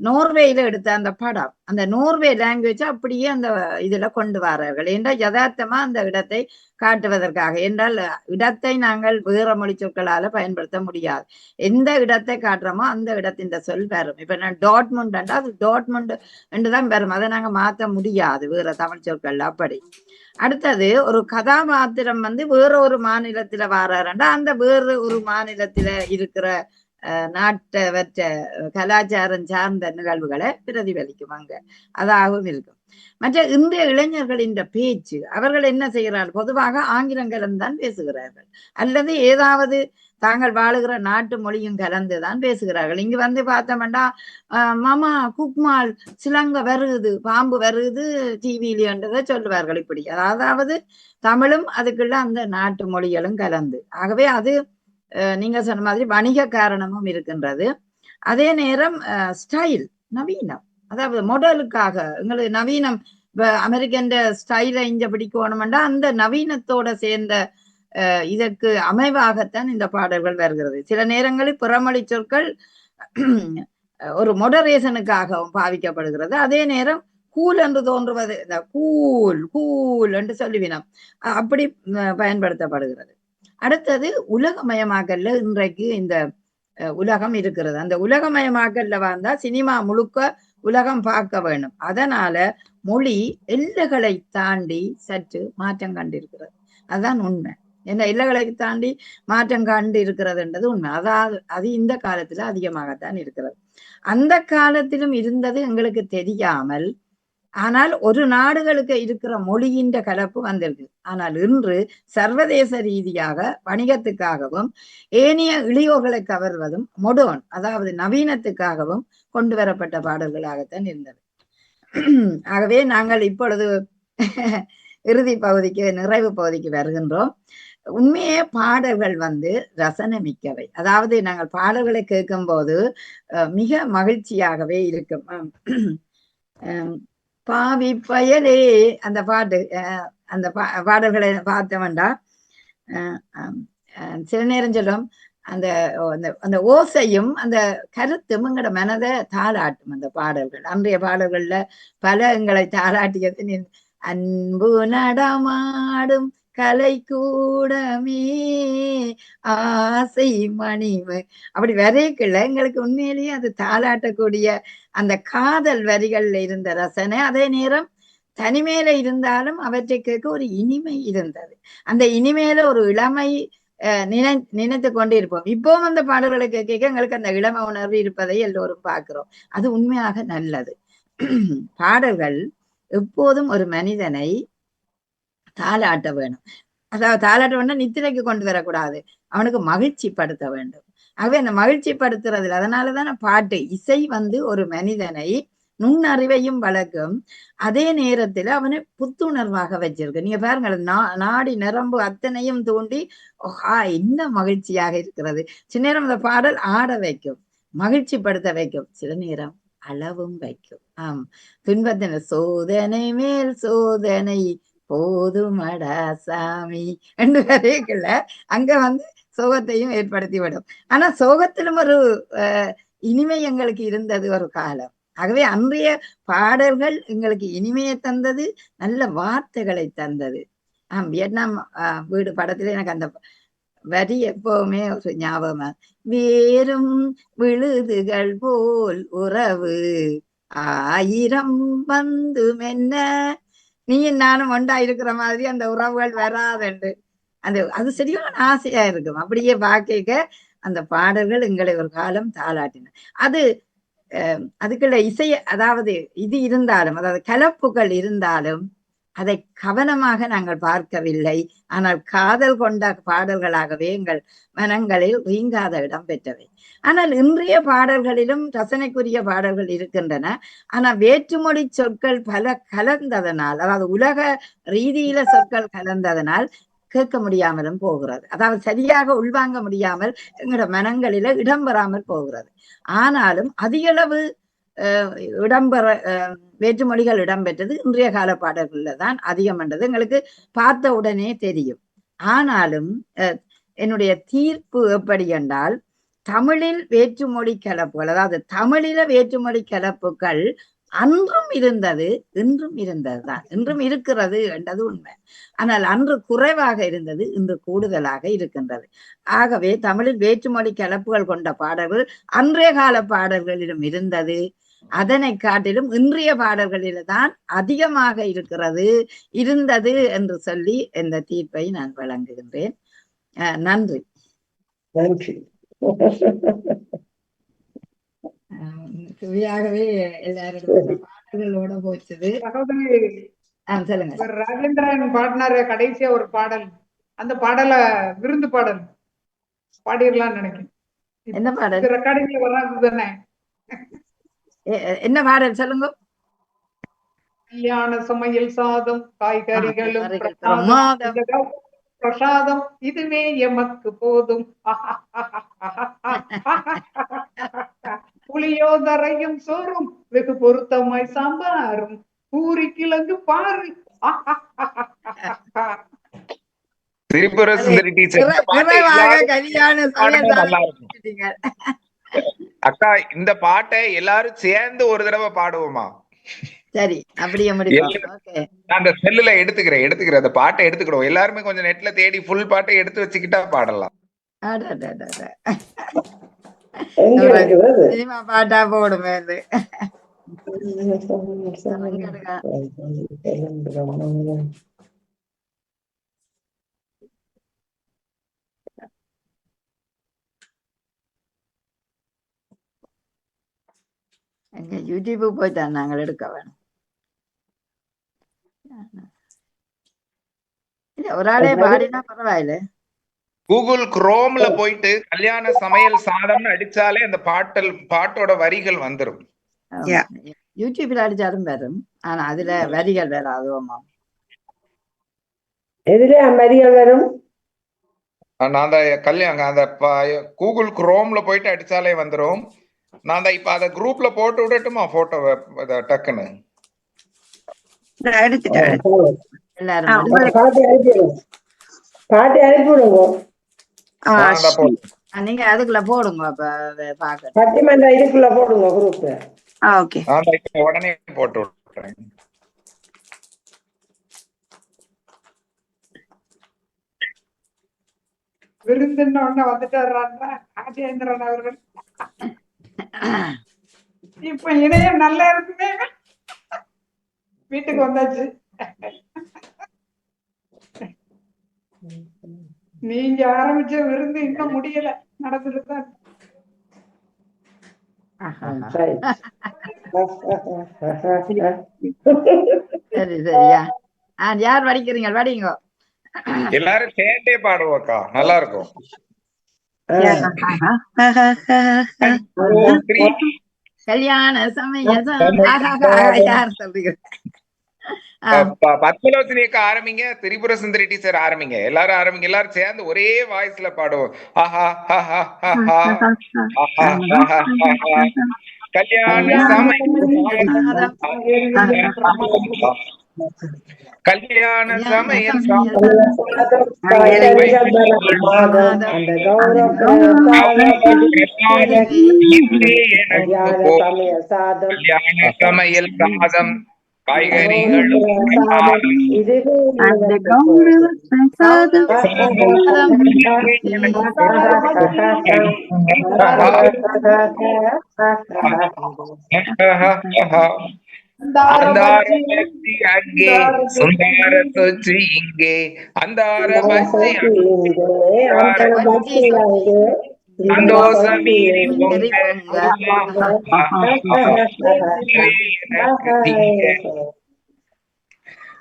நோர்வேயில எடுத்த அந்த படம், அந்த நோர்வே லாங்குவேஜ் அப்படியே அந்த இதுல கொண்டு வரார்கள் என்றால் யதார்த்தமா அந்த இடத்தை காட்டுவதற்காக. என்றால் இடத்தை நாங்கள் வேற மொழி சொற்களால பயன்படுத்த முடியாது. எந்த இடத்தை காட்டுறோமோ அந்த இடத்தின் சொல் வரும். இப்ப நான் டாட்முண்ட் என்றால் அது டாட்முண்ட் என்றுதான் வரும், அதை நாங்க மாற்ற முடியாது வேற தமிழ் சொற்கள். அப்படி அடுத்தது ஒரு கதாபாத்திரம் வந்து வேற ஒரு மாநிலத்துல வாராருண்டா அந்த வேற ஒரு மாநிலத்துல இருக்கிற நாட்டவற்ற கலாச்சாரம் சார்ந்த நிகழ்வுகளை பிரதிபலிக்கும் அங்க. அதாகவும் இருக்கும். மற்ற இன்றைய இளைஞர்களின் பேச்சு, அவர்கள் என்ன செய்கிறார்கள்? பொதுவாக ஆங்கிலம் கலந்துதான் பேசுகிறார்கள், அல்லது ஏதாவது தாங்கள் வாழுகிற நாட்டு மொழியும் கலந்துதான் பேசுகிறார்கள். இங்கு வந்து பார்த்தோம்னா மாமா குக்மால் சிலங்க வருகுது, பாம்பு வருகுது டிவியிலன்றதை சொல்லுவார்கள். இப்படி அதாவது தமிழும் அதுக்குள்ள அந்த நாட்டு மொழிகளும் கலந்து. ஆகவே அது நீங்க சொன்ன மாதிரி வணிக காரணமும் இருக்கின்றது. அதே நேரம் ஸ்டைல், நவீனம், அதாவது மொடலுக்காக எங்களுக்கு நவீனம் அமெரிக்கன் ஸ்டைலை இங்க பிடிக்கணும்னா அந்த நவீனத்தோட சேர்ந்த இதற்கு அமைவாகத்தான் இந்த பாடல்கள் வருகிறது. சில நேரங்களில் பிறமொழி சொற்கள் ஒரு மொடரேசனுக்காகவும் பாவிக்கப்படுகிறது. அதே நேரம் கூல் என்று தோன்றுவது, இந்த கூல் கூல் என்று சொல்லுவினம், அப்படி பயன்படுத்தப்படுகிறது. அடுத்தது உலகமயமாக்கல்ல இன்றைக்கு இந்த உலகம் இருக்கிறது. அந்த உலகமயமாக்கல்ல வந்தா சினிமா முழுக்க உலகம் பார்க்க வேணும். அதனால மொழி எல்லைகளை தாண்டி சற்று மாற்றம் கண்டிருக்கிறது. அதுதான் உண்மை. என்ன எல்லைகளை தாண்டி மாற்றம் கண்டு இருக்கிறதுன்றது உண்மை. அதாவது அது இந்த காலத்துல அதிகமாகத்தான் இருக்கிறது. அந்த காலத்திலும் இருந்தது எங்களுக்கு தெரியாமல், ஆனால் ஒரு நாடுகளுக்கு இருக்கிற மொழியின் கலப்பு வந்திருக்கு. ஆனால் இன்று சர்வதேச ரீதியாக வணிகத்துக்காகவும் ஏனைய இளையோர்களை கவர்வதும் மொடர்ன், அதாவது நவீனத்துக்காகவும் கொண்டு வரப்பட்ட பாடல்களாகத்தான் இருந்தது. ஆகவே நாங்கள் இப்பொழுது இறுதி பகுதிக்கு, நிறைவு பகுதிக்கு வருகின்றோம். உண்மையே பாடல்கள் ரசனை மிக்கவை. அதாவது நாங்கள் பாடல்களை கேட்கும் போது மிக மகிழ்ச்சியாகவே இருக்கும். பாவி பயலே அந்த பாட்டு, அந்த பாடல்களை பார்த்தோம்டா சில நேரம் சொல்லும் அந்த அந்த ஓசையும் அந்த கருத்தும் எங்களோட மனதை தாளாட்டும். அந்த பாடல்கள், அன்றைய பாடல்கள்ல பல எங்களை தாளாட்டியது. அன்பு நடமாடும் கலை கூடமே ஆசை மணிவு, அப்படி வரைக்குள்ள எங்களுக்கு உண்மையிலேயே அது தாளாட்டக்கூடிய அந்த காதல் வரிகள்ல இருந்த ரசனை, அதே நேரம் தனிமையில இருந்தாலும் அவற்றை கேட்க ஒரு இனிமை இருந்தது. அந்த இனிமையில ஒரு இளமை நினைத்து கொண்டு இருப்போம். இப்பவும் அந்த பாடல்களை கேட்க எங்களுக்கு அந்த இளம உணர்வு இருப்பதை எல்லோரும் பார்க்கிறோம். அது உண்மையாக நல்லது. பாடல்கள் எப்போதும் ஒரு மனிதனை தாளாட்ட வேணும். அதாவது தாளாட்ட வேணும், நித்திரைக்கு கொண்டு வரக்கூடாது, அவனுக்கு மகிழ்ச்சி படுத்த வேண்டும். ஆகவே அந்த மகிழ்ச்சி படுத்துறதுல, அதனாலதான் பாட்டு இசை ஒரு மனிதனை நுண்ணறிவையும் வளர்க்கும், அதே நேரத்துல அவனை புத்துணர்வாக வச்சிருக்கு. நீங்க பாருங்கள், நாடி நரம்பு அத்தனையும் தூண்டி என்ன மகிழ்ச்சியாக இருக்கிறது. சில நேரம் அந்த பாடல் ஆட வைக்கும், மகிழ்ச்சி படுத்த வைக்கும், சில நேரம் அளவும் வைக்கும். துன்பத்தின சோதனை மேல் சோதனை போதுமடா சாமி என்று வரைக்குள்ள அங்க சோகத்தையும் ஏற்படுத்தி விடும். ஆனா சோகத்திலும் ஒரு இனிமை எங்களுக்கு இருந்தது ஒரு காலம். ஆகவே அன்றைய பாடல்கள் எங்களுக்கு இனிமையை தந்தது, நல்ல வார்த்தைகளை தந்தது. வியட்நாம் வீடு படத்துல எனக்கு அந்த வரி எப்பவுமே ஒரு ஞாபகமா, வேறும் விழுதுகள் போல் உறவு ஆயிரம் மென்ன, நீயும் நானும் ஒண்டா இருக்கிற மாதிரி அந்த உறவுகள் வராதுண்டு. அது சரியான ஆசையா இருக்கும். அப்படியே பாக்க அந்த பாடல்கள் எங்களை ஒரு காலம் தாளாட்டின. அதுக்குள்ள இசை, அதாவது இது இருந்தாலும், அதாவது கலப்புகள் இருந்தாலும் அதை கவனமாக நாங்கள் பார்க்கவில்லை. ஆனால் காதல் கொண்ட பாடல்களாகவே எங்கள் மனங்களில் வீங்காத இடம் பெற்றவை. ஆனால் இன்றைய பாடல்களிலும் ரசனைக்குரிய பாடல்கள் இருக்கின்றன. ஆனா வேற்றுமொழி சொற்கள் பல கலந்ததனால், அதாவது உலக ரீதியில சொற்கள் கலந்ததனால் கேட்க முடியாமலும் போகிறது. அதாவது சரியாக உள்வாங்க முடியாமல் எங்களோட மனங்களில இடம்பெறாமல் போகிறது. ஆனாலும் அதிகளவு இடம்பெற வேற்றுமொழிகள் இடம்பெற்றது இன்றைய கால பாடல்கள்ல தான் அதிகம் என்றது எங்களுக்கு பார்த்த உடனே தெரியும். ஆனாலும் என்னுடைய தீர்ப்பு எப்படி என்றால், தமிழில் வேற்றுமொழி கலப்புகள், அதாவது தமிழில வேற்றுமொழி கலப்புகள் அன்றும் இருந்தது, இன்றும் இருந்ததுதான், இன்றும் இருக்கிறது என்றது உண்மை. ஆனால் அன்று குறைவாக இருந்தது, இன்று கூடுதலாக இருக்கின்றது. ஆகவே தமிழில் வேற்றுமொழி கலப்புகள் கொண்ட பாடல்கள் அன்றைய கால பாடல்களிலும் இருந்தது, அதனை காட்டிலும் இன்றைய பாடல்களில தான் அதிகமாக இருந்தது என்று சொல்லி இந்த தீர்ப்பை நான் வழங்குகின்றேன். நன்றி. நன்றி. சுவையாகவே எல்லாரோட பாடல்களோட போச்சுது. சகோதரி சொல்லுங்க. இவர் ராஜேந்திரன் பாடினாரு கடைசியா ஒரு பாடல், அந்த பாடலை விருந்து பாடல் பாடிடலாம்னு நினைக்கிறேன். என்ன பாடல்? ரெக்கார்டிங்ல வராது தானே? என்ன பாடல் சொல்லுங்க. கல்யாண சமையல் சாதம் காய்கறிகளும் பிரசாதம் இதுவே எமக்கு போதும். புளியோதரையும் சோறும் வெகு பொருத்தமாய் சாம்பாரும் பூரி கிழங்கு பாரு. திரிபுர சுந்தரி டீச்சர் அக்கா, இந்த பாட்டை எல்லாரும் சேர்ந்து ஒரு தடவை பாடுவோமா? சரி, அப்படியே நான் அந்த செல்லுல எடுத்துக்கிறேன் அந்த பாட்டை எடுத்துக்கிடுவோம். எல்லாருமே கொஞ்சம் நெட்ல தேடி ஃபுல் பாட்டை எடுத்து வச்சுக்கிட்டா பாடலாம். சினிமா பாட்டா போடுமே. எங்க யூடியூபு போய்தான் நாங்கள் எடுக்க வேணும். ஒரு ஆளே பாடினா பரவாயில்ல. கூகுள் குரோம்ல போயிட்டு கல்யாண சமையல் சாதம்னு அடிச்சாலே அந்த பாட்டோட வரிகள் வந்துடும். யூடியூப்ல அடிச்சாலும் வரும். ஆனா அதுல வரிகள் வேற. அதுவுமா எதுல வரிகள் வரும்? நான் அந்த கூகுள் குரோம்ல போயிட்டு அடிச்சாலே வந்துடும். நான் இப்ப அத குரூப்ல போட்டு விடட்டுமா போட்டோ டக்குன்னு? பாட்டி அனுப்பிவிடுங்க. நீங்க அதுக்குள்ள போடுங்க. பட்டிமன்ற இதுக்குள்ள போடுங்க குரூப். உடனே போட்டு விட்டுறேன். விருந்துன்னு ஒண்ணு வந்துட்டாரு ராஜேந்திரன் அவர்கள். இப்ப இணையம் நல்லா இருக்குமே. வீட்டுக்கு வந்தாச்சு. நீங்க ஆரம்பிச்ச விருந்து இன்னும் முடியல, நடந்துட்டுதான். சரி சரியா. யார் வடிக்கிறீங்க? வடிங்க. எல்லாரும் சேர்ந்தே பாடுவோக்கா, நல்லா இருக்கும். கல்யாண சமையல் யார் சொல்றீங்க? பத்மலோச்சனியக்கா ஆரம்பிங்க, திரிபுர சுந்தரி டீச்சர் ஆரம்பிங்க, எல்லாரும் ஆரம்பிங்க. எல்லாரும் சேர்ந்து ஒரே வாய்ஸ்ல பாடுவோம். கல்யாண சமையல் கல்யாண சமையல் சமையல் சாதம் காய்கறிகளும் அங்கே சுந்தார சொச்சி இங்கே அந்தார பச்சி சந்தோஷமே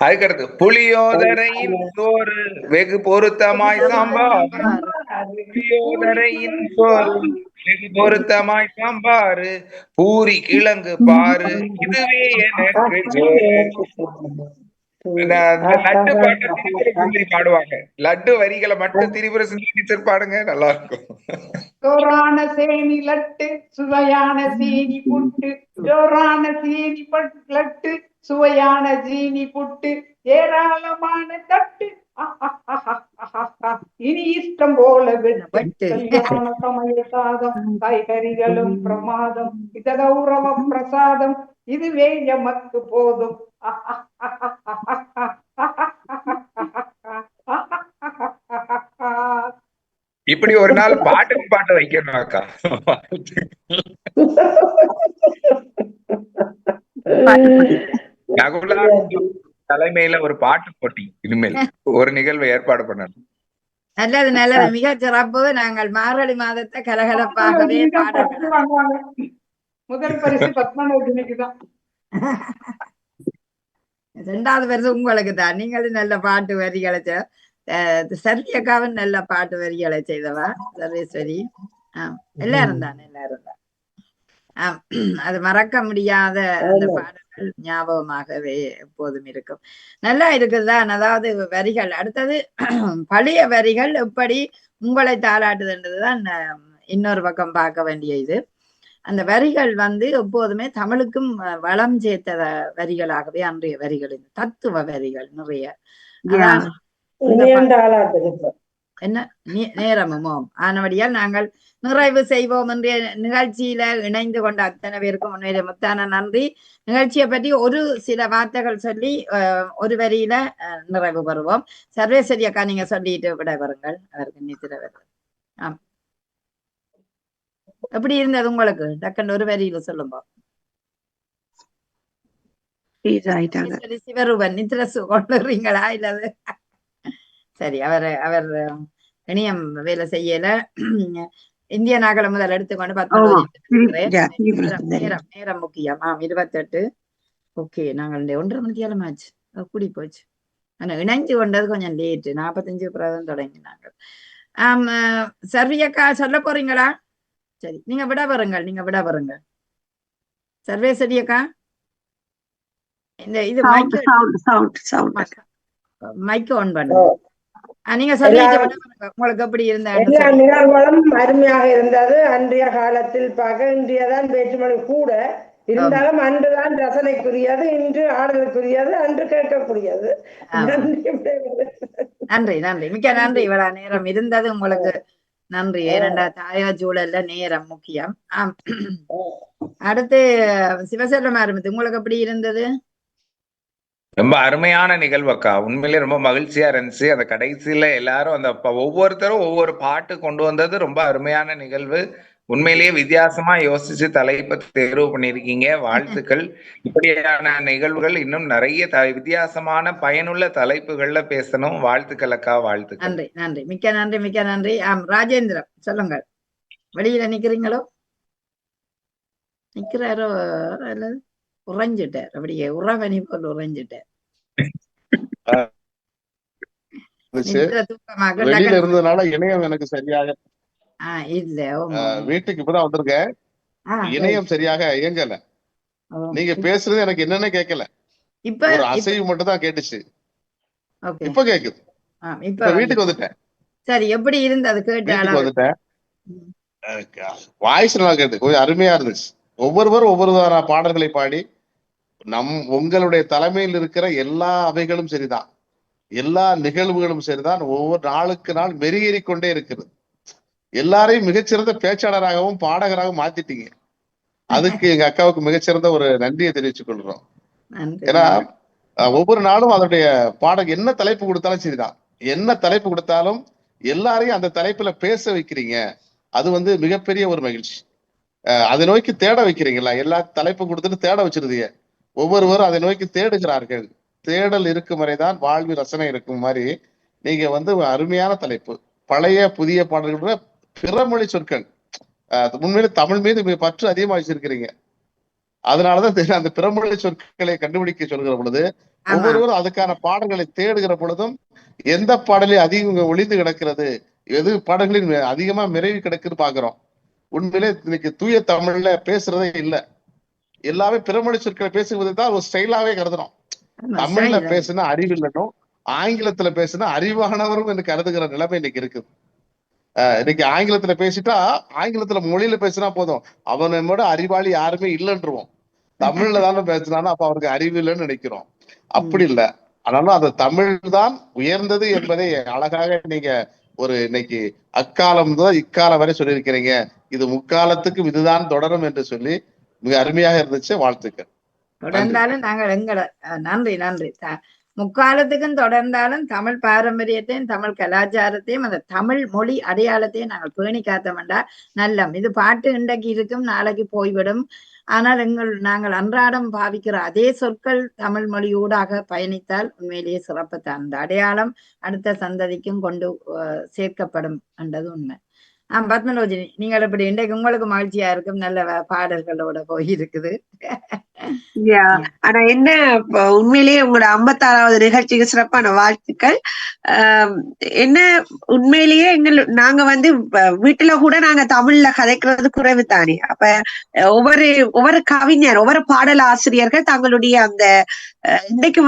அதுக்கடுத்து புளியோதரையின் சோறு வெகு பொருத்தமாய் சாம்பார். புளியோதரையின் சோறு வெகு பொருத்தமாய் சாம்பாரு பூரி கிழங்கு பாரு இதுவே எனக்கு ஜோறு. லட்டு பாட்டு திரிபுர சுந்தரி பாடுவாங்க. லட்டு வரிகளை மட்டும் திரிபுர சுந்தரி டீச்சர் பாடுங்க, நல்லா இருக்கும். ஜோரான சேனி லட்டு சுவையான சீனி புட்டு, ஜோரான சீனி லட்டு சுவையான சீனி புட்டு, ஏராளமான தட்டு இனி இஷ்டம் போல வெட்டு. கல்யாண சமையல் சாதம் காய்கறிகளும் பிரமாதம் இத கௌரவ பிரசாதம் இதுவே எமக்கு போதும். இப்படி ஒரு நாள் பாட்டு வைக்கணும் அக்கா. தலைமையில ஒரு பாட்டு போட்டி இனிமேல் ஒரு நிகழ்வு ஏற்பாடு பண்ணணும். நல்லது நல்லது, மிக சிறப்பு. நாங்கள் மார்கழி மாதத்தை கலகலப்பாகவே பாடல்கள். முதல் பரிசு பத்மநாபனுக்கு தான். 2வது பரிசு உங்களுக்கு தான். நீங்களும் நல்ல பாட்டு வரிகளை சர்வியக்காவும் நல்ல பாட்டு வரிகளை செய்தவா சர்வேஸ்வரி. எல்லாரும் தான் எல்லாரும் தான். அது மறக்க முடியாத அந்த பாடல்கள் ஞாபகமாகவே எப்போதும் இருக்கும். நல்லா இருக்குதுதான். அதாவது வரிகள் அடுத்தது பழைய வரிகள் எப்படி உங்களை தாளாட்டுதுன்றதுதான் இன்னொரு பக்கம் பார்க்க வேண்டிய இது. அந்த வரிகள் எப்போதுமே தமிழுக்கும் வளம் சேர்த்த வரிகளாகவே அன்றைய வரிகள், தத்துவ வரிகள் நிறைய. என்ன நேரமுமோ ஆனபடியால் நாங்கள் நிறைவு செய்வோம் என்ற நிகழ்ச்சியில இணைந்து கொண்ட அத்தனை பேருக்கும் உண்மையிலே முத்தான நன்றி. நிகழ்ச்சியை பற்றி ஒரு சில வார்த்தைகள் சொல்லி ஒரு வரியில நிறைவு பெறுவோம். சர்வேஸ்வரி அக்கா, நீங்க சொல்லிட்டு விட வருங்கள். அவருக்கு நித்திர வருது. எப்படி இருந்தது உங்களுக்கு? டக்குன்னு ஒரு வரியில சொல்லுங்க. சிவரூபன் நித்திர கொண்டுறீங்களா? இல்லது சரி, அவர் இணையம் வேலை செய்யல. இந்திய நாகல முதல் எடுத்துக்கொண்டு 10 நேரம் முக்கியம். 28. ஓகே, நாங்கள் 1:30 மணிக்கு ஆச்சு, கூடி போச்சு. ஆனா இணைஞ்சு கொண்டது கொஞ்சம் லேட்டு, 45 பிறகு தொடங்கினாங்க. சர்வியக்கா சொல்ல போறீங்களா? சரி, நீங்க விட வருங்க. சர்வேஸ்வரி அக்கா, இந்த இது மைக் ஆன் பண்ணுங்க. நீங்க சொல்லிட்டு உங்களுக்கு எப்படி எல்லா நிகழ்வுகளும் அருமையாக இருந்தது. அன்றைய காலத்தில் பார்க்க இன்றையதான் வேற்றுமொழி கூட இருந்தாலும் அன்றுதான் ரசனைக்குரியது, இன்று ஆடலுக்குரியது, அன்று கேட்கக்கூடியது. நன்றி நன்றி, மிக்க நன்றி. இவ்வளவு நேரம் இருந்தது உங்களுக்கு நன்றி. ஏனென்றா தாயா சூழல்ல நேரம் முக்கியம். அடுத்து சிவசெல்வம் ஆரம்பித்து உங்களுக்கு எப்படி இருந்தது? ரொம்ப அருமையான நிகழ்வு அக்கா. உண்மையிலே ரொம்ப மகிழ்ச்சியா இருந்துச்சு. அந்த கடைசியில எல்லாரும் அந்த ஒவ்வொருத்தரும் ஒவ்வொரு பாட்டு கொண்டு வந்தது ரொம்ப அருமையான நிகழ்வு. உண்மையிலேயே வித்தியாசமா யோசிச்சு தலைப்பை தேர்வு பண்ணியிருக்கீங்க. வாழ்த்துக்கள். இப்படியான நிகழ்வுகள் இன்னும் நிறைய வித்தியாசமான பயனுள்ள தலைப்புகள்ல பேசணும். வாழ்த்துக்கள் அக்கா, வாழ்த்துக்கள். நன்றி நன்றி, மிக்க நன்றி, மிக்க நன்றி. ராஜேந்திரன் சொல்லுங்கள். வெளியில நிக்கிறீங்களோ? நிக்கிறாரோ அல்லது உறைஞ்சிட்டார்? அப்படியே உறவனி போல் உறைஞ்சிட்டார். வெளியில இருந்ததுனால இணையம் எனக்கு சரியாக இல்ல, வீட்டுக்கு இப்பதான் வந்திருக்கேன். இணையம் சரியாக இயங்கல. நீங்க பேசுறது எனக்கு என்னன்னு கேட்கல. இப்ப ஒரு அசைவு மட்டும் தான் கேட்டுச்சு. இப்ப கேக்குது. இப்ப வீட்டுக்கு வந்துட்டேன். சரி, எப்படி இருந்தது? கேட்டு வந்துட்டேன். வாய்ஸ் நல்லா கேட்டு கொஞ்சம் அருமையா இருந்துச்சு. ஒவ்வொருவரும் ஒவ்வொரு பாடல்களை பாடி உங்களுடைய தலைமையில் இருக்கிற எல்லா அவைகளும் சரிதான், எல்லா நிகழ்வுகளும் சரிதான். ஒவ்வொரு நாளுக்கு நாள் மெருகேறிக் கொண்டே இருக்கிறது. எல்லாரையும் மிகச்சிறந்த பேச்சாளராகவும் பாடகராகவும் மாத்திட்டீங்க. அதுக்கு எங்க அக்காவுக்கு மிகச்சிறந்த ஒரு நன்றியை தெரிவிச்சுக் கொள்றோம். ஏன்னா ஒவ்வொரு நாளும் அதனுடைய பாடல் என்ன தலைப்பு கொடுத்தாலும் சரிதான், என்ன தலைப்பு கொடுத்தாலும் எல்லாரையும் அந்த தலைப்புல பேச வைக்கிறீங்க. அது மிகப்பெரிய ஒரு மகிழ்ச்சி. அதை நோக்கி தேட வைக்கிறீங்களா? எல்லா தலைப்பு கொடுத்துட்டு தேட வச்சிருந்தீங்க. ஒவ்வொருவரும் அதை நோக்கி தேடுகிறார்கள். தேடல் இருக்கும் வரைதான் வாழ்வில் ரசனை இருக்கும் மாதிரி நீங்க அருமையான தலைப்பு. பழைய புதிய பாடல்கள், பிறமொழி சொற்கள். உண்மையில தமிழ் மீது பற்று அதிகமா வச்சிருக்கிறீங்க. அதனாலதான் அந்த பிறமொழி சொற்களை கண்டுபிடிக்க சொல்கிற பொழுது ஒவ்வொருவரும் அதுக்கான பாடல்களை தேடுகிற பொழுதும் எந்த பாடலையும் அதிகம் ஒளிந்து கிடக்கிறது, எது பாடல்களின் அதிகமா நிறைவு கிடக்குன்னு பாக்குறோம். உண்மையிலே இன்னைக்கு தூய தமிழ்ல பேசுறதே இல்லை. எல்லாமே பிறமொழி சொற்களை பேசுவதுதான் ஒரு ஸ்டைலாவே கருதுறோம். தமிழ்ல பேசுனா அறிவு இல்லைன்னும், ஆங்கிலத்துல பேசுனா அறிவானவரும் என்று கருதுகிற நிலைமை இன்னைக்கு இருக்குது. இன்னைக்கு ஆங்கிலத்துல பேசிட்டா, ஆங்கிலத்துல மொழியில பேசினா போதும், அவனோட அறிவாளி யாருமே இல்லைன்றுவோம். தமிழ்ல தானே பேசினாலும் அப்ப அவருக்கு அறிவு இல்லைன்னு நினைக்கிறோம். அப்படி இல்லை. ஆனாலும் அந்த தமிழ் தான் உயர்ந்தது என்பதை அழகாக நீங்க இன்னைக்கு அக்காலம் தான் இக்காலம் வரை சொல்லியிருக்கிறீங்க. இது முக்காலத்துக்கும் இதுதான் தொடரும் என்று சொல்லி மிக அருமையாக இருந்துச்சு. வாழ்த்துக்கள். தொடர்ந்தாலும் நாங்கள் எங்களை நன்றி நன்றி. முக்காலத்துக்கும் தொடர்ந்தாலும் தமிழ் பாரம்பரியத்தையும் தமிழ் கலாச்சாரத்தையும் அந்த தமிழ் மொழி அடையாளத்தையும் நாங்கள் பேணி காத்தோம்டா நல்லம். இது பாட்டு இன்றைக்கு இருக்கும், நாளைக்கு போய்விடும். ஆனால் நாங்கள் அன்றாடம் பாவிக்கிற அதே சொற்கள் தமிழ் மொழியூடாக பயணித்தால் உண்மையிலேயே சிறப்புத்தான். அந்த அடையாளம் அடுத்த சந்ததிக்கும் கொண்டு சேர்க்கப்படும் என்றது உண்மை. பத்மலோஜினி, நீங்கள் எப்படி இன்றைக்கு உங்களுக்கு மகிழ்ச்சியா இருக்கும், நல்ல பாடல்களோட போயிருக்குது. ஆனா என்ன, உண்மையிலேயே உங்களோட 56வது நிகழ்ச்சிக்கு சிறப்பான வாழ்த்துக்கள். என்ன உண்மையிலேயே நாங்க வீட்டுல கூட நாங்க தமிழ்ல கதைக்கிறது குறைவு தானே. அப்ப ஒவ்வொரு கவிஞர், ஒவ்வொரு பாடல் ஆசிரியர்கள் தங்களுடைய அந்த இன்னைக்கு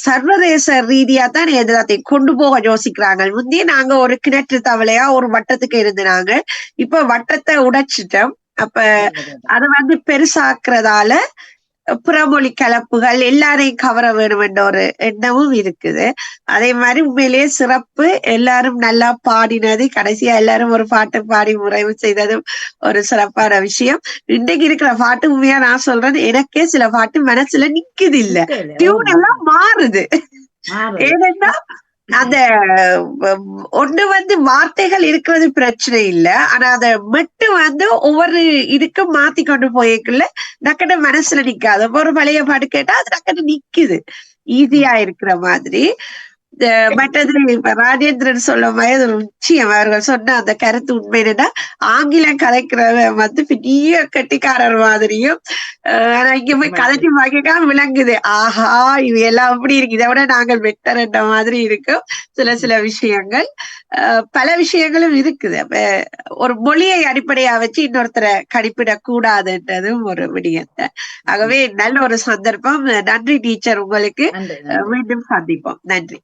சர்வதேச ரீதியா தான் எல்லாத்தையும் கொண்டு போக யோசிக்கிறாங்க. முந்தைய நாங்க ஒரு கிணற்று தவளையா ஒரு வட்டத்துக்கு இருந்தாங்க, இப்ப வட்டத்தை உடைச்சிட்டோம். அப்ப அதை பெருசாக்குறதால புறமொழி கலப்புகள் எல்லாரையும் கவர வேணும் என்ற ஒரு எண்ணமும் இருக்குது. அதே மாதிரி உண்மையிலேயே சிறப்பு, எல்லாரும் நல்லா பாடினது, கடைசியா எல்லாரும் ஒரு பாட்டு பாடி நிறைவு செய்ததும் ஒரு சிறப்பான விஷயம். இன்றைக்கு இருக்கிற பாட்டு உண்மையா நான் சொல்றேன், எனக்கே சில பாட்டு மனசுல நிக்குது இல்ல, டியூன் எல்லாம் மாறுது. ஏனென்றா அந்த ஒண்ணு வார்த்தைகள் இருக்கிறது பிரச்சனை இல்ல, ஆனா அத மட்டும் ஒவ்வொரு இதுக்கும் மாத்தி கொண்டு போய்க்குள்ள டக்குனு மனசுல நிக்காது. ஒரு பழைய பாட்டு கேட்டா அது டக்குனு நிக்குது, ஈஸியா இருக்கிற மாதிரி. மற்றது இப்ப ராஜேந்திரன் சொல்ல மாதிரி ஒரு நிச்சயம் அவர்கள் சொன்ன அந்த கருத்து உண்மை என்னன்னா, ஆங்கிலம் கதைக்கிறத பெரிய கட்டிக்காரர் மாதிரியும், ஆனா இங்க போய் கதைச்சு பாக்க விளங்குது, ஆஹா இது எல்லாம் அப்படி இருக்கு, இதை விட நாங்கள் பெட்டர் என்ற மாதிரி இருக்கும். சில விஷயங்கள், பல விஷயங்களும் இருக்குது. அப்ப ஒரு மொழியை அடிப்படையா வச்சு இன்னொருத்தரை கணிப்பிடக்கூடாதுன்றதும் ஒரு விடயத்தை. ஆகவே நல்ல ஒரு சந்தர்ப்பம். நன்றி டீச்சர், உங்களுக்கு மீண்டும் சந்திப்போம். நன்றி.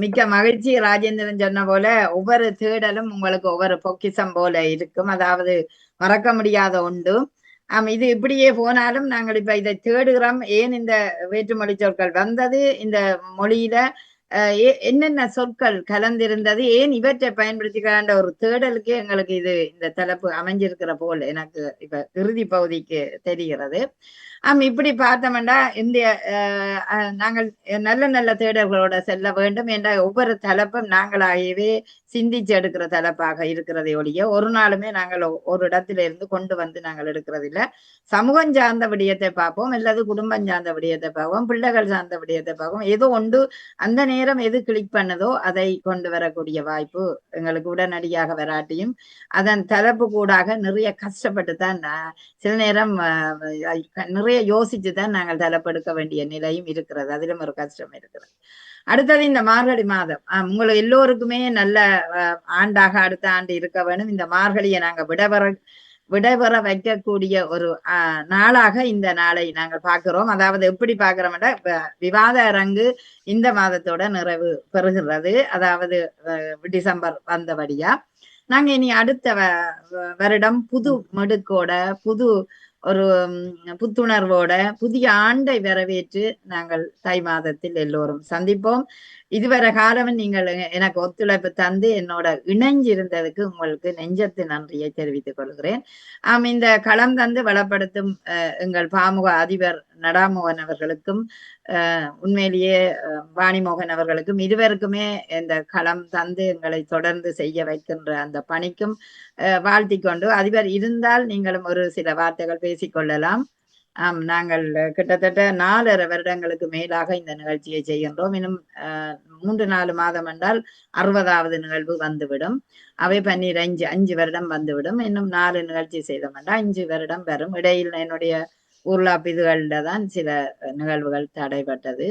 மிக்க மகிழ்ச்சி. ராஜேந்திரன் சொன்ன போல ஒவ்வொரு தேடலும் உங்களுக்கு ஒவ்வொரு பொக்கிசம் போல இருக்கும், அதாவது மறக்க முடியாத ஒன்று. இது இப்படியே போனாலும் நாங்கள் இப்ப இதை தேடுகிறோம். ஏன் இந்த வேற்றுமொழி சொற்கள் வந்தது, இந்த மொழியில என்னென்ன சொற்கள் கலந்திருந்தது, ஏன் இவற்றை பயன்படுத்திக்கிற ஒரு தேடலுக்கு எங்களுக்கு இந்த தலைப்பு அமைஞ்சிருக்கிற போல் எனக்கு இப்ப இறுதி பகுதிக்கு தெரிகிறது. இப்படி பார்த்தோம்னா இந்திய நாங்கள் நல்ல நல்ல தேடல்களோட செல்ல வேண்டும் என்ற ஒவ்வொரு தலைப்பும் நாங்களாகவே சிந்திச்சு எடுக்கிற தலைப்பாக இருக்கிறதை ஒழிய ஒரு நாளுமே நாங்கள் ஒரு இடத்துல இருந்து கொண்டு நாங்கள் எடுக்கிறது இல்லை. சமூகம் சார்ந்த விடயத்தை பார்ப்போம், அல்லது குடும்பம் சார்ந்த விடயத்தை பார்ப்போம், பிள்ளைகள் சார்ந்த விடயத்தை பார்ப்போம். ஏதோ ஒன்று அந்த நேரம் எது கிளிக் பண்ணதோ அதை கொண்டு வரக்கூடிய வாய்ப்பு எங்களுக்கு உடனடியாக வராட்டியும் அதன் தலைப்பு கூடாக நிறைய கஷ்டப்பட்டு தான் சில நேரம் நிறைய யோசிச்சு தான் நாங்கள் தலைப்பெடுக்க வேண்டிய நிலையும் இருக்கிறது. அதிலும் ஒரு கஷ்டம் இருக்கிறது. அடுத்தது இந்த மார்கழி மாதம் உங்களுக்கு எல்லோருக்குமே நல்ல ஆண்டாக அடுத்த ஆண்டு இருக்க வேணும். இந்த மார்கழியை நாங்க விடைபெற வைக்கக்கூடிய ஒரு நாளாக இந்த நாளை நாங்கள் பார்க்கிறோம். அதாவது எப்படி பார்க்கிறோம்னா, விவாத அரங்கு இந்த மாதத்தோட நிறைவு பெறுகிறது. அதாவது டிசம்பர் வந்தபடியா நாங்க இனி அடுத்த வருடம் புது மெடுக்கோட, புது ஒரு புத்துணர்வோட புதிய ஆண்டை வரவேற்று நாங்கள் தை மாதத்தில் எல்லோரும் சந்திப்போம். இதுவரை காலம் நீங்கள் எனக்கு ஒத்துழைப்பு தந்து என்னோட இணைஞ்சிருந்ததுக்கு உங்களுக்கு நெஞ்சத்து நன்றியை தெரிவித்துக் கொள்கிறேன். இந்த களம் தந்து வளப்படுத்தும் எங்கள் பாமுக அதிபர் நடாமோகன் அவர்களுக்கும் உண்மையிலேயே வாணிமோகன் அவர்களுக்கும் இருவருக்குமே இந்த களம் தந்து எங்களை தொடர்ந்து செய்ய வைக்கின்ற அந்த பணிக்கும் வாழ்த்தி கொண்டு, அதிபர் இருந்தால் நீங்களும் ஒரு சில வார்த்தைகள் பேசிக்கொள்ளலாம். நாங்கள் கிட்டத்தட்ட 4.5 வருடங்களுக்கு மேலாக இந்த நிகழ்ச்சியை செய்கின்றோம். இன்னும் 3-4 மாதம் என்றால் 60வது நிகழ்வு வந்துவிடும். அவை 5 வருடம் வந்துவிடும். இன்னும் 4 நிகழ்ச்சி செய்தோம் என்றால் 5 வருடம் வரும். இடையில் என்னுடைய ஊர்லாப்பிதுகளில் தான் சில நிகழ்வுகள் தடைப்பட்டது.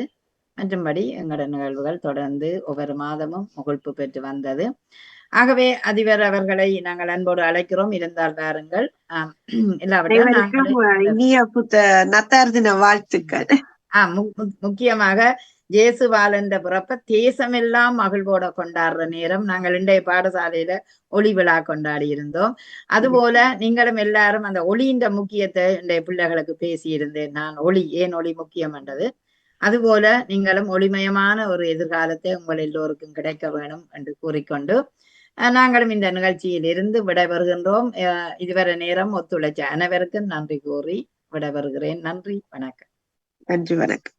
மற்றும்படி எங்களோட நிகழ்வுகள் தொடர்ந்து ஒவ்வொரு மாதமும் முகழ்ப்பு பெற்று வந்தது. ஆகவே அதிபர் அவர்களை நாங்கள் அன்போடு அழைக்கிறோம், இருந்தால் வாருங்கள். வாழ்த்துக்கள். முக்கியமாக ஜேசுவாலண்ட பிறப்ப தேசமெல்லாம் மகிழ்வோட கொண்டாடுற நேரம். நாங்கள் இன்றைய பாடசாலையில ஒளி விழா கொண்டாடி இருந்தோம். அதுபோல நீங்களும் எல்லாரும் அந்த ஒளியின் முக்கியத்தை இன்றைய பிள்ளைகளுக்கு பேசியிருந்தேன் நான், ஏன் ஒளி முக்கியம் என்றது. அதுபோல நீங்களும் ஒளிமயமான ஒரு எதிர்காலத்தை உங்கள் எல்லோருக்கும் கிடைக்க வேணும் என்று கூறிக்கொண்டு நாங்களும் இந்த நிகழ்ச்சியில் இருந்து விடைபெறுகின்றோம். இதுவரை நேரம் ஒத்துழைச்ச அனைவருக்கும் நன்றி கூறி விடைபெறுகிறேன். நன்றி, வணக்கம். நன்றி, வணக்கம்.